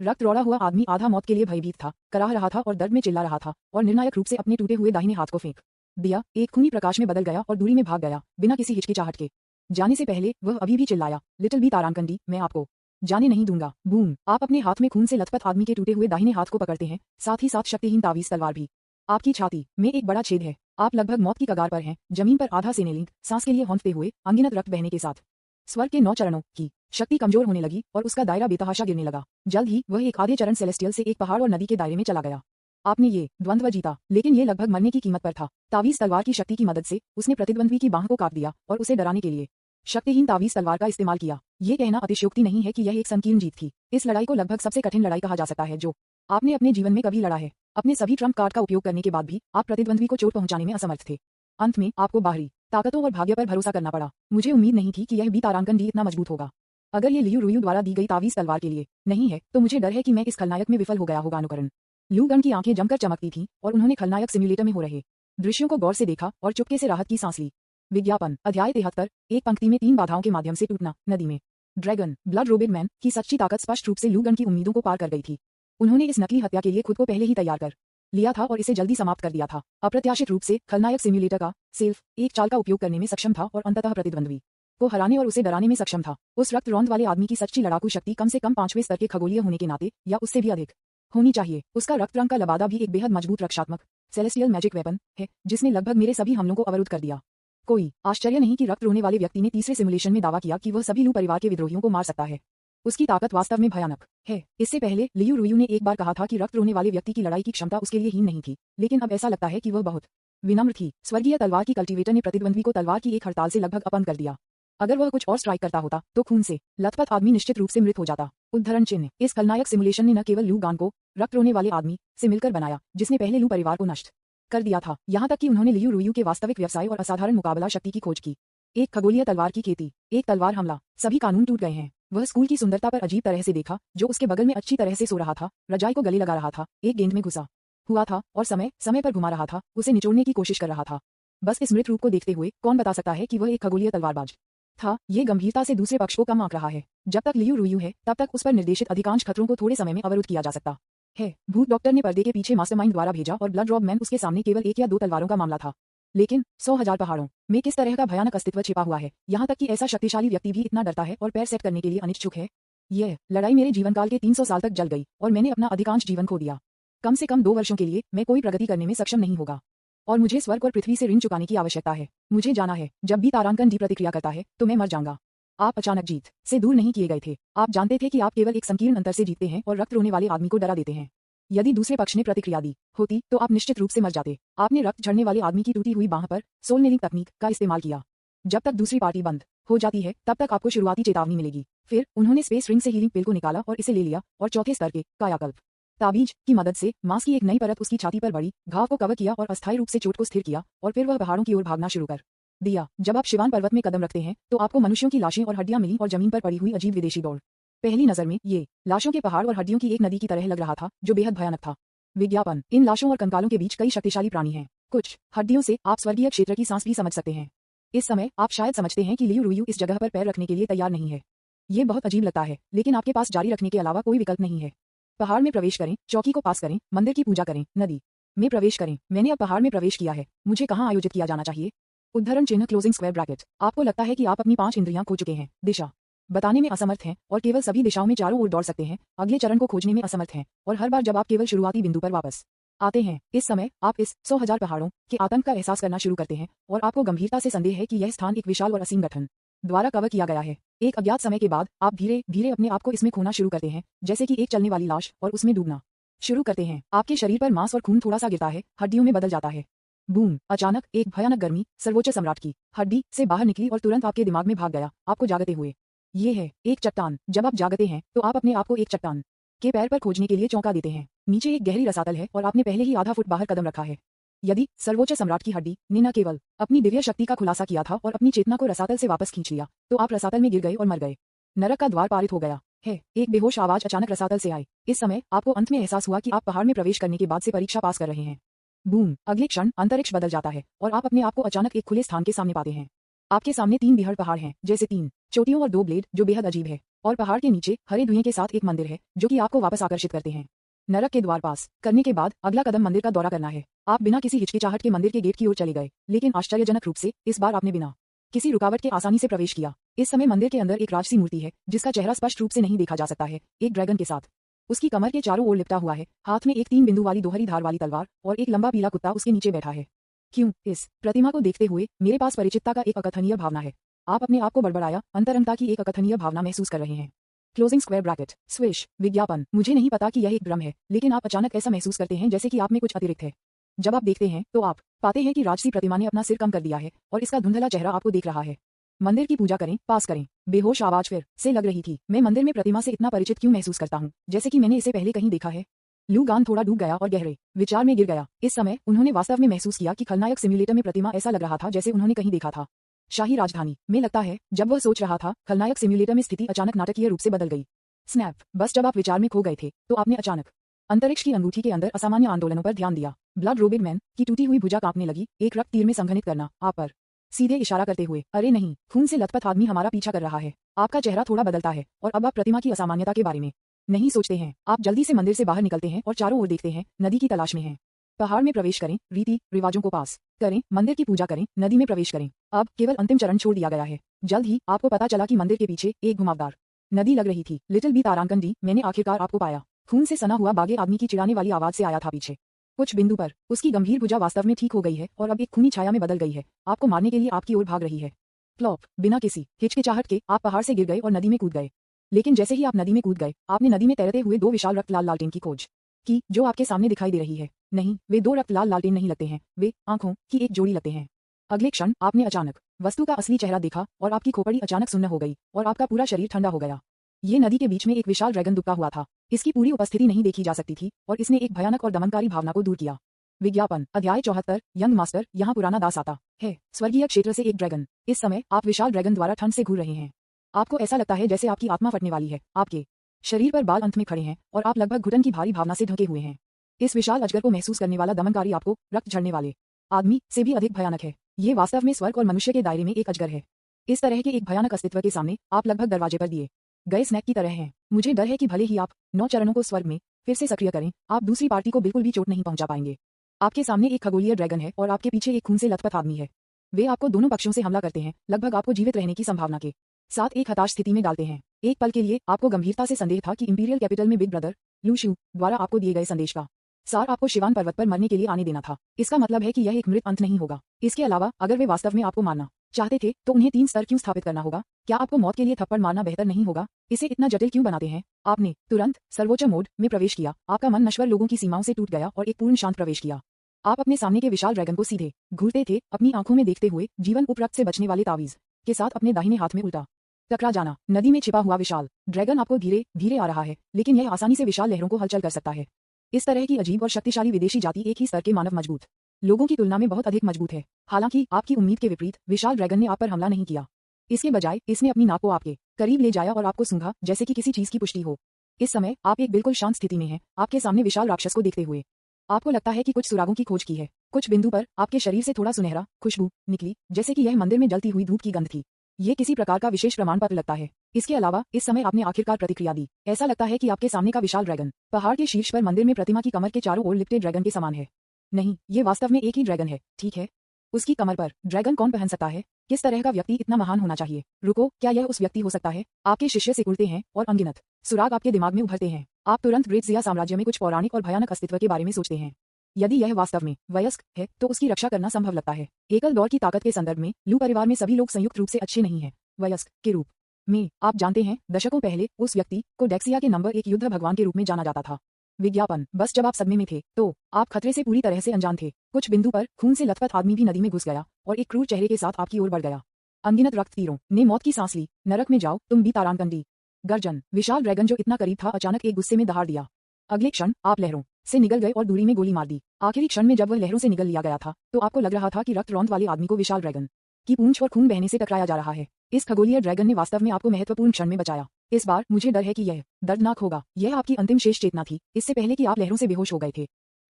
रक्त रोड़ा हुआ आदमी आधा मौत के लिए भयभीत था, कराह रहा था और दर्द में चिल्ला रहा था, और निर्णायक रूप से अपने टूटे हुए दाहिने हाथ को फेंक दिया, एक खूनी प्रकाश में बदल गया और दूरी में भाग गया, बिना किसी हिचकिचाहट के। जाने से पहले वह अभी भी चिल्लाया, लिटिल बी तारांकंडी, मैं आपको जाने नहीं दूंगा। बूम, आप अपने हाथ में खून से लथपथ आदमी के टूटे हुए दाहिने हाथ को पकड़ते हैं, साथ ही साथ शक्तिहीन तावीज तलवार भी। आपकी छाती में एक बड़ा छेद है, आप लगभग मौत की कगार पर हैं, जमीन पर आधा सेनेलिंग सांस के लिए हौंफते हुए, अनगिनत रक्त बहने के साथ। स्वर्ग के 9 चरणों की शक्ति कमजोर होने लगी और उसका दायरा बेतहाशा गिरने लगा। जल्द ही वह एक आधे चरण सेलेस्टियल से एक पहाड़ और नदी के दायरे में चला गया। आपने ये द्वंद्व जीता, लेकिन ये लगभग मरने की कीमत पर था। तावीज तलवार की शक्ति की मदद से उसने प्रतिद्वंद्वी की बाह को काट दिया और उसे डराने के लिए शक्तिहीन तावीज तलवार का इस्तेमाल किया। ये कहना अतिशयोक्ति नहीं है कि यह एक संकीर्ण जीत थी। इस लड़ाई को लगभग सबसे कठिन लड़ाई कहा जा सकता है जो आपने अपने जीवन में कभी लड़ा है। अपने सभी ट्रम्प कार्ड का उपयोग करने के बाद भी आप प्रतिद्वंद्वी को चोट पहुंचाने में असमर्थ थे। अंत में आपको बाहरी ताकतों और भाग्य पर भरोसा करना पड़ा। मुझे उम्मीद नहीं थी कि यह बी तारांकन इतना मजबूत होगा। अगर ये लियू रुयू द्वारा दी गई तावीज तलवार के लिए नहीं है, तो मुझे डर है कि मैं इस खलनायक में विफल हो गया होगा। अनुकरण, लू गन की आंखें जमकर चमकती थीं और उन्होंने खलनायक सिम्युलेटर में हो रहे दृश्यों को गौर से देखा और चुपके से राहत की सांस ली। विज्ञापन, अध्याय 73, एक पंक्ति में 3 बाधाओं के माध्यम से टूटना। नदी में ड्रैगन ब्लड रोबेड मैन की सच्ची ताकत स्पष्ट रूप से लू गन की उम्मीदों को पार कर गई थी। उन्होंने इस नकली हत्या के लिए खुद को पहले ही तैयार कर लिया था और इसे जल्दी समाप्त कर दिया था। अप्रत्याशित रूप से खलनायक सिम्युलेटर का सिर्फ एक चाल का उपयोग करने में सक्षम था और अंततः प्रतिद्वंद्वी को हराने और उसे डराने में सक्षम था। उस रक्त रौंद वाले आदमी की सच्ची लड़ाकू शक्ति कम से कम 5वें स्तर के खगोलीय होने के नाते या उससे भी अधिक होनी चाहिए। उसका रक्त रंग का लबादा भी एक बेहद मजबूत रक्षात्मक सेलेस्टियल मैजिक वेपन है जिसने लगभग मेरे सभी हमलों को अवरुद्ध कर दिया। कोई आश्चर्य नहीं कि रक्त रोने वाले व्यक्ति ने तीसरे सिमुलेशन में दावा किया कि वह सभी लू परिवार के विद्रोहियों को मार सकता है। उसकी ताकत वास्तव में भयानक है। इससे पहले लियू रुयू ने एक बार कहा था कि रक्त रोने वाले व्यक्ति की लड़ाई की क्षमता उसके लिए हीन नहीं थी, लेकिन अब ऐसा लगता है कि वह बहुत विनम्र थी। स्वर्गीय तलवार की कल्टीवेटर ने प्रतिद्वंद्वी को तलवार की एक हड़ताल से लगभग अपंग कर दिया। अगर वह कुछ और स्ट्राइक करता होता तो खून से लथपथ आदमी निश्चित रूप से मृत हो जाता। उद्धरण चिन्ह, इस खलनायक सिमुलेशन ने न केवल लू गान को रक्त रोने वाले आदमी से मिलकर बनाया जिसने पहले लू परिवार को नष्ट कर दिया था, यहाँ तक कि उन्होंने लियू रुयू के वास्तविक व्यवसाय और असाधारण मुकाबला शक्ति की खोज की। एक खगोलीय तलवार की खेती, एक तलवार हमला, सभी कानून टूट गए हैं। वह स्कूल की सुंदरता पर अजीब तरह से देखा जो उसके बगल में अच्छी तरह से सो रहा था, रजाई को गले लगा रहा था, एक गेंद में घुसा हुआ था और समय समय पर घुमा रहा था, उसे निचोड़ने की कोशिश कर रहा था। बस इस मृत रूप को देखते हुए कौन बता सकता है कि वह एक खगोलीय तलवारबाज था। ये गंभीरता से दूसरे पक्ष को कम आंक रहा है। जब तक लियू रुयू है तब तक उस पर निर्देशित अधिकांश खतरों को थोड़े समय में अवरुद्ध किया जा सकता है। भूत डॉक्टर ने पर्दे के पीछे मास्टरमाइंड द्वारा भेजा और ब्लड रॉब मैन उसके सामने केवल 1 या 2 तलवारों का मामला था, लेकिन 100,000 पहाड़ों में किस तरह का भयानक अस्तित्व छिपा हुआ है। यहाँ तक कि ऐसा शक्तिशाली व्यक्ति भी इतना डरता है और पैर सेट करने के लिए अनिच्छुक है। यह लड़ाई मेरे जीवनकाल के 300 साल तक जल गई और मैंने अपना अधिकांश जीवन खो दिया। कम से कम 2 वर्षों के लिए मैं कोई प्रगति करने में सक्षम नहीं होगा और मुझे स्वर्ग और पृथ्वी से ऋण चुकाने की आवश्यकता है। मुझे जाना है। जब भी तारांकन प्रतिक्रिया करता है तो मैं मर जाऊंगा। आप अचानक जीत से दूर नहीं किए गए थे। आप जानते थे कि आप केवल एक संकीर्ण अंतर से जीतते हैं और रक्त रोने वाले आदमी को डरा देते हैं। यदि दूसरे पक्ष ने प्रतिक्रिया दी होती तो आप निश्चित रूप से मर जाते। आपने रक्त झरने वाले आदमी की टूटी हुई बाह पर सोल नेलिंग तकनीक का इस्तेमाल किया। जब तक दूसरी पार्टी बंद हो जाती है तब तक आपको शुरुआती चेतावनी मिलेगी। फिर उन्होंने स्पेस रिंग से हीलिंग पिल को निकाला और इसे ले लिया और चौथे स्तर के कायाकल्प ताबीज की मदद से मांस की एक नई परत उसकी छाती पर बड़ी घाव को कवर किया और अस्थायी रूप से चोट को स्थिर किया और फिर वह पहाड़ों की ओर भागना शुरू कर दिया। जब आप शिवान पर्वत में कदम रखते हैं तो आपको मनुष्यों की लाशें और हड्डियां मिली और जमीन पर पड़ी हुई अजीब विदेशी दौड़। पहली नजर में ये लाशों के पहाड़ और हड्डियों की एक नदी की तरह लग रहा था जो बेहद भयानक था। विज्ञापन, इन लाशों और कंकालों के बीच कई शक्तिशाली प्राणी हैं। कुछ हड्डियों से आप स्वर्गीय क्षेत्र की सांस भी समझ सकते हैं। इस समय आप शायद समझते हैं कि लियू रुयू इस जगह पर पैर रखने के लिए तैयार नहीं है। ये बहुत अजीब लगता है, लेकिन आपके पास जारी रखने के अलावा कोई विकल्प नहीं है। पहाड़ में प्रवेश करें, चौकी को पास करें, मंदिर की पूजा करें, नदी में प्रवेश करें। मैंने अब पहाड़ में प्रवेश किया है, मुझे कहाँ आयोजित किया जाना चाहिए? उद्धरण चिन्ह क्लोजिंग स्क्वायर ब्रैकेट। आपको लगता है कि आप अपनी 5 इंद्रियां खो चुके हैं, दिशा बताने में असमर्थ हैं और केवल सभी दिशाओं में चारों ओर दौड़ सकते हैं, अगले चरण को खोजने में असमर्थ हैं और हर बार जब आप केवल शुरुआती बिंदु पर वापस आते हैं, इस समय आप इस 100,000 पहाड़ों के आतंक का एहसास करना शुरू करते हैं और आपको गंभीरता से संदेह है कि यह स्थान एक विशाल और असीम गठन द्वारा कवर किया गया है। एक अज्ञात समय के बाद आप धीरे धीरे अपने आप को इसमें खोना शुरू करते हैं, जैसे कि एक चलने वाली लाश, और उसमें डूबना शुरू करते हैं। आपके शरीर पर मांस और खून थोड़ा सा गिरता है, हड्डियों में बदल जाता है। बूम! अचानक एक भयानक गर्मी सर्वोच्च सम्राट की हड्डी से बाहर निकली और तुरंत आपके दिमाग में भाग गया, आपको जागते हुए। ये है एक चट्टान। जब आप जागते हैं तो आप अपने आप को एक चट्टान के पैर पर खोजने के लिए चौंका देते हैं। नीचे एक गहरी रसातल है और आपने पहले ही आधा फुट बाहर कदम रखा है। यदि सर्वोच्च सम्राट की हड्डी ने न केवल अपनी दिव्य शक्ति का खुलासा किया था और अपनी चेतना को रसातल से वापस खींच लिया, तो आप रसातल में गिर गए और मर गए। नरक का द्वार पारित हो गया है। एक बेहोश आवाज अचानक रसातल से आई। इस समय आपको अंत में एहसास हुआ कि आप पहाड़ में प्रवेश करने के बाद से परीक्षा पास कर रहे हैं। बूम! अगले क्षण अंतरिक्ष बदल जाता है और आप अपने आप को अचानक एक खुले स्थान के सामने पाते हैं। आपके सामने 3 बिहड़ पहाड़ हैं, जैसे 3 चोटियों और 2 ब्लेड, जो बेहद अजीब है। और पहाड़ के नीचे हरे धुएं के साथ एक मंदिर है जो कि आपको वापस आकर्षित करते हैं। नरक के द्वार पास करने के बाद अगला कदम मंदिर का दौरा करना है। आप बिना किसी हिचकिचाहट के मंदिर के गेट की ओर चले गए, लेकिन आश्चर्यजनक रूप से इस बार आपने बिना किसी रुकावट के आसानी से प्रवेश किया। इस समय मंदिर के अंदर एक राजसी मूर्ति है जिसका चेहरा स्पष्ट रूप से नहीं देखा जा सकता है, एक ड्रैगन के साथ। उसकी कमर के चारों ओर लिपटा हुआ है, हाथ में एक 3 बिंदु वाली दोहरी धार वाली तलवार और एक लंबा पीला कुत्ता उसके नीचे बैठा है। क्यों? इस प्रतिमा को देखते हुए मेरे पास परिचितता का एक अकथनीय भावना है। आप अपने आप को बड़बड़ाया अंतरंगता की एक अकथनीय भावना महसूस कर रहे हैं। Closing square bracket swish. विज्ञापन, मुझे नहीं पता कि यह एक भ्रम है, लेकिन आप अचानक ऐसा महसूस करते हैं जैसे कि आप में कुछ अतिरिक्त है। जब आप देखते हैं तो आप पाते हैं कि राजसी प्रतिमा ने अपना सिर कम कर दिया है और इसका धुंधला चेहरा आपको देख रहा है। मंदिर की पूजा करें, पास करें। बेहोश आवाज फिर से लग रही थी। मैं मंदिर में प्रतिमा से इतना परिचित क्यों महसूस करता हूँ, जैसे कि मैंने इसे पहले कहीं देखा है। लू गान थोड़ा डूब गया और गहरे विचार में गिर गया। इस समय उन्होंने वास्तव में महसूस किया कि खलनायक सिम्युलेटर में प्रतिमा ऐसा लग रहा था जैसे उन्होंने कहीं देखा था। शाही राजधानी में लगता है। जब वह सोच रहा था, खलनायक सिम्युलेटर में स्थिति अचानक नाटकीय रूप से बदल गई। स्नैप! बस जब आप विचार में खो गए थे तो आपने अचानक अंतरिक्ष की अंगूठी के अंदर असामान्य आंदोलनों पर ध्यान दिया। ब्लड रोबेड मैन की टूटी हुई भुजा कांपने लगी, एक रक्त तीर में संघनित करना आप पर सीधे इशारा करते हुए। अरे नहीं, खून से लथपथ आदमी हमारा पीछा कर रहा है। आपका चेहरा थोड़ा बदलता है और अब आप प्रतिमा की असामान्यता के बारे में नहीं सोचते हैं। आप जल्दी से मंदिर से बाहर निकलते हैं और चारों ओर देखते हैं, नदी की तलाश में हैं। पहाड़ में प्रवेश करें, रीति रिवाजों को पास करें, मंदिर की पूजा करें, नदी में प्रवेश करें। अब केवल अंतिम चरण छोड़ दिया गया है। जल्द ही आपको पता चला कि मंदिर के पीछे एक घुमावदार नदी लग रही थी। लिटिल बी तारांकन डी, मैंने आखिरकार आपको पाया। खून से सना हुआ बागे आदमी की चिढ़ाने वाली आवाज से आया था पीछे। कुछ बिंदु पर उसकी गंभीर भुजा वास्तव में ठीक हो गई है और अब एक खूनी छाया में बदल गई है, आपको मारने के लिए आपकी ओर भाग रही है। प्लॉप! बिना किसी हिचकिचाहट के आप पहाड़ से गिर गए और नदी में कूद गए। लेकिन जैसे ही आप नदी में कूद गए, आपने नदी में तैरते हुए 2 विशाल रक्त लाल लालटेन की खोज की, जो आपके सामने दिखाई दे रही है। नहीं, वे 2 रक्त लाल लालटेन नहीं लगते हैं, वे आंखों की एक जोड़ी लगते हैं। अगले क्षण आपने अचानक वस्तु का असली चेहरा देखा और आपकी खोपड़ी अचानक सुन्न हो गई और आपका पूरा शरीर ठंडा हो गया। ये नदी के बीच में एक विशाल ड्रैगन दुबका हुआ था। इसकी पूरी उपस्थिति नहीं देखी जा सकती थी और इसने एक भयानक और दमनकारी भावना को दूर किया। विज्ञापन, अध्याय 74, यंग मास्टर, यहाँ पुराना दास आता है। स्वर्गीय क्षेत्र से एक ड्रैगन। इस समय आप विशाल ड्रैगन द्वारा ठंड से घूर रहे हैं। आपको ऐसा लगता है जैसे आपकी आत्मा फटने वाली है। आपके शरीर पर बाल अंत में खड़े हैं और आप लगभग घुटन की भारी भावना से ढके हुए हैं। इस विशाल अजगर को महसूस करने वाला दमनकारी आपको रक्त झड़ने वाले आदमी से भी अधिक भयानक है। ये वास्तव में स्वर्ग और मनुष्य के दायरे में एक अजगर है। इस तरह के एक भयानक अस्तित्व के सामने आप लगभग दरवाजे पर दिए गए स्नैक की तरह हैं। मुझे डर है कि भले ही आप 9 चरणों को स्वर्ग में फिर से सक्रिय करें, आप दूसरी पार्टी को बिल्कुल भी चोट नहीं पहुंचा पाएंगे। आपके सामने एक खगोलीय ड्रैगन है और आपके पीछे एक खून से लथपथ आदमी है। वे आपको दोनों पक्षों से हमला करते हैं, लगभग आपको जीवित रहने की संभावना के साथ एक हताश स्थिति में डालते हैं। एक पल के लिए आपको गंभीरता से संदेह था कि इंपीरियल कैपिटल में बिग ब्रदर लू शू द्वारा आपको दिए गए संदेश का सार आपको शिवान पर्वत पर मरने के लिए आने देना था। इसका मतलब है कि यह एक मृत अंत नहीं होगा। इसके अलावा अगर वे वास्तव में आपको मारना चाहते थे तो उन्हें 3 स्तर क्यों स्थापित करना होगा? क्या आपको मौत के लिए थप्पड़ मारना बेहतर नहीं होगा? इसे इतना जटिल क्यों बनाते हैं? आपने तुरंत सर्वोच्च मोड में प्रवेश किया। आपका मन नश्वर लोगों की सीमाओं से टूट गया और एक पूर्ण शांत प्रवेश किया। आप अपने सामने के विशाल ड्रैगन को सीधे घूरते थे, अपनी आंखों में देखते हुए जीवन उपरक्त से बचने वाले तावीज के साथ अपने दाहिने हाथ में उल्टा टकरा जाना। नदी में छिपा हुआ विशाल ड्रैगन आपको धीरे धीरे आ रहा है, लेकिन यह आसानी से विशाल लहरों को हलचल कर सकता है। इस तरह की अजीब और शक्तिशाली विदेशी जाति एक ही स्तर के मानव मजबूत लोगों की तुलना में बहुत अधिक मजबूत है। हालांकि आपकी उम्मीद के विपरीत विशाल ड्रैगन ने आप पर हमला नहीं किया। इसके बजाय इसने अपनी नाक को आपके करीब ले जाया और आपको सूंघा, जैसे कि किसी चीज की पुष्टि हो। इस समय आप एक बिल्कुल शांत स्थिति में हैं, आपके सामने विशाल राक्षस को देखते हुए। आपको लगता है कि कुछ सुरागों की खोज की है। कुछ बिंदु पर आपके शरीर से थोड़ा सुनहरा खुशबू निकली, जैसे कि यह मंदिर में जलती हुई धूप की गंध थी। ये किसी प्रकार का विशेष प्रमाण पत्र लगता है। इसके अलावा इस समय आपने आखिरकार प्रतिक्रिया दी। ऐसा लगता है कि आपके सामने का विशाल ड्रैगन पहाड़ के शीर्ष पर मंदिर में प्रतिमा की कमर के चारों ओर लिपटे ड्रैगन के समान है। नहीं, ये वास्तव में एक ही ड्रैगन है, ठीक है। उसकी कमर पर ड्रैगन कौन पहन सकता है? किस तरह का व्यक्ति इतना महान होना चाहिए? रुको, क्या यह उस व्यक्ति हो सकता है? आपके शिष्य सिकुड़ते हैं और अनगिनत सुराग आपके दिमाग में उभरते हैं। आप तुरंत ग्रेटसिया साम्राज्य में कुछ पौराणिक और भयानक अस्तित्व के बारे में सोचते हैं। यदि यह वास्तव में वयस्क है तो उसकी रक्षा करना संभव लगता है। एकल दौर की ताकत के संदर्भ में लू परिवार में सभी लोग संयुक्त रूप से अच्छे नहीं हैं। वयस्क के रूप में आप जानते हैं, दशकों पहले उस व्यक्ति को डेक्सिया के नंबर 1 युद्ध भगवान के रूप में जाना जाता था। विज्ञापन बस जब आप सदमे में थे तो आप खतरे से पूरी तरह से अनजान थे। कुछ बिंदु पर खून से लथपथ आदमी भी नदी में घुस गया और एक क्रूर चेहरे के साथ आपकी ओर बढ़ गया। अनगिनत रक्त तीरों ने मौत की सांस ली। नरक में जाओ तुम भी तारांकंडी। गर्जन विशाल ड्रैगन जो इतना करीब था अचानक एक गुस्से में दहाड़ दिया। अगले क्षण आप लहरों से निकल गए और दूरी में गोली मार दी। आखिरी क्षण में जब वह लहरों से निकल लिया गया था तो आपको लग रहा था कि रक्त रौंद वाले आदमी को विशाल ड्रैगन की पूंछ और खून बहने से टकराया जा रहा है। इस खगोलीय ड्रैगन ने वास्तव में आपको महत्वपूर्ण क्षण में बचाया। इस बार मुझे डर है कि यह दर्दनाक होगा। यह आपकी अंतिम शेष चेतना थी, इससे पहले कि आप लहरों से बेहोश हो गए थे।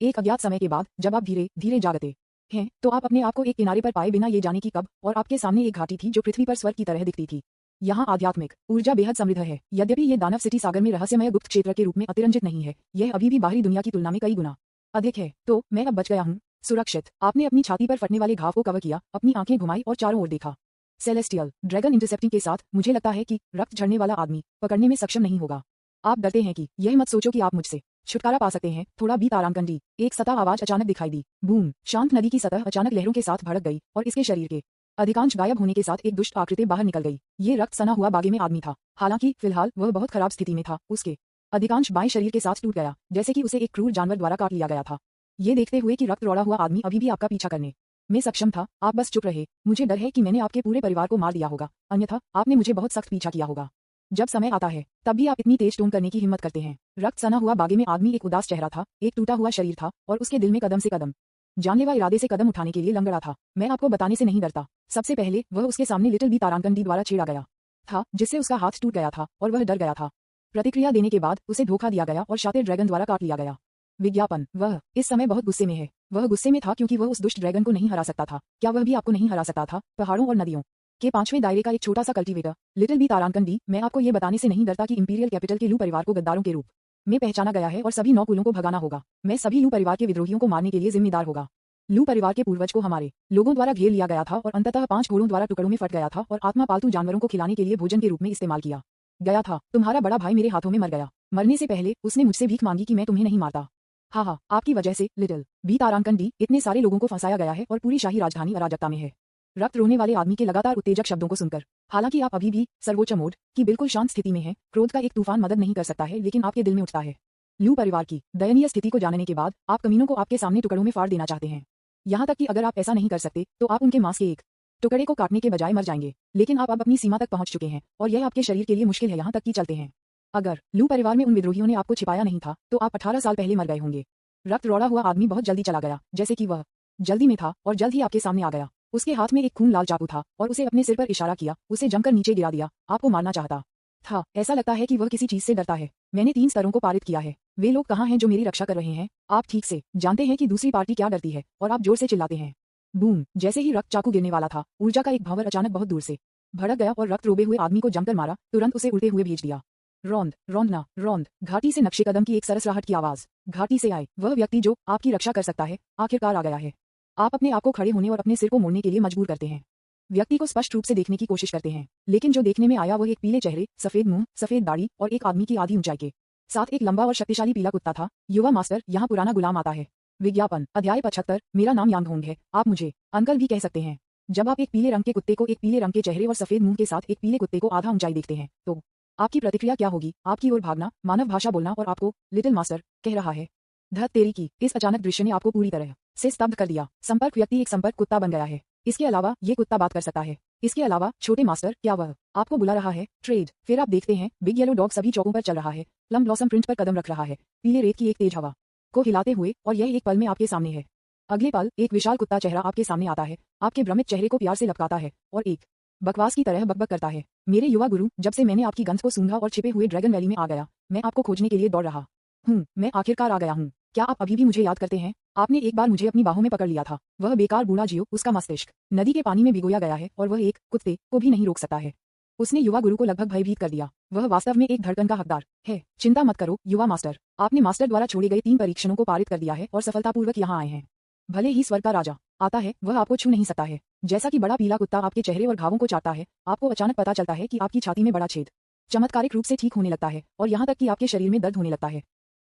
एक अज्ञात समय के बाद जब आप धीरे धीरे जागते हैं तो आप अपने आप को एक किनारे पर पाए बिना ये जाने की कब और आपके सामने एक घाटी थी जो पृथ्वी पर स्वर्ग की तरह दिखती थी। यहाँ आध्यात्मिक ऊर्जा बेहद समृद्ध है। यद्यपि ये दानव सिटी सागर में रहस्यमय गुप्त क्षेत्र के रूप में अतिरंजित नहीं है, यह अभी भी बाहरी दुनिया की तुलना में कई गुना अधिक है। तो मैं अब बच गया हूँ, सुरक्षित। आपने अपनी छाती पर फटने वाले घाव को कवर किया, अपनी आंखें घुमाई और चारों ओर देखा। सेलेस्टियल ड्रैगन इंटरसेप्टिंग के साथ मुझे लगता है कि रक्त झड़ने वाला आदमी पकड़ने में सक्षम नहीं होगा। आप डरते हैं कि यह मत सोचो कि आप मुझसे छुटकारा पा सकते हैं। थोड़ा भी तारांकंडी। एक सतह आवाज अचानक दिखाई दी। बूम। शांत नदी की सतह अचानक लहरों के साथ भड़क गई और इसके शरीर के अधिकांश गायब होने के साथ एक दुष्ट आकृति बाहर निकल गई। ये रक्त सना हुआ बागे में आदमी था। हालांकि फिलहाल वह बहुत खराब स्थिति में था। उसके अधिकांश बाएं शरीर के साथ टूट गया, जैसे कि उसे एक क्रूर जानवर द्वारा काट लिया गया था। ये देखते हुए कि रक्त रोड़ा हुआ आदमी अभी भी आपका पीछा करने में सक्षम था, आप बस चुप रहे। मुझे डर है कि मैंने आपके पूरे परिवार को मार दिया होगा, अन्यथा आपने मुझे बहुत सख्त पीछा किया होगा। जब समय आता है तब भी आप इतनी तेज टोन करने की हिम्मत करते हैं। रक्त सना हुआ बागे में आदमी एक उदास चेहरा था, एक टूटा हुआ शरीर था और उसके दिल में कदम से कदम जानलेवा इरादे से कदम उठाने के लिए लंगड़ा था। मैं आपको बताने से नहीं डरता। सबसे पहले वह उसके सामने लिटिल बी तारांकंडी द्वारा छेड़ा गया था, जिससे उसका हाथ टूट गया था और वह डर गया था। प्रतिक्रिया देने के बाद उसे धोखा दिया गया और शातिर ड्रैगन द्वारा काट लिया गया। विज्ञापन वह इस समय बहुत गुस्से में है। वह गुस्से में था क्योंकि वह उस दुष्ट ड्रैगन को नहीं हरा सकता था। क्या वह भी आपको नहीं हरा सकता था? पहाड़ों और नदियों के 5वें दायरे का एक छोटा सा कल्टीवेटर, लिटिल बी तारांकंडी। मैं आपको ये बताने से नहीं डरता कि इंपीरियल कैपिटल के लू परिवार को गद्दारों के रूप में पहचाना गया है और सभी 9 कुलों को भगाना होगा। मैं सभी लू परिवार के विद्रोहियों को मारने के लिए जिम्मेदार होगा। लू परिवार के पूर्वज को हमारे लोगों द्वारा घेर लिया गया था और अंततः 5 घोड़ों द्वारा टुकड़ों में फट गया था और आत्मा पालतू जानवरों को खिलाने के लिए भोजन के रूप में इस्तेमाल किया गया था। तुम्हारा बड़ा भाई मेरे हाथों में मर गया। मरने से पहले उसने मुझसे भीख मांगी कि मैं तुम्हें नहीं मारता। हाँ, आपकी वजह से लिटिल बी तारांकंडी इतने सारे लोगों को फंसाया गया है और पूरी शाही राजधानी अराजकता में है। रक्त रोने वाले आदमी के लगातार उत्तेजक शब्दों को सुनकर, हालांकि आप अभी भी सर्वोच्च मोड की बिल्कुल शांत स्थिति में हैं, क्रोध का एक तूफान मदद नहीं कर सकता है, लेकिन आपके दिल में उठता है। लू परिवार की दयनीय स्थिति को जानने के बाद आप कमीनों को आपके सामने टुकड़ों में फाड़ देना चाहते हैं। यहाँ तक कि अगर आप ऐसा नहीं कर सकते तो आप उनके मांस के एक टुकड़े को काटने के बजाय मर जाएंगे। लेकिन आप अब अपनी सीमा तक पहुंच चुके हैं और यह आपके शरीर के लिए मुश्किल है, यहाँ तक कि चलते हैं। अगर लू परिवार में उन विद्रोहियों ने आपको छिपाया नहीं था तो आप 18 साल पहले मर गए होंगे। रक्त रोड़ा हुआ आदमी बहुत जल्दी चला गया, जैसे कि वह जल्दी में था और जल्द ही आपके सामने आ गया। उसके हाथ में एक खून लाल चाकू था और उसे अपने सिर पर इशारा किया, उसे जमकर नीचे गिरा दिया। आपको मारना चाहता था। ऐसा लगता है कि वह किसी चीज से डरता है। मैंने 3 स्तरों को पारित किया है। वे लोग कहाँ हैं जो मेरी रक्षा कर रहे हैं? आप ठीक से जानते हैं कि दूसरी पार्टी क्या डरती है और आप जोर से चिल्लाते हैं। बूम। जैसे ही रक्त चाकू गिरने वाला था, ऊर्जा का एक भंवर अचानक बहुत दूर से भड़क गया और रक्त रोबे हुए आदमी को जमकर मारा, तुरंत उसे उल्टे हुए भेज दिया। रौंद, रौंदना, रौंद। घाटी से नक्शे कदम की एक सरसराहट की आवाज घाटी से आए। वह व्यक्ति जो आपकी रक्षा कर सकता है आखिरकार आ गया है। आप अपने आप को खड़े होने और अपने सिर को मोड़ने के लिए मजबूर करते हैं। व्यक्ति को स्पष्ट रूप से देखने की कोशिश करते हैं, लेकिन जो देखने में आया वह एक पीले चेहरे, सफेद मुंह, सफेद दाढ़ी और एक आदमी की आधी ऊंचाई के साथ एक लंबा और शक्तिशाली पीला कुत्ता था। युवा मास्टर, यहाँ पुराना गुलाम आता है। विज्ञापन अध्याय 75। मेरा नाम यांगहोंग है। आप मुझे अंकल भी कह सकते हैं। जब आप एक पीले रंग के कुत्ते को एक पीले रंग के चेहरे और सफेद मुंह के साथ एक पीले कुत्ते को आधा ऊंचाई देखते हैं तो आपकी प्रतिक्रिया क्या होगी? आपकी ओर भागना, मानव भाषा बोलना और आपको लिटिल मास्टर कह रहा है। धत तेरी की, इस अचानक दृश्य ने आपको पूरी तरह से स्तब्ध कर दिया। संपर्क व्यक्ति एक संपर्क कुत्ता बन गया है। इसके अलावा ये कुत्ता बात कर सकता है। इसके अलावा छोटे मास्टर, क्या वह आपको बुला रहा है? ट्रेड। फिर आप देखते हैं बिग येलो डॉग सभी चौकों पर चल रहा है, प्लम ब्लॉसम प्रिंट पर कदम रख रहा है, पीले रेत की एक तेज हवा को हिलाते हुए, और यह एक पल में आपके सामने है। अगले पल एक विशाल कुत्ता चेहरा आपके सामने आता है, आपके भ्रमित चेहरे को प्यार से लपकाता है और एक बकवास की तरह बकबक करता है। मेरे युवा गुरु, जब से मैंने आपकी गंध को सूंघा और छिपे हुए ड्रैगन वैली में आ गया, मैं आपको खोजने के लिए दौड़ रहा हूँ। मैं आखिरकार आ गया हूँ। क्या आप अभी भी मुझे याद करते हैं? आपने एक बार मुझे अपनी बाहों में पकड़ लिया था। वह बेकार बूढ़ा जियो, उसका मस्तिष्क नदी के पानी में भिगोया गया है और वह एक कुत्ते को भी नहीं रोक सकता है। उसने युवा गुरु को लगभग भयभीत कर दिया। वह वास्तव में एक धड़कन का हकदार है। चिंता मत करो युवा मास्टर, आपने मास्टर द्वारा छोड़े गए 3 परीक्षणों को पारित कर दिया है और सफलतापूर्वक यहाँ आए हैं। भले ही स्वर्ग का राजा आता है, वह आपको छू नहीं सकता है। जैसा कि बड़ा पीला कुत्ता आपके चेहरे और घावों को चाटता है, आपको अचानक पता चलता है कि आपकी छाती में बड़ा छेद चमत्कारिक रूप से ठीक होने लगता है और यहाँ तक कि आपके शरीर में दर्द होने लगता है।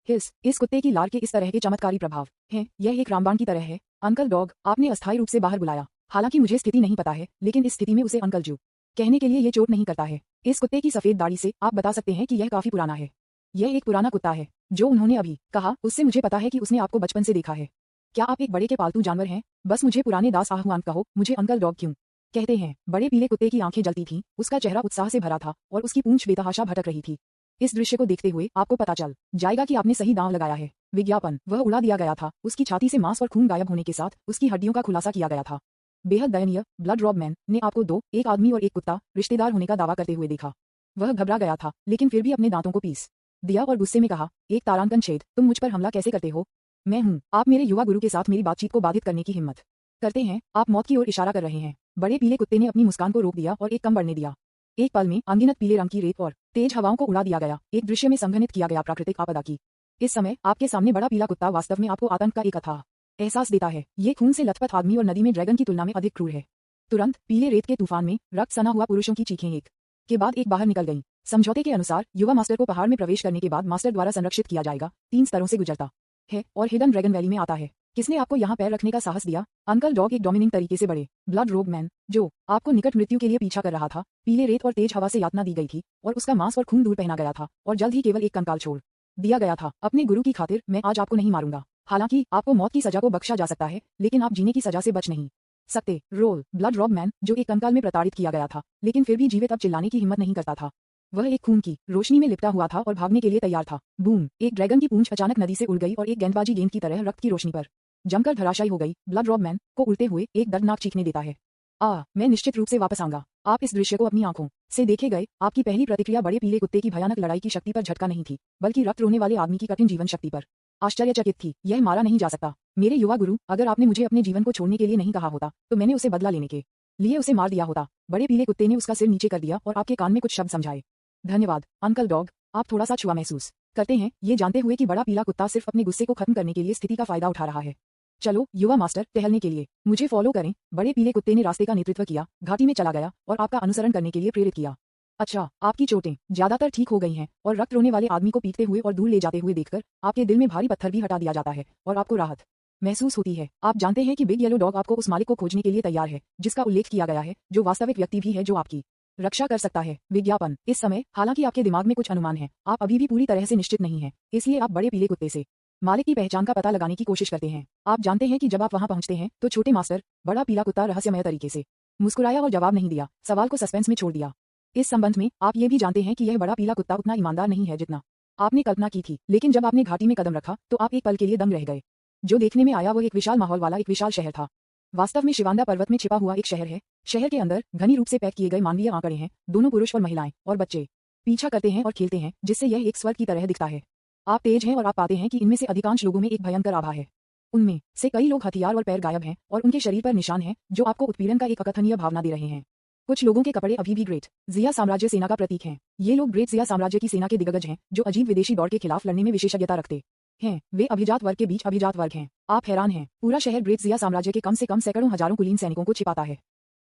इस कुत्ते की लार के इस तरह के चमत्कारी प्रभाव हैं, यह एक रामबाण की तरह है। अंकल डॉग, आपने अस्थायी रूप से बाहर बुलाया। हालांकि मुझे स्थिति नहीं पता है, लेकिन इस स्थिति में उसे अंकल जू कहने के लिए ये चोट नहीं करता है। इस कुत्ते की सफेद दाढ़ी से आप बता सकते हैं कि यह काफी पुराना है। यह एक पुराना कुत्ता है। जो उन्होंने अभी कहा, उससे मुझे पता है कि उसने आपको बचपन से देखा है। क्या आप एक बड़े के पालतू जानवर हैं? बस मुझे पुराने दास आह्वान कहो, मुझे अंकल डॉग क्यों कहते हैं? बड़े पीले कुत्ते की आंखें जलती थीं, उसका चेहरा उत्साह से भरा था और उसकी पूंछ बेतहाशा भटक रही थी। इस दृश्य को देखते हुए आपको पता चल जाएगा कि आपने सही दांव लगाया है। विज्ञापन, वह उड़ा दिया गया था। उसकी छाती से मांस और खून गायब होने के साथ उसकी हड्डियों का खुलासा किया गया था। बेहद दयनीय। ब्लड रॉब मैन ने आपको 2, एक आदमी और एक कुत्ता, रिश्तेदार होने का दावा करते हुए देखा। वह घबरा गया था, लेकिन फिर भी अपने दांतों को पीस दिया और गुस्से में कहा, एक तारांकन छेद, तुम मुझ पर हमला कैसे करते हो? मैं हूँ। आप मेरे युवा गुरु के साथ मेरी बातचीत को बाधित करने की हिम्मत करते हैं। आप मौत की ओर इशारा कर रहे हैं। बड़े पीले कुत्ते ने अपनी मुस्कान को रोक दिया और एक कम बढ़ने दिया। एक पल में अनगिनत पीले रंग की रेत और तेज हवाओं को उड़ा दिया गया। एक दृश्य में संघनित किया गया प्राकृतिक आपदा की। इस समय आपके सामने बड़ा पीला कुत्ता वास्तव में आपको आतंक का एक अथाह एहसास देता है। ये खून से लथपथ आदमी और नदी में ड्रैगन की तुलना में अधिक क्रूर है। तुरंत पीले रेत के तूफान में रक्त सना हुआ पुरुषों की चीखें एक के बाद एक बाहर निकल गईं। समझौते के अनुसार युवा मास्टर को पहाड़ में प्रवेश करने के बाद मास्टर द्वारा संरक्षित किया जाएगा, 3 स्तरों से गुजरता है और हिडन ड्रैगन वैली में आता है। किसने आपको यहाँ पैर रखने का साहस दिया? अंकल डॉग, एक डोमिनिंग तरीके से बड़े ब्लड रोग मैन, जो आपको निकट मृत्यु के लिए पीछा कर रहा था। पीले रेत और तेज हवा से यातना दी गई थी और उसका मांस और खून दूर पहना गया था और जल्द ही केवल एक कंकाल छोड़ दिया गया था। अपने गुरु की खातिर मैं आज आपको नहीं मारूंगा। हालांकि आपको मौत की सजा को बख्शा जा सकता है, लेकिन आप जीने की सजा से बच नहीं सकते। रोल। ब्लड रॉब मैन, जो एक कंकाल में प्रताड़ित किया गया था, लेकिन फिर भी जीवित, अब चिल्लाने की हिम्मत नहीं करता था। वह एक खून की रोशनी में लिपटा हुआ था और भागने के लिए तैयार था। बूम! एक ड्रैगन की पूंछ अचानक नदी से उड़ गई और एक गेंदबाजी गेंद की तरह रक्त की रोशनी पर जमकर धराशायी हो गई। ब्लड रॉब मैन को उड़ते हुए एक दर्दनाक चीखने देता है। मैं निश्चित रूप से वापस आऊंगा। आप इस दृश्य को अपनी आंखों से देखे गए। आपकी पहली प्रतिक्रिया बड़े पीले कुत्ते की भयानक लड़ाई की शक्ति पर झटका नहीं थी, बल्कि रक्त रोने वाले आदमी की कठिन जीवन शक्ति पर आश्चर्यचकित थी। यह मारा नहीं जा सकता। मेरे युवा गुरु, अगर आपने मुझे अपने जीवन को छोड़ने के लिए नहीं कहा होता, तो मैंने उसे बदला लेने के लिए उसे मार दिया होता। बड़े पीले कुत्ते ने उसका सिर नीचे कर दिया और आपके कान में कुछ शब्द समझाए। धन्यवाद अंकल डॉग। आप थोड़ा सा छुआ महसूस करते हैं, ये जानते हुए कि बड़ा पीला कुत्ता सिर्फ अपने गुस्से को खत्म करने के लिए स्थिति का फायदा उठा रहा है। चलो युवा मास्टर, टहलने के लिए मुझे फॉलो करें। बड़े पीले कुत्ते ने रास्ते का नेतृत्व किया, घाटी में चला गया और आपका अनुसरण करने के लिए प्रेरित किया। अच्छा, आपकी चोटें ज्यादातर ठीक हो गई हैं और रक्त रोने वाले आदमी को पीटते हुए और दूर ले जाते हुए देखकर आपके दिल में भारी पत्थर भी हटा दिया जाता है और आपको राहत महसूस होती है। आप जानते हैं कि बिग येलो डॉग आपको उस मालिक को खोजने के लिए तैयार है, जिसका उल्लेख किया गया है, जो वास्तविक व्यक्ति भी है, जो आपकी रक्षा कर सकता है। विज्ञापन। इस समय हालांकि आपके दिमाग में कुछ अनुमान है, आप अभी भी पूरी तरह से निश्चित नहीं हैं, इसलिए आप बड़े पीले कुत्ते से मालिक की पहचान का पता लगाने की कोशिश करते हैं। आप जानते हैं कि जब आप वहां पहुंचते हैं तो छोटे मास्टर, बड़ा पीला कुत्ता रहस्यमय तरीके से मुस्कुराया और जवाब नहीं दिया, सवाल को सस्पेंस में छोड़ दिया। इस संबंध में आप ये भी जानते हैं कि यह बड़ा पीला कुत्ता उतना ईमानदार नहीं है जितना आपने कल्पना की थी, लेकिन जब आपने घाटी में कदम रखा तो आप एक पल के लिए दंग रह गए। जो देखने में आया वो एक विशाल माहौल वाला एक विशाल शहर था। वास्तव में शिवांदा पर्वत में छिपा हुआ एक शहर है। शहर के अंदर घनी रूप से पैक किए गए मानवीय आंकड़े हैं। दोनों पुरुष और महिलाएं और बच्चे पीछा करते हैं और खेलते हैं, जिससे यह एक स्वर्ग की तरह दिखता है। आप तेज हैं और आप पाते हैं कि इनमें से अधिकांश लोगों में एक भयंकर आभा है। उनमें से कई लोग हथियार और पैर गायब हैं और उनके शरीर पर निशान हैं जो आपको उत्पीड़न का एक अकथनीय भावना दे रहे हैं। कुछ लोगों के कपड़े अभी भी ग्रेट जिया साम्राज्य सेना का प्रतीक हैं। ये लोग ग्रेट जिया साम्राज्य की सेना के दिग्गज हैं, जो अजीब विदेशी दौड़ के खिलाफ लड़ने में विशेषज्ञता रखते हैं। वे अभिजात वर्ग के बीच अभिजात वर्ग हैं। आप हैरान हैं, पूरा शहर ग्रेट जिया साम्राज्य के कम से कम सैकड़ों हजारों कुलीन सैनिकों को छिपाता है।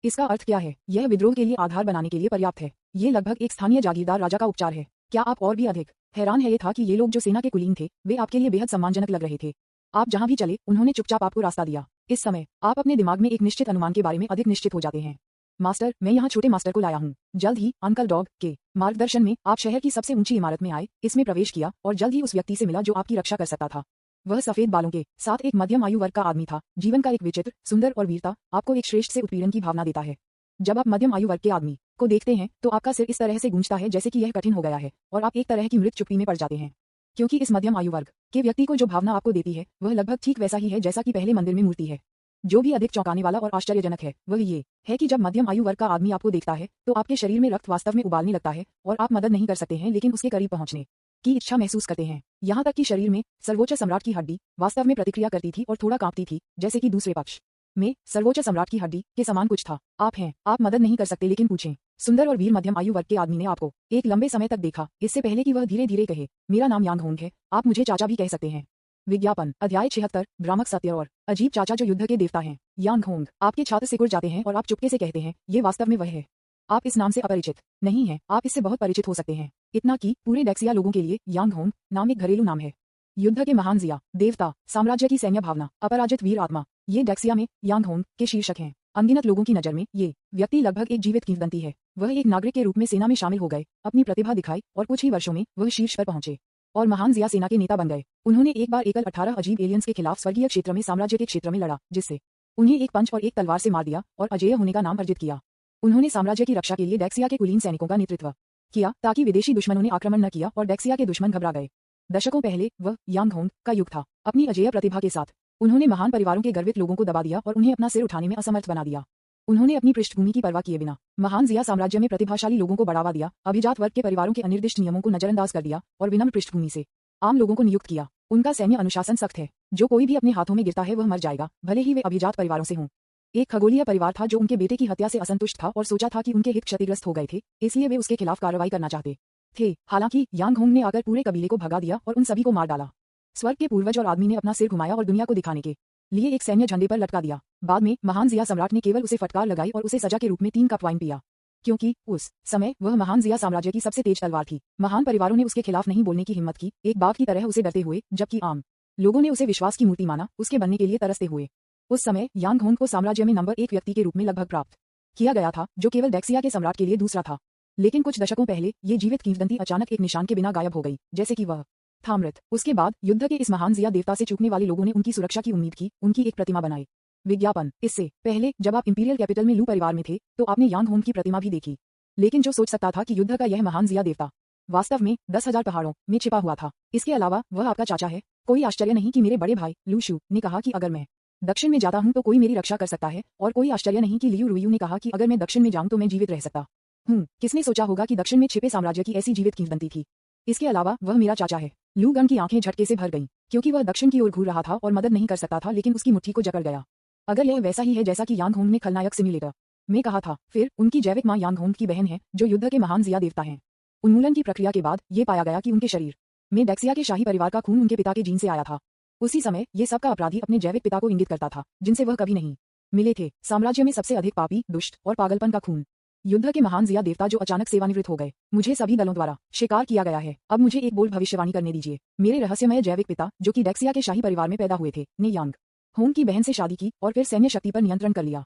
इसका अर्थ क्या है? यह विद्रोह के लिए आधार बनाने के लिए पर्याप्त है। ये लगभग एक स्थानीय जागीरदार राजा का उपचार है। क्या आप और भी अधिक हैरान है? ये था कि ये लोग जो सेना के कुलीन थे, वे आपके लिए बेहद सम्मानजनक लग रहे थे। आप जहां भी चले, उन्होंने चुपचाप आपको रास्ता दिया। इस समय आप अपने दिमाग में एक निश्चित अनुमान के बारे में अधिक निश्चित हो जाते हैं। मास्टर, मैं यहाँ छोटे मास्टर को लाया हूँ। जल्द ही अंकल डॉग के मार्गदर्शन में आप शहर की सबसे ऊंची इमारत में आए, इसमें प्रवेश किया और जल्द ही उस व्यक्ति से मिला जो आपकी रक्षा कर सकता था। वह सफेद बालों के साथ एक मध्यम आयु वर्ग का आदमी था। जीवन का एक विचित्र, सुंदर और वीरता आपको एक श्रेष्ठ से उत्पीड़न की भावना देता है। जब आप मध्यम आयु वर्ग के आदमी को देखते हैं तो आपका सिर इस तरह से गूंजता है जैसे कि यह कठिन हो गया है और आप एक तरह की मृत चुप्पी में पड़ जाते हैं, क्योंकि इस मध्यम आयु वर्ग के व्यक्ति को जो भावना आपको देती है वह लगभग ठीक वैसा ही है जैसा कि पहले मंदिर में मूर्ति है। जो भी अधिक चौंकाने वाला और आश्चर्यजनक है वह ये है कि जब मध्यम आयु वर्ग का आदमी आपको देखता है तो आपके शरीर में रक्त वास्तव में उबालने लगता है और आप मदद नहीं कर सकते हैं लेकिन उसके करीब पहुंचने की इच्छा महसूस करते हैं। यहाँ तक कि शरीर में सर्वोच्च सम्राट की हड्डी वास्तव में प्रतिक्रिया करती थी और थोड़ा कांपती थी, जैसे कि दूसरे पक्ष में सर्वोच्च सम्राट की हड्डी के समान कुछ था। आप हैं, आप मदद नहीं कर सकते लेकिन पूछें। सुंदर और वीर मध्यम आयु वर्ग के आदमी ने आपको एक लंबे समय तक देखा, इससे पहले कि वह धीरे धीरे कहे, मेरा नाम यांग होंग है, आप मुझे चाचा भी कह सकते हैं। विज्ञापन अध्याय 76 भ्रामक सत्य और अजीब चाचा जो युद्ध के देवता हैं। यांग होंग आपके छात्र सिकुड़ जाते हैं और आप चुपके से कहते हैं, ये वास्तव में वह है। आप इस नाम से अपरिचित नहीं हैं, आप इससे बहुत परिचित हो सकते हैं। इतना कि पूरे डेक्सिया लोगों के लिए यांग होंग नाम एक घरेलू नाम है। युद्ध के महान जिया, देवता, साम्राज्य की सैन्य भावना, अपराजित वीर आत्मा, ये डेक्सिया में यांग होंग के शीर्षक हैं। अनगिनत लोगों की नजर में ये व्यक्ति लगभग एक जीवित किंवदंती है। वह एक नागरिक के रूप में सेना में शामिल हो गए, अपनी प्रतिभा दिखाई और कुछ ही वर्षों में वह शीर्ष पर पहुंचे और महान जिया सेना के नेता बन गए। उन्होंने एक बार एकल 18 अजीब एलियंस के खिलाफ स्वर्गीय क्षेत्र में साम्राज्य के क्षेत्र में लड़ा, जिससे उन्हें एक पंच और एक तलवार से मार दिया और अजेय होने का नाम अर्जित किया। उन्होंने साम्राज्य की रक्षा के लिए डेक्सिया के कुलीन सैनिकों का नेतृत्व किया ताकि विदेशी दुश्मनों ने आक्रमण न किया और डेक्सिया के दुश्मन घबरा गए। दशकों पहले वह यांग होंग का युग था। अपनी अजेय प्रतिभा के साथ उन्होंने महान परिवारों के गर्वित लोगों को दबा दिया और उन्हें अपना सिर उठाने में असमर्थ बना दिया। उन्होंने अपनी पृष्ठभूमि की परवाह किए बिना महान जिया साम्राज्य में प्रतिभाशाली लोगों को बढ़ावा दिया, अभिजात वर्ग के परिवारों के अनिर्दिष्ट नियमों को नजरअंदाज कर दिया और विनम्र पृष्ठभूमि से आम लोगों को नियुक्त किया। उनका सैन्य अनुशासन सख्त है। जो कोई भी अपने हाथों में गिरता है वह मर जाएगा, भले ही वे अभिजात परिवारों से हों। एक खगोलीय परिवार था जो उनके बेटे की हत्या से असंतुष्ट था और सोचा था कि उनके हित क्षतिग्रस्त हो गए थे, इसलिए वे उसके खिलाफ कार्रवाई करना चाहते थे। हालांकि यांग होंग ने आकर पूरे कबीले को भगा दिया और उन सभी को मार डाला। स्वर्ग के पूर्वज और आदमी ने अपना सिर घुमाया और दुनिया को दिखाने के लिए एक सैन्य झंडे पर लटका दिया। बाद में महान जिया सम्राट ने केवल उसे फटकार लगाई और उसे सजा के रूप में 3 कप वाइन पिया, क्योंकि उस समय वह महान जिया साम्राज्य की सबसे तेज तलवार थी। महान परिवारों ने उसके खिलाफ नहीं बोलने की हिम्मत की, एक बाप की तरह उसे डरते हुए, जबकि आम लोगों ने उसे विश्वास की मूर्ति माना, उसके बनने के लिए तरसते हुए। उस समय यांग होंग को साम्राज्य में नंबर 1 व्यक्ति के रूप में लगभग प्राप्त किया गया था, जो केवल डेक्सिया के सम्राट के लिए दूसरा था। लेकिन कुछ दशकों पहले ये जीवित किंवदंती अचानक एक निशान के बिना गायब हो गई, जैसे कि वह था मृत। उसके बाद युद्ध के इस महान जिया देवता से चूकने वाले लोगों ने उनकी सुरक्षा की उम्मीद की, उनकी एक प्रतिमा बनाई। विज्ञापन इससे पहले जब आप इंपीरियल कैपिटल में लू परिवार में थे तो आपने यांग होंग की प्रतिमा भी देखी, लेकिन जो सोच सकता था कि युद्ध का यह महान जिया देवता वास्तव में 10,000 पहाड़ों में छिपा हुआ था। इसके अलावा वह आपका चाचा है। कोई आश्चर्य नहीं कि मेरे बड़े भाई लू शू ने कहा कि अगर मैं दक्षिण में जाता हूं तो कोई मेरी रक्षा कर सकता है, और कोई आश्चर्य नहीं कि लियू रुयू ने कहा कि अगर मैं दक्षिण में जाऊं तो मैं जीवित रह सकता हूं। किसने सोचा होगा कि दक्षिण में छिपे साम्राज्य की ऐसी जीवित किंवदंती थी। इसके अलावा वह मेरा चाचा है। लू गन की आंखें झटके से भर गईं, क्योंकि वह दक्षिण की ओर घूर रहा था और मदद नहीं कर सकता था, लेकिन उसकी मुट्ठी को जकड़ गया। अगर यह वैसा ही है जैसा कि यांग होंग ने खलनायक सिम्युलेटर में कहा था, फिर उनकी जैविक मां यांग होंग की बहन है जो युद्ध के महान जिया देवता हैं। उन्मूलन की प्रक्रिया के बाद ये पाया गया कि उनके शरीर में डेक्सिया के शाही परिवार का खून उनके पिता के जीन से आया था। उसी समय ये सबका अपराधी अपने जैविक पिता को इंगित करता था, जिनसे वह कभी नहीं मिले थे। साम्राज्य में सबसे अधिक पापी, दुष्ट और पागलपन का खून। युद्ध के महान जिया देवता जो अचानक सेवानिवृत्त हो गए, मुझे सभी दलों द्वारा शिकार किया गया है। अब मुझे एक बोल्ड भविष्यवाणी करने दीजिए। मेरे रहस्यमय जैविक पिता, जो कि डेक्सिया के शाही परिवार में पैदा हुए थे, ने यांग होंग की बहन से शादी की और फिर सैन्य शक्ति पर नियंत्रण कर लिया।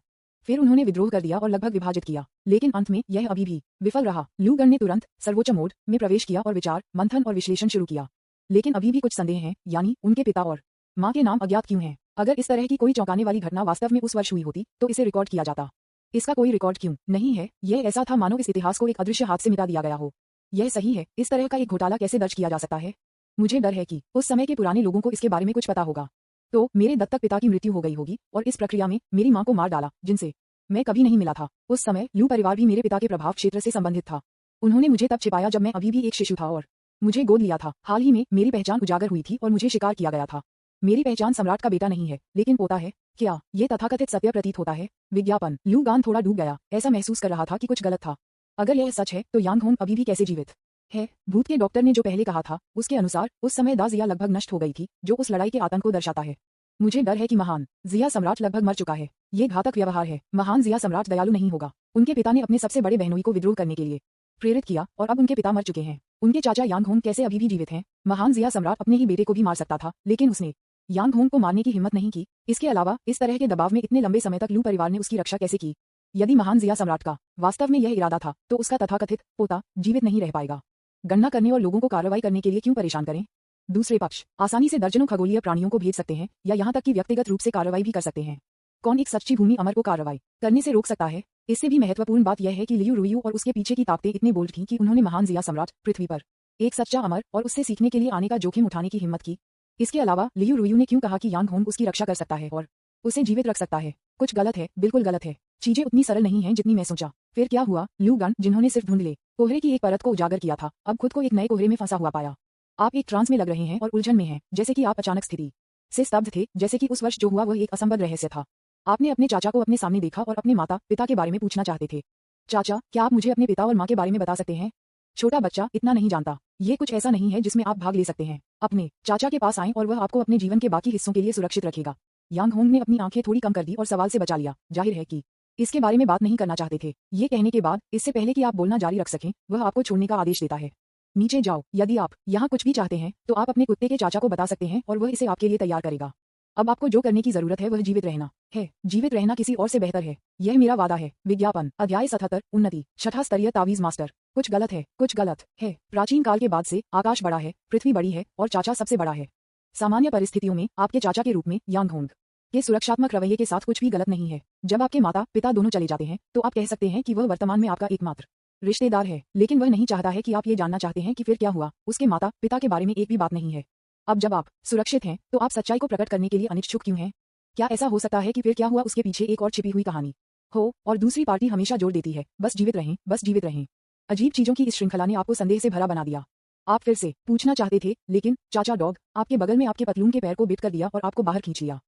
फिर उन्होंने विद्रोह कर दिया और लगभग विभाजित किया, लेकिन अंत में यह अभी भी विफल रहा। लू गन ने तुरंत सर्वोच्च मोड में प्रवेश किया और विचार, मंथन और विश्लेषण शुरू किया। लेकिन अभी भी कुछ संदेह हैं, यानी उनके पिता और मां के नाम अज्ञात क्यों हैं। अगर इस तरह की कोई चौंकाने वाली घटना वास्तव में उस वर्ष हुई होती तो इसे रिकॉर्ड किया जाता। इसका कोई रिकॉर्ड क्यों नहीं है। यह ऐसा था मानो इस इतिहास को एक अदृश्य हाथ से मिटा दिया गया हो। यह सही है, इस तरह का एक घोटाला कैसे दर्ज किया जा सकता है। मुझे डर है कि उस समय के पुराने लोगों को इसके बारे में कुछ पता होगा, तो मेरे दत्तक पिता की मृत्यु हो गई होगी और इस प्रक्रिया में मेरी मां को मार डाला, जिनसे मैं कभी नहीं मिला था। उस समय लू परिवार भी मेरे पिता के प्रभाव क्षेत्र से संबंधित था। उन्होंने मुझे तब छिपाया जब मैं अभी भी एक शिशु था और मुझे गोद लिया था। हाल ही में मेरी पहचान उजागर हुई थी और मुझे शिकार किया गया था। मेरी पहचान सम्राट का बेटा नहीं है, लेकिन पोता है। क्या ये तथाकथित सत्य प्रतीत होता है। विज्ञापन लू गान थोड़ा डूब गया, ऐसा महसूस कर रहा था कि कुछ गलत था। अगर यह सच है तो यांग होंग अभी भी कैसे जीवित है। भूत के डॉक्टर ने जो पहले कहा था उसके अनुसार उस समय दा जिया लगभग नष्ट हो गई थी, जो उस लड़ाई के आतंक को दर्शाता है। मुझे डर है कि महान जिया सम्राट लगभग मर चुका है। ये घातक व्यवहार है। महान जिया सम्राट दयालु नहीं होगा। उनके पिता ने अपने सबसे बड़े बहनोई को विद्रोह करने के लिए प्रेरित किया और अब उनके पिता मर चुके हैं। उनके चाचा यांग होंग कैसे अभी भी जीवित हैं। महान जिया सम्राट अपने ही बेटे को भी मार सकता था, लेकिन उसने यांग होंग को मारने की हिम्मत नहीं की। इसके अलावा इस तरह के दबाव में इतने लंबे समय तक लू परिवार ने उसकी रक्षा कैसे की। यदि महान जिया सम्राट का वास्तव में यह इरादा था तो उसका तथाकथित पोता जीवित नहीं रह पाएगा। गणना करने और लोगों को कार्रवाई करने के लिए क्यों परेशान करें। दूसरे पक्ष आसानी से दर्जनों खगोलीय प्राणियों को भेज सकते हैं या यहाँ तक कि व्यक्तिगत रूप से कार्रवाई भी कर सकते हैं। कौन एक सच्ची भूमि अमर को कार्रवाई करने से रोक सकता है? इससे भी महत्वपूर्ण बात यह है कि लियू रुयू और उसके पीछे की ताकतें इतने बोल्ड थीं कि उन्होंने महान जिया सम्राट पृथ्वी पर एक सच्चा अमर और उससे सीखने के लिए आने का जोखिम उठाने की हिम्मत की। इसके अलावा लियू रुयू ने क्यों कहा कि यांग होंग उसकी रक्षा कर सकता है और उसे जीवित रख सकता है? कुछ गलत है, बिल्कुल गलत है। चीजें उतनी सरल नहीं हैं जितनी मैं सोचा। फिर क्या हुआ? ल्यू गन, जिन्होंने सिर्फ धुंधले कोहरे की एक परत को उजागर किया था, अब खुद को एक नए कोहरे में फंसा हुआ पाया। आप एक ट्रांस में लग रहे हैं और उलझन में हैं, जैसे कि आप अचानक स्थिति से स्तब्ध थे, जैसे कि उस वर्ष जो हुआ वह एक असंबद्ध रहस्य था। आपने अपने चाचा को अपने सामने देखा और अपने माता पिता के बारे में पूछना चाहते थे। चाचा, क्या आप मुझे अपने पिता और माँ के बारे में बता सकते हैं? छोटा बच्चा इतना नहीं जानता। ये कुछ ऐसा नहीं है जिसमें आप भाग ले सकते हैं। अपने चाचा के पास आएं और वह आपको अपने जीवन के बाकी हिस्सों के लिए सुरक्षित रखेगा। यांग होंग ने अपनी आंखें थोड़ी कम कर दी और सवाल से बचा लिया। जाहिर है कि इसके बारे में बात नहीं करना चाहते थे। ये कहने के बाद, इससे पहले कि आप बोलना जारी रख सकें, वह आपको छोड़ने का आदेश देता है। नीचे जाओ। यदि आप यहाँ कुछ भी चाहते हैं तो आप अपने कुत्ते के चाचा को बता सकते हैं और वह इसे आपके लिए तैयार करेगा। अब आपको जो करने की जरूरत है वह जीवित रहना है। जीवित रहना किसी और से बेहतर है। यह मेरा वादा है। विज्ञापन अध्याय 77 उन्नति छठा स्तरीय तावीज मास्टर। कुछ गलत है, कुछ गलत है। प्राचीन काल के बाद से आकाश बड़ा है, पृथ्वी बड़ी है और चाचा सबसे बड़ा है। सामान्य परिस्थितियों में आपके चाचा के रूप में यांग होंग के सुरक्षात्मक रवैये के साथ कुछ भी गलत नहीं है। जब आपके माता पिता दोनों चले जाते हैं तो आप कह सकते हैं कि वह वर्तमान में आपका एकमात्र रिश्तेदार है, लेकिन वह नहीं चाहता है कि आप ये जानना चाहते हैं कि फिर क्या हुआ। उसके माता पिता के बारे में एक भी बात नहीं है। अब जब आप सुरक्षित हैं तो आप सच्चाई को प्रकट करने के लिए अनिच्छुक क्यों हैं? क्या ऐसा हो सकता है कि फिर क्या हुआ उसके पीछे एक और छिपी हुई कहानी हो और दूसरी पार्टी हमेशा जोड़ देती है, बस जीवित रहें, बस जीवित रहें। अजीब चीजों की इस श्रृंखला ने आपको संदेह से भरा बना दिया। आप फिर से पूछना चाहते थे, लेकिन चाचा डॉग आपके बगल में आपके पतलून के पैर को बिट कर दिया और आपको बाहर खींच लिया।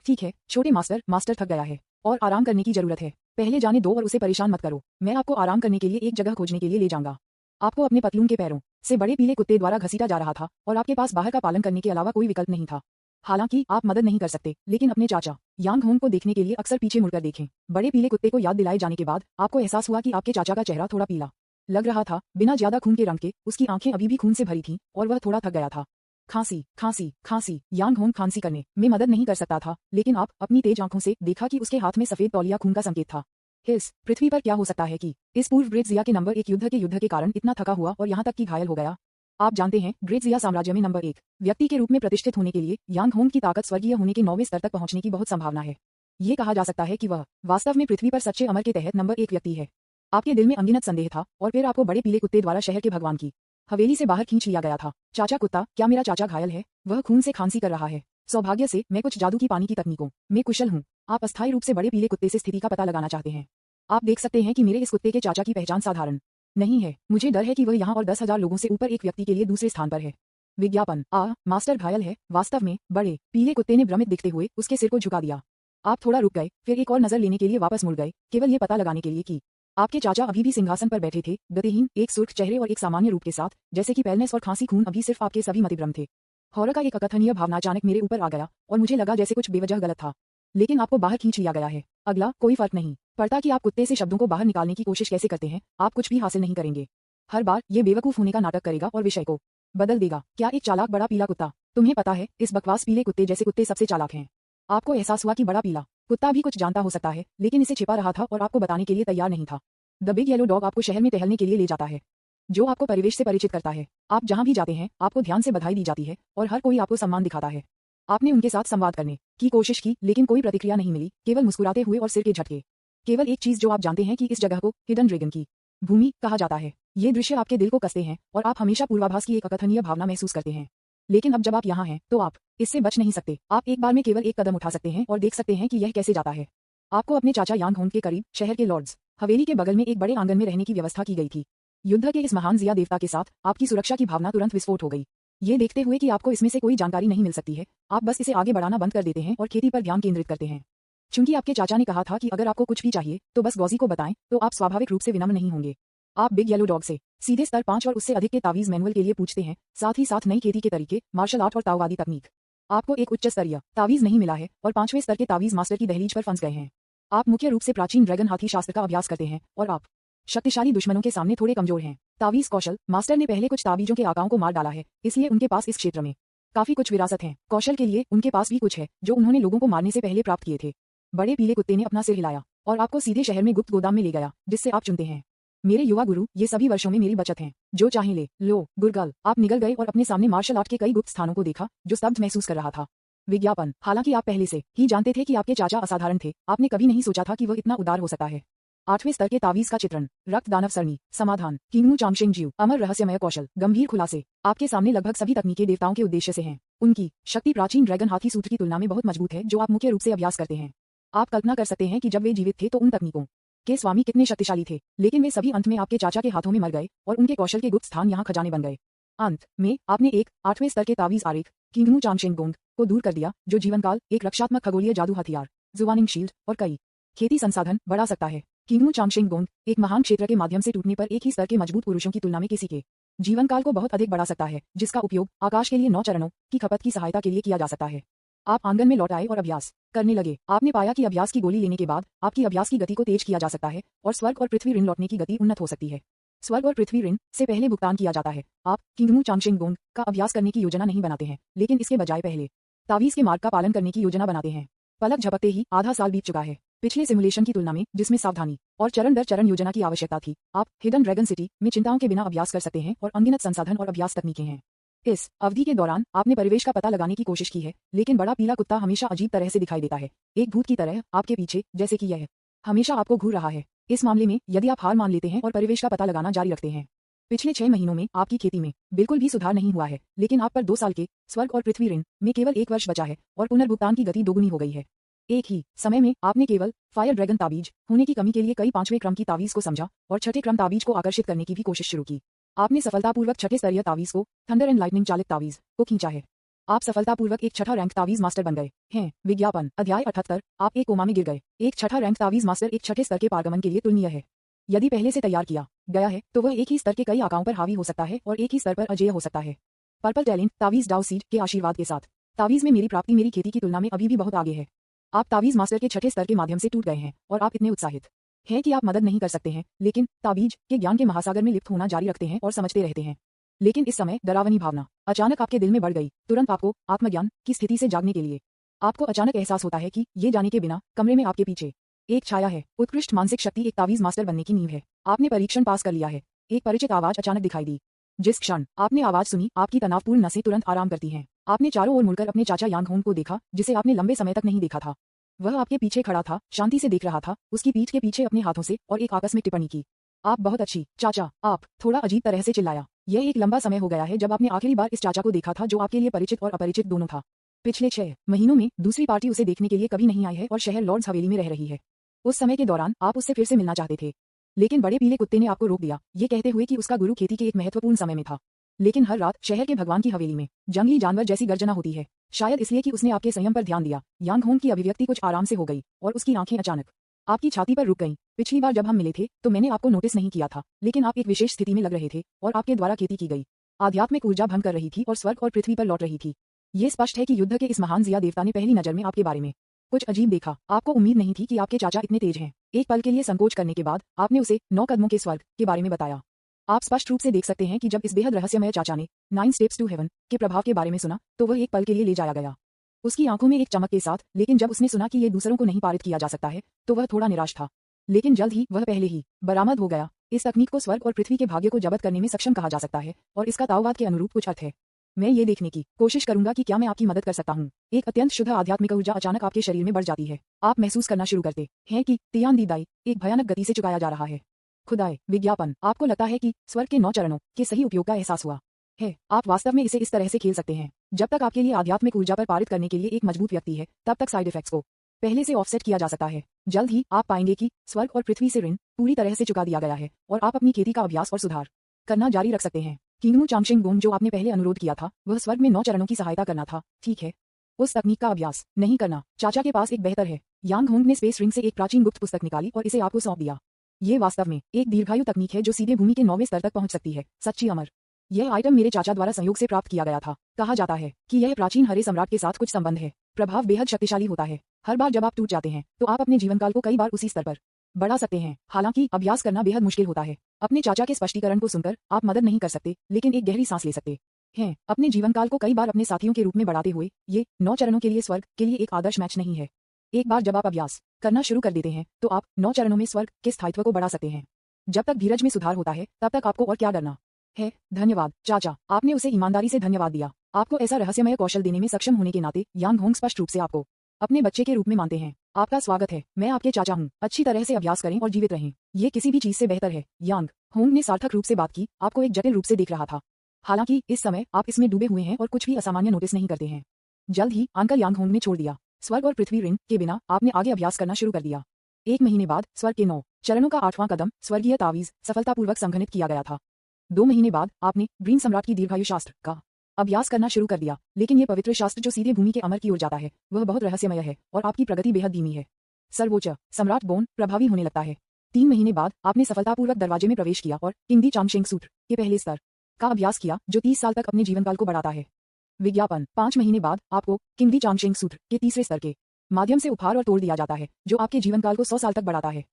ठीक है छोटे मास्टर, मास्टर थक गया है और आराम करने की जरूरत है। पहले जाने दो और उसे परेशान मत करो। मैं आपको आराम करने के लिए एक जगह खोजने के लिए ले जाऊंगा। आपको अपने पतलून के पैरों से बड़े पीले कुत्ते द्वारा घसीटा जा रहा था और आपके पास बाहर का पालन करने के अलावा कोई विकल्प नहीं था। हालांकि आप मदद नहीं कर सकते, लेकिन अपने चाचा यांग होंग को देखने के लिए अक्सर पीछे मुड़कर देखें। बड़े पीले कुत्ते को याद दिलाए जाने के बाद आपको एहसास हुआ कि आपके चाचा का चेहरा थोड़ा पीला लग रहा था। बिना ज्यादा खून के रंग के उसकी आंखें अभी भी खून से भरी थीं और वह थोड़ा थक गया था। खांसी खांसी खांसी। यांग होंग खांसी करने में मदद नहीं कर सकता था, लेकिन आप अपनी तेज आंखों से देखा कि उसके हाथ में सफेद तौलिया खून का संकेत था। इस पृथ्वी पर क्या हो सकता है कि इस पूर्व ग्रेट जिया के नंबर 1 युद्ध के कारण इतना थका हुआ और यहाँ तक कि घायल हो गया? आप जानते हैं, ग्रेट जिया साम्राज्य में नंबर 1 व्यक्ति के रूप में प्रतिष्ठित होने के लिए यांग होंग की ताकत स्वर्गीय होने के 9वें स्तर तक पहुंचने की बहुत संभावना है। ये कहा जा सकता है कि वह वास्तव में पृथ्वी पर सच्चे अमर के तहत नंबर 1 व्यक्ति है। आपके दिल में अनगिनत संदेह था और फिर आपको बड़े पीले कुत्ते द्वारा शहर के भगवान की हवेली से बाहर खींच लिया गया था। चाचा कुत्ता, क्या मेरा चाचा घायल है? वह खून से खांसी कर रहा है। सौभाग्य से मैं कुछ जादू की पानी की तकनीकों में कुशल हूँ। आप अस्थायी रूप से बड़े पीले कुत्ते से स्थिति का पता लगाना चाहते हैं। आप देख सकते हैं कि मेरे इस कुत्ते के चाचा की पहचान साधारण नहीं है। मुझे डर है कि वह यहाँ और 10,000 लोगों से ऊपर एक व्यक्ति के लिए दूसरे स्थान पर है। विज्ञापन मास्टर घायल है। वास्तव में बड़े पीले कुत्ते ने भ्रमित दिखते हुए उसके सिर को झुका दिया। आप थोड़ा रुक गए, फिर एक और नजर लेने के लिए वापस मुड़ गए, केवल ये पता लगाने के लिए कि आपके चाचा अभी भी सिंहासन पर बैठे थे, गतिहीन, एक सुर्ख चेहरे और एक सामान्य रूप के साथ, जैसे कि पैलनेस और खांसी खून अभी सिर्फ आपके सभी मतिभ्रम थे। हॉरर का एक अकथनीय भावना अचानक मेरे ऊपर आ गया और मुझे लगा जैसे कुछ बेवजह गलत था, लेकिन आपको बाहर खींच लिया गया है। अगला कोई फर्क नहीं पड़ता कि आप कुत्ते से शब्दों को बाहर निकालने की कोशिश कैसे करते हैं, आप कुछ भी हासिल नहीं करेंगे। हर बार ये बेवकूफ होने का नाटक करेगा और विषय को बदल देगा। क्या एक चालाक बड़ा पीला कुत्ता? तुम्हें पता है, इस बकवास पीले कुत्ते जैसे कुत्ते सबसे चालाक हैं। आपको एहसास हुआ कि बड़ा पीला कुत्ता भी कुछ जानता हो सकता है, लेकिन इसे छिपा रहा था और आपको बताने के लिए तैयार नहीं था। द बिग येलो डॉग आपको शहर में टहलने के लिए ले जाता है, जो आपको परिवेश से परिचित करता है। आप जहां भी जाते हैं आपको ध्यान से बधाई दी जाती है और हर कोई आपको सम्मान दिखाता है। आपने उनके साथ संवाद करने की कोशिश की, लेकिन कोई प्रतिक्रिया नहीं मिली, केवल मुस्कुराते हुए और सिर के झटके। केवल एक चीज जो आप जानते हैं कि इस जगह को हिडन ड्रैगन की भूमि कहा जाता है। ये दृश्य आपके दिल को कसते हैं और आप हमेशा पूर्वाभास की एक अकथनीय भावना महसूस करते हैं। लेकिन अब जब आप यहाँ हैं तो आप इससे बच नहीं सकते। आप एक बार में केवल एक कदम उठा सकते हैं और देख सकते हैं कि यह कैसे जाता है। आपको अपने चाचा यांग होंग के करीब शहर के लॉर्ड्स हवेली के बगल में एक बड़े आंगन में रहने की व्यवस्था की गई थी। युद्ध के इस महान जिया देवता के साथ आपकी सुरक्षा की भावना तुरंत विस्फोट हो गई। ये देखते हुए कि आपको इसमें से कोई जानकारी नहीं मिल सकती है, आप बस इसे आगे बढ़ाना बंद कर देते हैं और खेती पर ध्यान केंद्रित करते हैं। चूंकि आपके चाचा ने कहा था कि अगर आपको कुछ भी चाहिए तो बस गौजी को बताएं, तो आप स्वाभाविक रूप से विनम्र नहीं होंगे। आप बिग येलो डॉग से सीधे स्तर 5 और उससे अधिक के तावीज मैनुअल के लिए पूछते हैं, साथ ही साथ नई खेती के तरीके, मार्शल आर्ट और ताओवादी तकनीक। आपको एक उच्च स्तरीय तावीज नहीं मिला है और 5वें स्तर के तावीज मास्टर की दहलीज पर फंस गए हैं। आप मुख्य रूप से प्राचीन ड्रैगन हाथी शास्त्र का अभ्यास करते हैं और आप शक्तिशाली दुश्मनों के सामने थोड़े कमजोर हैं। तावीज कौशल मास्टर ने पहले कुछ तावीजों के आकाओं को मार डाला है, इसलिए उनके पास इस क्षेत्र में काफी कुछ विरासत है। कौशल के लिए उनके पास भी कुछ है जो उन्होंने लोगों को मारने से पहले प्राप्त किए थे। बड़े पीले कुत्ते ने अपना सिर हिलाया और आपको सीधे शहर में गुप्त गोदाम में ले गया, जिससे आप चुनते हैं। मेरे युवा गुरु, ये सभी वर्षों में मेरी बचत हैं। जो चाहे ले लो। गुरगल, आप निगल गए और अपने सामने मार्शल आर्ट के कई गुप्त स्थानों को देखा जो स्तब्ध महसूस कर रहा था। विज्ञापन, हालांकि आप पहले से ही जानते थे कि आपके चाचा असाधारण थे, आपने कभी नहीं सोचा था कि वह इतना उदार हो सकता है। 8वें स्तर के तावीज का चित्रण, रक्त दानव सरणी, समाधान, किंगमू चांगशेंग जीव, अमर रहस्यमय कौशल, गंभीर खुलासे। आपके सामने लगभग सभी तकनीकें देवताओं के उद्देश्य से हैं। उनकी शक्ति प्राचीन ड्रैगन हाथी सूत्र की तुलना में बहुत मजबूत है जो आप मुख्य रूप से अभ्यास करते हैं। आप कल्पना कर सकते हैं कि जब वे जीवित थे तो उन तकनीकों के स्वामी कितने शक्तिशाली थे, लेकिन वे सभी अंत में आपके चाचा के हाथों में मर गए और उनके कौशल के गुप्त स्थान यहाँ खजाने बन गए। अंत में आपने एक 8वें स्तर के तावीज आरेख, किंगमू चांगशेंग गोंग, को दूर कर दिया जो जीवनकाल, एक रक्षात्मक खगोलीय जादू हथियार, जुवानिंग शील्ड और कई खेती संसाधन बढ़ा सकता है। किंगमू चांगशेंग गोंग एक महान क्षेत्र के माध्यम से टूटने पर एक ही स्तर के मजबूत पुरुषों की तुलना में किसी के जीवनकाल को बहुत अधिक बढ़ा सकता है, जिसका उपयोग आकाश के लिए 9 चरणों की खपत की सहायता के लिए किया जा सकता है। आप आंगन में लौट आए और अभ्यास करने लगे। आपने पाया कि अभ्यास की गोली लेने के बाद आपकी अभ्यास की गति को तेज किया जा सकता है और स्वर्ग और पृथ्वी ऋण लौटने की गति उन्नत हो सकती है। स्वर्ग और पृथ्वी ऋण से पहले भुगतान किया जाता है। आप किंगमू चांगशेंग गोंग का अभ्यास करने की योजना नहीं बनाते हैं, लेकिन इसके बजाय पहले तावीज के मार्ग का पालन करने की योजना बनाते हैं। पलक झपकते ही आधा साल बीत चुका है। पिछले सिमुलेशन की तुलना में, जिसमें सावधानी और चरण दर चरण योजना की आवश्यकता थी, आप हिडन ड्रैगन सिटी में चिंताओं के बिना अभ्यास कर सकते हैं और अनगिनत संसाधन और अभ्यास तकनीकें हैं। इस अवधि के दौरान आपने परिवेश का पता लगाने की कोशिश की है, लेकिन बड़ा पीला कुत्ता हमेशा अजीब तरह से दिखाई देता है, एक भूत की तरह आपके पीछे, जैसे कि यह हमेशा आपको घूर रहा है। इस मामले में यदि आप हार मान लेते हैं और परिवेश का पता लगाना जारी रखते हैं। पिछले 6 महीनों में आपकी खेती में बिल्कुल भी सुधार नहीं हुआ है, लेकिन आप पर 2 साल के स्वर्ग और पृथ्वी ऋण में केवल 1 वर्ष बचा है और पुनर्भुगतान की गति दोगुनी हो गई है। एक ही समय में आपने केवल फायर ड्रैगन ताबीज होने की कमी के लिए कई 5वें क्रम की तावीज को समझा और 6ठे क्रम ताबीज को आकर्षित करने की भी कोशिश शुरू की। आपने सफलतापूर्वक 6ठे स्तरीय तावीज को, थंडर एंड लाइटनिंग चालित तावीज को खींचा है। आप सफलतापूर्वक एक 6ठा रैंक तावीज मास्टर बन गए हैं। विज्ञापन, अध्याय 78, आप एक कोमा में गिर गए। एक 6ठा रैंक तावीज मास्टर एक 6ठे स्तर के पारगमन के लिए तुलनीय है। यदि पहले से तैयार किया गया है तो वह एक ही स्तर के कई आकाओं पर हावी हो सकता है और एक ही स्तर पर अजेय हो सकता है। पर्पल टैलेंट तावीज डाउ सीड के आशीर्वाद के साथ, तावीज में मेरी प्राप्ति मेरी खेती की तुलना में अभी भी बहुत आगे है। आप तावीज मास्टर के 6ठे स्तर के माध्यम से टूट गए हैं और आप इतने उत्साहित हैं कि आप मदद नहीं कर सकते हैं, लेकिन ताबीज के ज्ञान के महासागर में लिप्त होना जारी रखते हैं और समझते रहते हैं। लेकिन इस समय डरावनी भावना अचानक आपके दिल में बढ़ गई, तुरंत आपको आत्मज्ञान की स्थिति से जागने के लिए। आपको अचानक एहसास होता है कि ये जाने के बिना कमरे में आपके पीछे एक छाया है। उत्कृष्ट मानसिक शक्ति एक तावीज मास्टर बनने की नींव है। आपने परीक्षण पास कर लिया है। एक परिचित आवाज अचानक दिखाई दी। जिस क्षण आपने आवाज सुनी, आपकी तनावपूर्ण नसें तुरंत आराम करती हैं। आपने चारों ओर मुड़कर अपने चाचा यांग होंग को देखा, जिसे आपने लंबे समय तक नहीं देखा था। वह आपके पीछे खड़ा था, शांति से देख रहा था, उसकी पीठ के पीछे अपने हाथों से, और एक आकस्मिक टिप्पणी की। आप बहुत अच्छी, चाचा। आप थोड़ा अजीब तरह से चिल्लाया। यह एक लंबा समय हो गया है जब आपने आखिरी बार इस चाचा को देखा था जो आपके लिए परिचित और अपरिचित दोनों था। पिछले 6 महीनों में दूसरी पार्टी उसे देखने के लिए कभी नहीं आई है और शहर लॉर्ड्स हवेली में रह रही है। उस समय के दौरान आप उससे फिर से मिलना चाहते थे, लेकिन बड़े पीले कुत्ते ने आपको रोक दिया, ये कहते हुए कि उसका गुरु खेती के एक महत्वपूर्ण समय में था। लेकिन हर रात शहर के भगवान की हवेली में जंगली जानवर जैसी गर्जना होती है, शायद इसलिए कि उसने आपके संयम पर ध्यान दिया। यांग होंग की अभिव्यक्ति कुछ आराम से हो गई और उसकी आंखें अचानक आपकी छाती पर रुक गईं। पिछली बार जब हम मिले थे तो मैंने आपको नोटिस नहीं किया था, लेकिन आप एक विशेष स्थिति में लग रहे थे और आपके द्वारा खेती की गई आध्यात्मिक ऊर्जा भंग कर रही थी और स्वर्ग और पृथ्वी पर लौट रही थी। ये स्पष्ट है कि युद्ध के इस महान जिया देवता ने पहली नजर में आपके बारे में कुछ अजीब देखा। आपको उम्मीद नहीं थी कि आपके चाचा इतने तेज हैं। एक पल के लिए संकोच करने के बाद आपने उसे 9 कदमों के स्वर्ग के बारे में बताया। आप स्पष्ट रूप से देख सकते हैं कि जब इस बेहद रहस्यमय चाचा ने 9 स्टेप्स टू हेवन के प्रभाव के बारे में सुना तो वह एक पल के लिए ले जाया गया, उसकी आंखों में एक चमक के साथ। लेकिन जब उसने सुना कि ये दूसरों को नहीं पारित किया जा सकता है तो वह थोड़ा निराश था। लेकिन जल्द ही वह पहले ही बरामद हो गया। इस तकनीक को स्वर्ग और पृथ्वी के भाग्य को जब्त करने में सक्षम कहा जा सकता है और इसका ताओवाद के अनुरूप कुछ अर्थ है। मैं ये देखने की कोशिश करूंगा कि क्या मैं आपकी मदद कर सकता हूँ। एक अत्यंत शुद्ध आध्यात्मिक ऊर्जा अचानक आपके शरीर में बढ़ जाती है। आप महसूस करना शुरू करते हैं कि तियान दी दाई एक भयानक गति से चुकाया जा रहा है। खुदाए, विज्ञापन, आपको लगता है कि स्वर्ग के 9 चरणों के सही उपयोग का एहसास हुआ है। आप वास्तव में इसे इस तरह से खेल सकते हैं। जब तक आपके लिए आध्यात्मिक ऊर्जा पर पारित करने के लिए एक मजबूत व्यक्ति है, तब तक साइड इफेक्ट्स को पहले से ऑफसेट किया जा सकता है। जल्द ही आप पाएंगे कि स्वर्ग और पृथ्वी से ऋण पूरी तरह से चुका दिया गया है और आप अपनी खेती का अभ्यास और सुधार करना जारी रख सकते हैं। किंगमू चांगशेंग गोंग जो आपने पहले अनुरोध किया था, वह स्वर्ग में 9 चरणों की सहायता करना था, ठीक है? उस तकनीक का अभ्यास नहीं करना। चाचा के पास एक बेहतर है। यांग होंग ने स्पेस रिंग से एक प्राचीन गुप्त पुस्तक निकाली और इसे आपको सौंप दिया। ये वास्तव में एक दीर्घायु तकनीक है जो सीधे भूमि के 9वें स्तर तक पहुंच सकती है। सच्ची अमर। यह आइटम मेरे चाचा द्वारा संयोग से प्राप्त किया गया था। कहा जाता है कि यह प्राचीन हरे सम्राट के साथ कुछ संबंध है। प्रभाव बेहद शक्तिशाली होता है। हर बार जब आप टूट जाते हैं तो आप अपने जीवनकाल को कई बार उसी स्तर पर बढ़ा सकते हैं। हालांकि अभ्यास करना बेहद मुश्किल होता है। अपने चाचा के स्पष्टीकरण को सुनकर आप मदद नहीं कर सकते, लेकिन एक गहरी सांस ले सकते हैं। अपने जीवनकाल को कई बार अपने साथियों के रूप में बढ़ाते हुए, ये 9 चरणों के लिए स्वर्ग के लिए एक आदर्श मैच नहीं है। एक बार जब आप अभ्यास करना शुरू कर देते हैं तो आप 9 चरणों में स्वर्ग के स्थायित्व को बढ़ा सकते हैं। जब तक धीरज में सुधार होता है तब तक आपको और क्या डरना है। धन्यवाद चाचा, आपने उसे ईमानदारी से धन्यवाद दिया। आपको ऐसा रहस्यमय कौशल देने में सक्षम होने के नाते यांग होंग स्पष्ट रूप से आपको अपने बच्चे के रूप में मानते हैं। आपका स्वागत है, मैं आपके चाचा हूँ। अच्छी तरह से अभ्यास करें और जीवित रहें, ये किसी भी चीज से बेहतर है। यांग होंग ने सार्थक रूप से बात की, आपको एक जटिल रूप से देख रहा था। हालांकि इस समय आप इसमें डूबे हुए हैं और कुछ भी असामान्य नोटिस नहीं करते हैं। जल्द ही अंकल यांग होंग ने छोड़ दिया। स्वर्ग और पृथ्वी रिंग के बिना आपने आगे अभ्यास करना शुरू कर दिया। 1 महीने बाद स्वर्ग के 9 चरणों का 8वां कदम स्वर्गीय तावीज सफलतापूर्वक संघनित किया गया था। 2 महीने बाद आपने ड्रीम सम्राट की दीर्घायु शास्त्र का अभ्यास करना शुरू कर दिया, लेकिन ये पवित्र शास्त्र जो सीधे भूमि के अमर की ओर जाता है वह बहुत रहस्यमय है और आपकी प्रगति बेहद धीमी है। सर्वोच्च सम्राट बोन प्रभावी होने लगता है। 3 महीने बाद आपने सफलतापूर्वक दरवाजे में प्रवेश किया और किंग दी चांगशेंग सूत्र के पहले स्तर का अभ्यास किया जो 30 साल तक अपने जीवनकाल को बढ़ाता है। विज्ञापन 5 महीने बाद आपको किंग दी चांगशेंग सूत्र के तीसरे स्तर के माध्यम से उपहार और तोड़ दिया जाता है जो आपके जीवनकाल को 100 साल तक बढ़ाता है।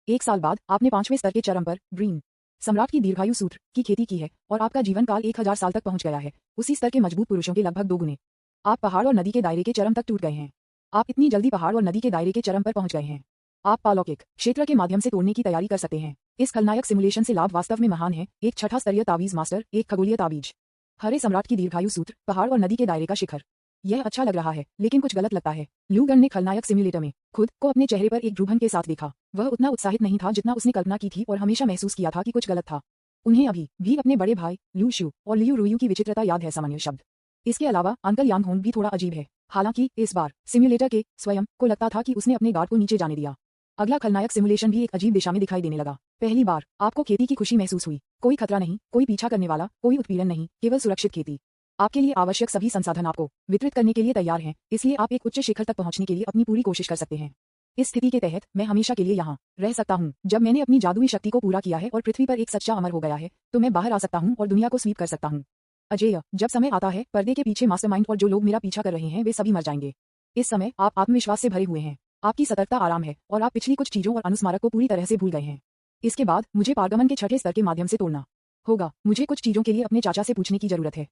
1 साल बाद आपने 5वें स्तर के चरम पर ड्रीम सम्राट की दीर्घायु सूत्र की खेती की है और आपका जीवनकाल 1000 साल तक पहुंच गया है, उसी स्तर के मजबूत पुरुषों के लगभग 2 गुने। आप पहाड़ और नदी के दायरे के चरम तक टूट गए हैं। आप इतनी जल्दी पहाड़ और नदी के दायरे के चरम पर पहुंच गए हैं। आप पालौकिक क्षेत्र के माध्यम से तोड़ने की तैयारी कर सकते हैं। इस खलनायक सिमुलेशन से लाभ वास्तव में महान है। एक 6ठा स्तरीय तावीज मास्टर, एक खगोलीय तावीज, हरे सम्राट की दीर्घायु सूत्र, पहाड़ और नदी के दायरे का शिखर। यह अच्छा लग रहा है लेकिन कुछ गलत लगता है। ल्यू गन ने खलनायक सिम्युलेटर में खुद को अपने चेहरे पर एक ड्रूभन के साथ देखा। वह उतना उत्साहित नहीं था जितना उसने कल्पना की थी और हमेशा महसूस किया था कि कुछ गलत था। उन्हें अभी भी अपने बड़े भाई ल्यू शू और लियू रुयू की विचित्रता याद है, सामान्य शब्द। इसके अलावा अंकल यांग होंग भी थोड़ा अजीब है। हालांकि इस बार सिम्युलेटर के स्वयं को लगता था कि उसने अपने गार्ड को नीचे जाने दिया। अगला खलनायक सिमुलेशन भी एक अजीब दिशा में दिखाई देने लगा। पहली बार आपको खेती की खुशी महसूस हुई। कोई खतरा नहीं, कोई पीछा करने वाला, कोई उत्पीड़न नहीं, केवल सुरक्षित खेती। आपके लिए आवश्यक सभी संसाधन आपको वितरित करने के लिए तैयार हैं, इसलिए आप एक उच्च शिखर तक पहुंचने के लिए अपनी पूरी कोशिश कर सकते हैं। इस स्थिति के तहत मैं हमेशा के लिए यहाँ रह सकता हूँ। जब मैंने अपनी जादुई शक्ति को पूरा किया है और पृथ्वी पर एक सच्चा अमर हो गया है तो मैं बाहर आ सकता हूँ और दुनिया को स्वीप कर सकता हूँ। अजेय, जब समय आता है पर्दे के पीछे मास्टरमाइंड और जो लोग मेरा पीछा कर रहे हैं वे सभी मर जाएंगे। इस समय आप आत्मविश्वास से भरे हुए हैं, आपकी सतर्कता आराम है और आप पिछली कुछ चीजों और अनुस्मारक को पूरी तरह से भूल गए हैं। इसके बाद मुझे पारगमन के 6ठे स्तर के माध्यम से तोड़ना होगा। मुझे कुछ चीजों के लिए अपने चाचा से पूछने की जरूरत है।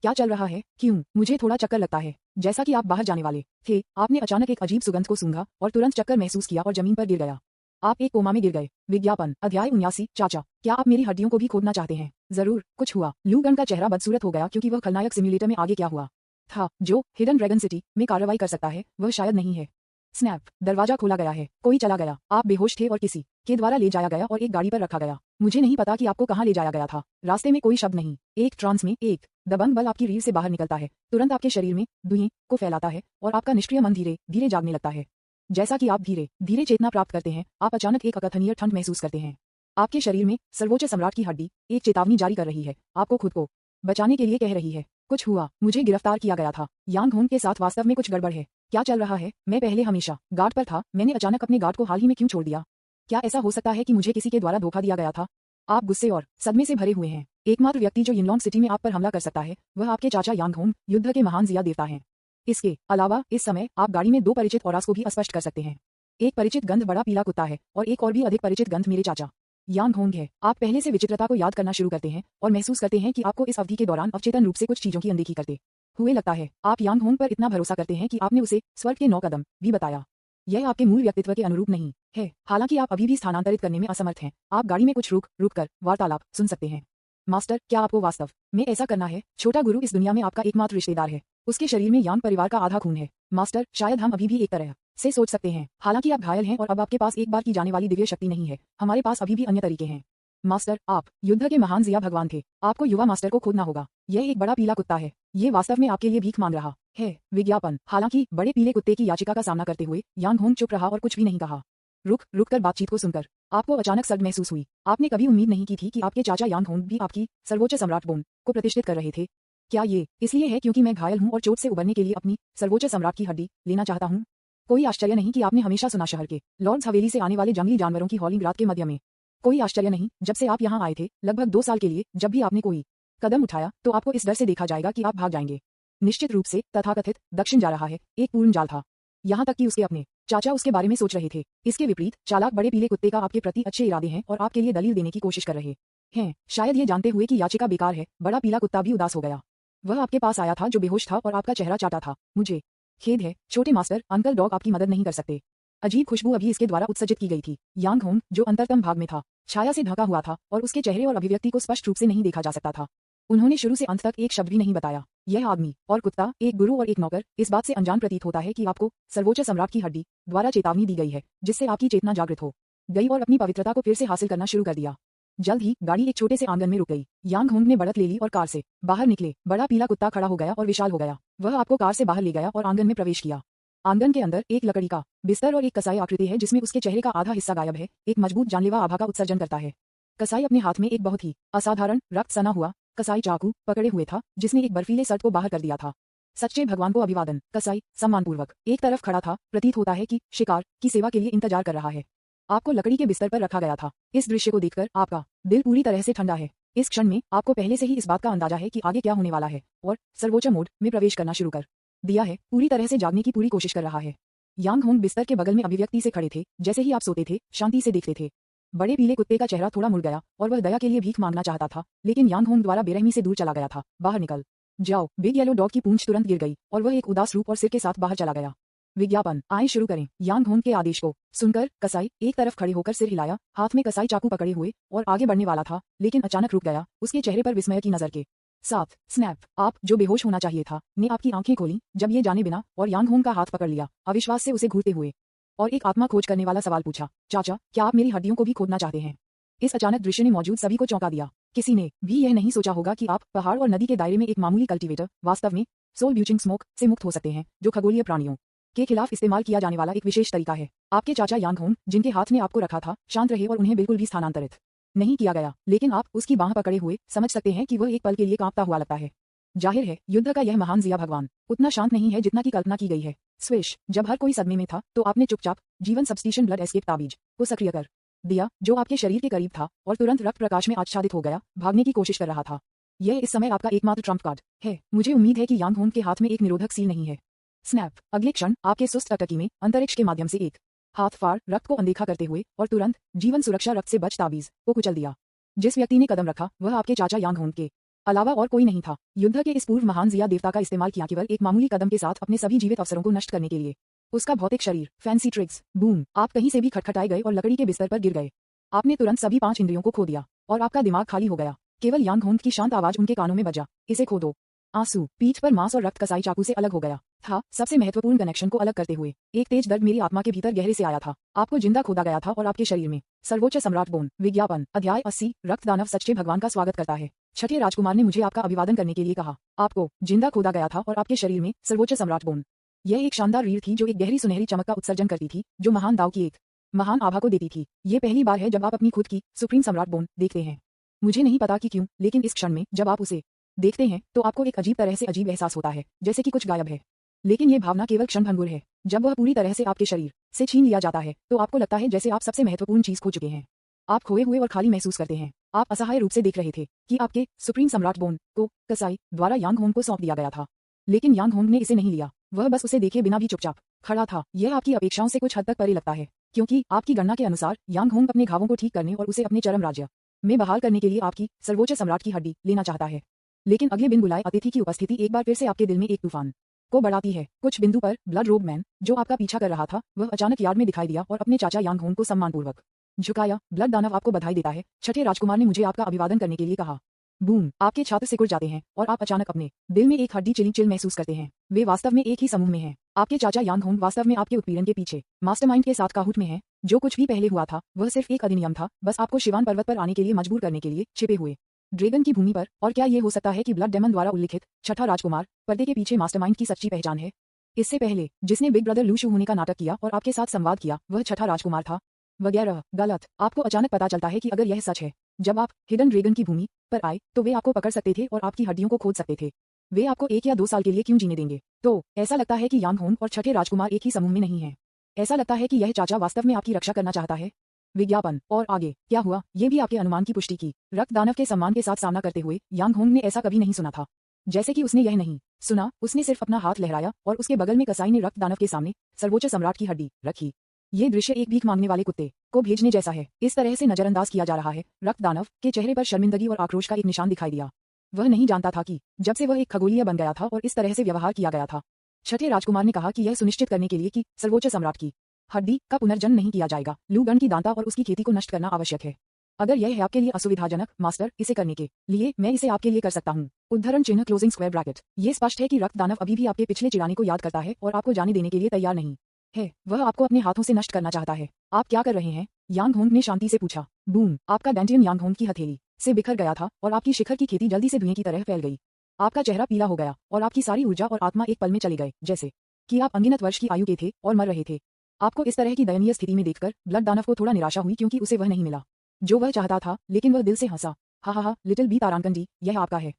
क्या चल रहा है? क्यों? मुझे थोड़ा चक्कर लगता है। जैसा कि आप बाहर जाने वाले थे आपने अचानक एक अजीब सुगंध को सूंघा और तुरंत चक्कर महसूस किया और जमीन पर गिर गया। आप एक कोमा में गिर गए। विज्ञापन अध्याय 79। चाचा, क्या आप मेरी हड्डियों को भी खोदना चाहते हैं? जरूर। कुछ हुआ। ल्यू गन का चेहरा बदसूरत हो गया क्योंकि वह खलनायक सिम्युलेटर में आगे क्या हुआ था जो हिडन ड्रैगन सिटी में कार्रवाई कर सकता है वह शायद नहीं है। स्नैप, दरवाजा खोला गया है, कोई चला गया। आप बेहोश थे और किसी के द्वारा ले जाया गया और एक गाड़ी पर रखा गया। मुझे नहीं पता कि आपको कहाँ ले जाया गया था। रास्ते में कोई शब्द नहीं। एक ट्रांस में एक दबंग बल आपकी रीढ़ से बाहर निकलता है, तुरंत आपके शरीर में दुएं को फैलाता है और आपका निष्क्रिय मन धीरे धीरे जागने लगता है। जैसा कि आप धीरे धीरे चेतना प्राप्त करते हैं आप अचानक एक अकथनीय ठंड महसूस करते हैं। आपके शरीर में सर्वोच्च सम्राट की हड्डी एक चेतावनी जारी कर रही है, आपको खुद को बचाने के लिए कह रही है। कुछ हुआ, मुझे गिरफ्तार किया गया था। यांग होंग के साथ वास्तव में कुछ गड़बड़ है। क्या चल रहा है? मैं पहले हमेशा गार्ड पर था, मैंने अचानक अपने गार्ड को हाल ही में क्यों छोड़ दिया? क्या ऐसा हो सकता है कि मुझे किसी के द्वारा धोखा दिया गया था? आप गुस्से और सदमे से भरे हुए हैं। एकमात्र व्यक्ति जो यिनलॉन्ग सिटी में आप पर हमला कर सकता है वह आपके चाचा यांग होंग, युद्ध के महान जिया देवता हैं। इसके अलावा इस समय आप गाड़ी में 2 परिचित औरास को भी अस्पष्ट कर सकते हैं। एक परिचित गंध बड़ा पीला कुत्ता है और एक और भी अधिक परिचित गंध मेरे चाचा यांग होंग है। आप पहले से विचित्रता को याद करना शुरू करते हैं और महसूस करते हैं कि आपको इस अवधि के दौरान अवचेतन रूप से कुछ चीजों की अनदेखी करते हुए लगता है। आप यांग होंग पर इतना भरोसा करते हैं कि आपने उसे स्वर्ग के 9 कदम भी बताया। यह आपके मूल व्यक्तित्व के अनुरूप नहीं है। हालांकि आप अभी भी स्थानांतरित करने में असमर्थ हैं। आप गाड़ी में कुछ रुक कर वार्तालाप सुन सकते हैं। मास्टर, क्या आपको वास्तव में ऐसा करना है? छोटा गुरु इस दुनिया में आपका एकमात्र रिश्तेदार है। उसके शरीर में यांग परिवार का आधा खून है। मास्टर, शायद हम अभी भी एक तरह से सोच सकते हैं। हालांकि आप घायल हैं और अब आपके पास एक बार की जाने वाली दिव्य शक्ति नहीं है। हमारे पास अभी भी अन्य तरीके हैं। मास्टर, आप युद्ध के महान जिया भगवान थे। आपको युवा मास्टर को खोदना होगा। यह एक बड़ा पीला कुत्ता है। ये वास्तव में आपके लिए भीख मांग रहा है। विज्ञापन। हालांकि बड़े पीले कुत्ते की याचिका का सामना करते हुए यांग होंग चुप रहा और कुछ भी नहीं कहा। रुक कर बातचीत को सुनकर आपको अचानक सद महसूस हुई। आपने कभी उम्मीद नहीं की थी कि आपके चाचा यांग होंग भी आपकी सर्वोच्च सम्राट बोन को प्रतिष्ठित कर रहे थे। क्या ये इसलिए है क्योंकि मैं घायल हूँ और चोट से उबरने के लिए अपनी सर्वोच्च सम्राट की हड्डी लेना चाहता हूँ? कोई आश्चर्य नहीं कि आपने हमेशा सुना शहर के लॉर्ड्स हवेली से आने वाले जंगली जानवरों की हॉलिंग रात के मध्य में। कोई आश्चर्य नहीं जब से आप यहाँ आए थे लगभग 2 साल के लिए, जब भी आपने कोई कदम उठाया तो आपको इस डर से देखा जाएगा कि आप भाग जाएंगे। निश्चित रूप से तथाकथित दक्षिण जा रहा है एक पूर्ण जाल था। यहाँ तक कि उसके अपने चाचा उसके बारे में सोच रहे थे। इसके विपरीत चालाक बड़े पीले कुत्ते का आपके प्रति अच्छे इरादे हैं और आपके लिए दलील देने की कोशिश कर रहे हैं, शायद ये जानते हुए कि याचिका बेकार है। बड़ा पीला कुत्ता भी उदास हो गया। वह आपके पास आया था जो बेहोश था और आपका चेहरा चाटा था। मुझे खेद है छोटे मास्टर, अंकल डॉग आपकी मदद नहीं कर सकते। अजीब खुशबू अभी इसके द्वारा उत्सर्जित की गई थी। यांग होंग, जो अंतरतम भाग में था, छाया से ढका हुआ था और उसके चेहरे और अभिव्यक्ति को स्पष्ट रूप से नहीं देखा जा सकता था। उन्होंने शुरू से अंत तक एक शब्द भी नहीं बताया। यह आदमी और कुत्ता, एक गुरु और एक नौकर, इस बात से अनजान प्रतीत होता है कि आपको सर्वोच्च सम्राट की हड्डी द्वारा चेतावनी दी गई है, जिससे आपकी चेतना जागृत हो गई और अपनी पवित्रता को फिर से हासिल करना शुरू कर दिया। जल्द ही गाड़ी एक छोटे से आंगन में रुक गई। यांग होंग ने बढ़त ले ली और कार से बाहर निकले। बड़ा पीला कुत्ता खड़ा हो गया और विशाल हो गया। वह आपको कार से बाहर ले गया और आंगन में प्रवेश किया। आंगन के अंदर एक लकड़ी का बिस्तर और एक कसाई आकृति है, जिसमें उसके चेहरे का आधा हिस्सा गायब है, एक मजबूत जानलेवा आभा का उत्सर्जन करता है। कसाई अपने हाथ में एक बहुत ही असाधारण रक्त सना हुआ कसाई चाकू पकड़े हुए था, जिसने एक बर्फीले सर्द को बाहर कर दिया था। सच्चे भगवान को अभिवादन। कसाई सम्मानपूर्वक एक तरफ खड़ा था, प्रतीत होता है कि शिकार की सेवा के लिए इंतजार कर रहा है। आपको लकड़ी के बिस्तर पर रखा गया था। इस दृश्य को देखकर आपका दिल पूरी तरह से ठंडा है। इस क्षण में आपको पहले से ही इस बात का अंदाजा है कि आगे क्या होने वाला है और सर्वोच्च मोड में प्रवेश करना शुरू कर दिया है। पूरी तरह से जागने की पूरी कोशिश कर रहा है। यांग होंग बिस्तर के बगल में अभिव्यक्ति से खड़े थे, जैसे ही आप सोते थे, शांति से देखते थे। बड़े पीले कुत्ते का चेहरा थोड़ा मुड़ गया और वह दया के लिए भीख मांगना चाहता था, लेकिन यांग होंग द्वारा बेरहमी से दूर चला गया था। बाहर निकल जाओ। बिग येलो डॉग की पूंछ तुरंत गिर गई और वह एक उदास रूप और सिर के साथ बाहर चला गया। विज्ञापन। आए शुरू करें। यांग होंग के आदेश को सुनकर कसाई एक तरफ खड़े होकर सिर हिलाया, हाथ में कसाई चाकू पकड़े हुए, और आगे बढ़ने वाला था, लेकिन अचानक रुक गया। उसके चेहरे पर विस्मय की नजर के साथ स्नैप, आप जो बेहोश होना चाहिए था, ने आपकी आंखें खोली जब ये जाने बिना और यांग होंग का हाथ पकड़ लिया, अविश्वास से उसे घूरते हुए, और एक आत्मा खोज करने वाला सवाल पूछा, चाचा, क्या आप मेरी हड्डियों को भी खोदना चाहते हैं? इस अचानक दृश्य ने मौजूद सभी को चौंका दिया। किसी ने भी यह नहीं सोचा होगा कि आप पहाड़ और नदी के दायरे में एक मामूली कल्टीवेटर वास्तव में सोल ब्यूचिंग स्मोक से मुक्त हो सकते हैं, जो खगोलीय प्राणियों के खिलाफ इस्तेमाल किया जाने वाला एक विशेष तरीका है। आपके चाचा यांग होंग, जिनके हाथ ने आपको रखा था, शांत रहे और उन्हें बिल्कुल भी स्थानांतरित नहीं किया गया, लेकिन आप उसकी बांह पकड़े हुए समझ सकते हैं कि वह एक पल के लिए कांपता हुआ लगता है। जाहिर है, युद्ध का यह महान जिया भगवान उतना शांत नहीं है जितना की कल्पना की गई है। स्विश। जब हर कोई सदमे में था, तो आपने चुपचाप जीवन सब्स्टिट्यूशन ब्लड एस्केप ताबीज को सक्रिय कर दिया, जो आपके शरीर के करीब था, और तुरंत रक्त प्रकाश में आच्छादित हो गया, भागने की कोशिश कर रहा था। यह इस समय आपका एकमात्र ट्रम्प कार्ड है। मुझे उम्मीद है कि यांग होंग के हाथ में एक निरोधक सील नहीं है। स्नैप। अगले क्षण आपके सुस्त टकटकी में अंतरिक्ष के माध्यम से एक हाथ फाड़ रक्त को अनदेखा करते हुए और तुरंत जीवन सुरक्षा रक्त से बच ताबीज को कुचल दिया। जिस व्यक्ति ने कदम रखा, वह आपके चाचा यांग होंग के अलावा और कोई नहीं था। युद्ध के इस पूर्व महान जिया देवता का इस्तेमाल किया केवल एक मामूली कदम के साथ अपने सभी जीवित अवसरों को नष्ट करने के लिए। उसका भौतिक शरीर, फैंसी ट्रिक्स, बूम। आप कहीं से भी खटखटाए गए और लकड़ी के बिस्तर पर गिर गए। आपने तुरंत सभी 5 इंद्रियों को खो दिया और आपका दिमाग खाली हो गया। केवल यांग होंग की शांत आवाज उनके कानों में बजा, इसे खो दो। आंसू। पीठ पर मांस और रक्त कसाई चाकू से अलग हो गया था। सबसे महत्वपूर्ण कनेक्शन को अलग करते हुए एक तेज दर्द मेरी आत्मा के भीतर गहरे से आया था। आपको जिंदा खोदा गया था और आपके शरीर में सर्वोच्च सम्राट बोन। विज्ञापन। अध्याय 80। रक्तदानव सच्चे भगवान का स्वागत करता है। छठे राजकुमार ने मुझे आपका अभिवादन करने के लिए कहा। आपको जिंदा खोदा गया था और आपके शरीर में सर्वोच्च सम्राट बोन। यह एक शानदार रीढ़ थी जो एक गहरी सुनहरी चमक का उत्सर्जन करती थी, जो महान दाव की एक महान आभा को देती थी। ये पहली बार है जब आप अपनी खुद की सुप्रीम सम्राट बोन देखते हैं। मुझे नहीं पता कि क्यों, लेकिन इस क्षण में जब आप उसे देखते हैं, तो आपको एक अजीब तरह से अजीब एहसास होता है, जैसे कि कुछ गायब है। लेकिन ये भावना केवल क्षणभंगुर है। जब वह पूरी तरह से आपके शरीर से छीन लिया जाता है, तो आपको लगता है जैसे आप सबसे महत्वपूर्ण चीज खो चुके हैं। आप खोए हुए और खाली महसूस करते हैं। आप असहाय रूप से देख रहे थे कि आपके सुप्रीम सम्राट बोन को कसाई द्वारा यांग होंग को सौंप दिया गया था, लेकिन यांग होंग ने इसे नहीं लिया। वह बस उसे देखे बिना भी चुपचाप खड़ा था। यह आपकी अपेक्षाओं से कुछ हद तक परे लगता है, क्योंकि आपकी गणना के अनुसार यांग होंग अपने घावों को ठीक करने और उसे अपने चरम राज्य में बहाल करने के लिए आपकी सर्वोच्च सम्राट की हड्डी लेना चाहता है। लेकिन अगले बिन बुलाए अतिथि की उपस्थिति एक बार फिर से आपके दिल में एक तूफान को बढ़ाती है। कुछ बिंदु पर ब्लड रोग मैन, जो आपका पीछा कर रहा था, वह अचानक यार्ड में दिखाई दिया और अपने चाचा यांग होंग को सम्मानपूर्वक झुकाया। ब्लड दानव आपको बधाई देता है। छठे राजकुमार ने मुझे आपका अभिवादन करने के लिए कहा। बूम। आपके छात्र सिकुड़ जाते हैं और आप अचानक अपने दिल में एक हड्डी चिल महसूस करते हैं। वे वास्तव में एक ही समूह में हैं। आपके चाचा यांग होंग वास्तव में आपके उत्पीड़न के पीछे मास्टरमाइंड के साथ काहूट में हैं। जो कुछ भी पहले हुआ था, वह सिर्फ एक अधिनियम था, बस आपको शिवान पर्वत पर आने के लिए मजबूर करने के लिए, छिपे हुए ड्रैगन की भूमि पर। और क्या ये हो सकता है कि ब्लड डेमन द्वारा उल्लिखित छठा राजकुमार पर्दे के पीछे मास्टरमाइंड की सच्ची पहचान है? इससे पहले जिसने बिग ब्रदर लूशू होने का नाटक किया और आपके साथ संवाद किया, वह छठा राजकुमार था, वगैरह। गलत। आपको अचानक पता चलता है कि अगर यह सच है, जब आप हिडन ड्रैगन की भूमि पर आए, तो वे आपको पकड़ सकते थे और आपकी हड्डियों को खोद सकते थे। वे आपको 1 या 2 साल के लिए क्यों जीने देंगे? तो ऐसा लगता है कि यांग होंग और छठे राजकुमार एक ही समूह में नहीं है। ऐसा लगता है कि यह चाचा वास्तव में आपकी रक्षा करना चाहता है। विज्ञापन। और आगे क्या हुआ, ये भी आपके अनुमान की पुष्टि की। रक्तदानव के सम्मान के साथ सामना करते हुए यांग होंग ने ऐसा कभी नहीं सुना था। जैसे कि उसने यह नहीं सुना, उसने सिर्फ अपना हाथ लहराया और उसके बगल में कसाई ने रक्तदानव के सामने सर्वोच्च सम्राट की हड्डी रखी। ये दृश्य एक भीख मांगने वाले कुत्ते को भेजने जैसा है। इस तरह से नजरअंदाज किया जा रहा है। रक्तदानव के चेहरे पर शर्मिंदगी और आक्रोश का एक निशान दिखाई दिया। वह नहीं जानता था कि जब से वह एक खगोलीय बन गया था और इस तरह से व्यवहार किया गया था। छठे राजकुमार ने कहा कि यह सुनिश्चित करने के लिए कि सर्वोच्च सम्राट की हड्डी का पुनर्जन्म नहीं किया जाएगा। लू गन की दांता और उसकी खेती को नष्ट करना आवश्यक है। अगर यह है आपके लिए असुविधाजनक, मास्टर, इसे करने के लिए मैं इसे आपके लिए कर सकता हूँ। उद्धरण चिन्ह क्लोजिंग स्क्वायर ब्रैकेट। ये स्पष्ट है कि रक्त दानव अभी भी आपके पिछले चिराने को याद करता है और आपको जाने देने के लिए तैयार नहीं है। वह आपको अपने हाथों से नष्ट करना चाहता है। आप क्या कर रहे हैं? यांग होंग ने शांति से पूछा। बूम! आपका डेंटियन यांग होंग की हथेली से बिखर गया था और आपकी शिखर की खेती जल्दी से धुएं की तरह फैल गई। आपका चेहरा पीला हो गया और आपकी सारी ऊर्जा और आत्मा एक पल में चले गए, जैसे कि आप अनगिनत वर्ष की आयु के थे और मर रहे थे। आपको इस तरह की दयनीय स्थिति में देखकर ब्लड दानव को थोड़ा निराशा हुई क्योंकि उसे वह नहीं मिला जो वह चाहता था, लेकिन वह दिल से हंसा। हा हा हा, लिटिल बी तारांकन जी, यह आपका है।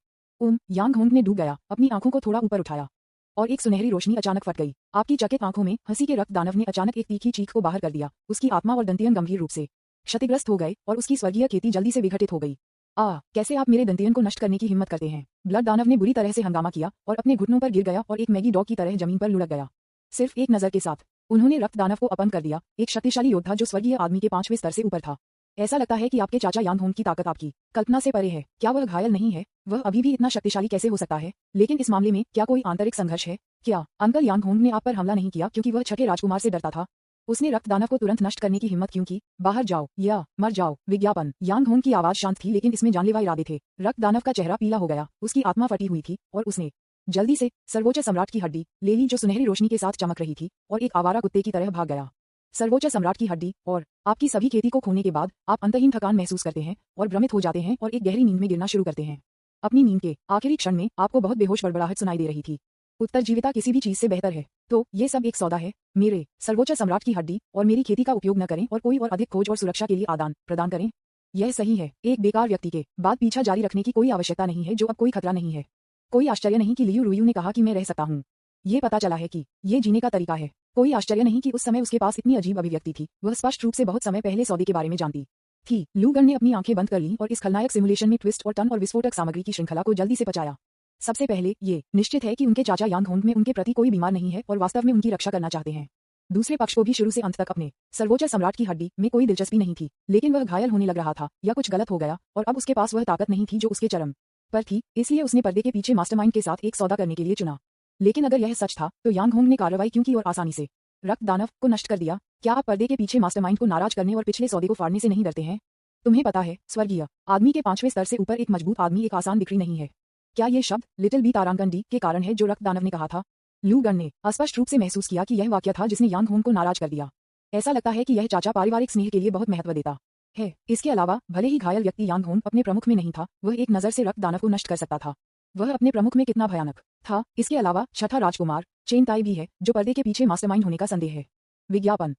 यांग होंग ने डूब गया, अपनी आंखों को थोड़ा ऊपर उठाया और एक सुनहरी रोशनी अचानक फट गई। आपकी चकित आंखों में हंसी के रक्त दानव ने अचानक एक तीखी चीख को बाहर कर दिया। उसकी आत्मा और दंतियन गंभीर रूप से क्षतिग्रस्त हो गए और उसकी स्वर्गीय खेती जल्दी से विघटित हो गई। कैसे आप मेरे दंतियन को नष्ट करने की हिम्मत करते हैं? ब्लड दानव ने बुरी तरह से हंगामा किया और अपने घुटनों पर गिर गया और एक मैगी डॉग की तरह जमीन पर लुढ़क गया। सिर्फ एक नजर के साथ उन्होंने रक्त दानव को अपंग कर दिया, एक शक्तिशाली योद्धा जो स्वर्गीय आदमी के 5वें स्तर से ऊपर था। ऐसा लगता है कि आपके चाचा यांग होंग की ताकत आपकी कल्पना से परे है। क्या वह घायल नहीं है? वह अभी भी इतना शक्तिशाली कैसे हो सकता है? लेकिन इस मामले में क्या कोई आंतरिक संघर्ष है? क्या अंकल यांग होंग ने आप पर हमला नहीं किया क्योंकि वह छठे राजकुमार से डरता था? उसने रक्त दानव को तुरंत नष्ट करने की हिम्मत क्यों की? बाहर जाओ या मर जाओ। विज्ञापन। यांग होंग की आवाज शांत थी लेकिन इसमें जानलेवा इरादे थे। रक्त दानव का चेहरा पीला हो गया, उसकी आत्मा फटी हुई थी और उसने जल्दी से सर्वोच्च सम्राट की हड्डी ले ली जो सुनहरी रोशनी के साथ चमक रही थी और एक आवारा कुत्ते की तरह भाग गया। सर्वोच्च सम्राट की हड्डी और आपकी सभी खेती को खोने के बाद आप अंतहीन थकान महसूस करते हैं और भ्रमित हो जाते हैं और एक गहरी नींद में गिरना शुरू करते हैं। अपनी नींद के आखिरी क्षण में आपको बहुत बेहोश बड़बड़ाहट सुनाई दे रही थी। उत्तरजीविता किसी भी चीज से बेहतर है। तो ये सब एक सौदा है। मेरे सर्वोच्च सम्राट की हड्डी और मेरी खेती का उपयोग न करें और कोई और अधिक खोज और सुरक्षा के लिए आदान प्रदान करें। यह सही है। एक बेकार व्यक्ति के बाद पीछा जारी रखने की कोई आवश्यकता नहीं है जो अब कोई खतरा नहीं है। कोई आश्चर्य नहीं कि लियू रुयू ने कहा कि मैं रह सकता हूँ। ये पता चला है कि ये जीने का तरीका है। कोई आश्चर्य नहीं कि उस समय उसके पास इतनी अजीब अभिव्यक्ति थी। वह स्पष्ट रूप से बहुत समय पहले सौदे के बारे में जानती थी। लू गन ने अपनी आंखें बंद कर लीं और इस खलनायक सिमुलेशन में ट्विस्ट और टर्न और विस्फोटक सामग्री की श्रृंखला को जल्दी से पचाया। सबसे पहले ये निश्चित है कि उनके चाचा यांग होंग में उनके प्रति कोई बीमार नहीं है और वास्तव में उनकी रक्षा करना चाहते हैं। दूसरे पक्ष को भी शुरू से अंत तक अपने सर्वोच्च सम्राट की हड्डी में कोई दिलचस्पी नहीं थी, लेकिन वह घायल होने लग रहा था या कुछ गलत हो गया और अब उसके पास वह ताकत नहीं थी जो उसके चरम पर थी, इसलिए उसने पर्दे के पीछे मास्टरमाइंड के साथ एक सौदा करने के लिए चुना। लेकिन अगर यह सच था तो यांग होंग ने कार्रवाई क्यों की और आसानी से रक्त दानव को नष्ट कर दिया? क्या आप पर्दे के पीछे मास्टरमाइंड को नाराज करने और पिछले सौदे को फाड़ने से नहीं डरते हैं? तुम्हें पता है, स्वर्गीय आदमी के 5वें स्तर से ऊपर एक मजबूत आदमी एक आसान बिक्री नहीं है। क्या ये शब्द लिटिल बी तारांकन डी के कारण है जो रक्त दानव ने कहा था? लू गन ने अस्पष्ट रूप से महसूस किया कि यह वाक्य था जिसने यांग होंग को नाराज कर दिया। ऐसा लगता है कि यह चाचा पारिवारिक स्नेह के लिए बहुत महत्व देता है। इसके अलावा भले ही घायल व्यक्ति यांग होंग अपने प्रमुख में नहीं था, वह एक नजर से रक्त दानव को नष्ट कर सकता था। वह अपने प्रमुख में कितना भयानक था। इसके अलावा छठा राजकुमार चेन ताई भी है जो पर्दे के पीछे मास्टरमाइंड होने का संदेह है। विज्ञापन।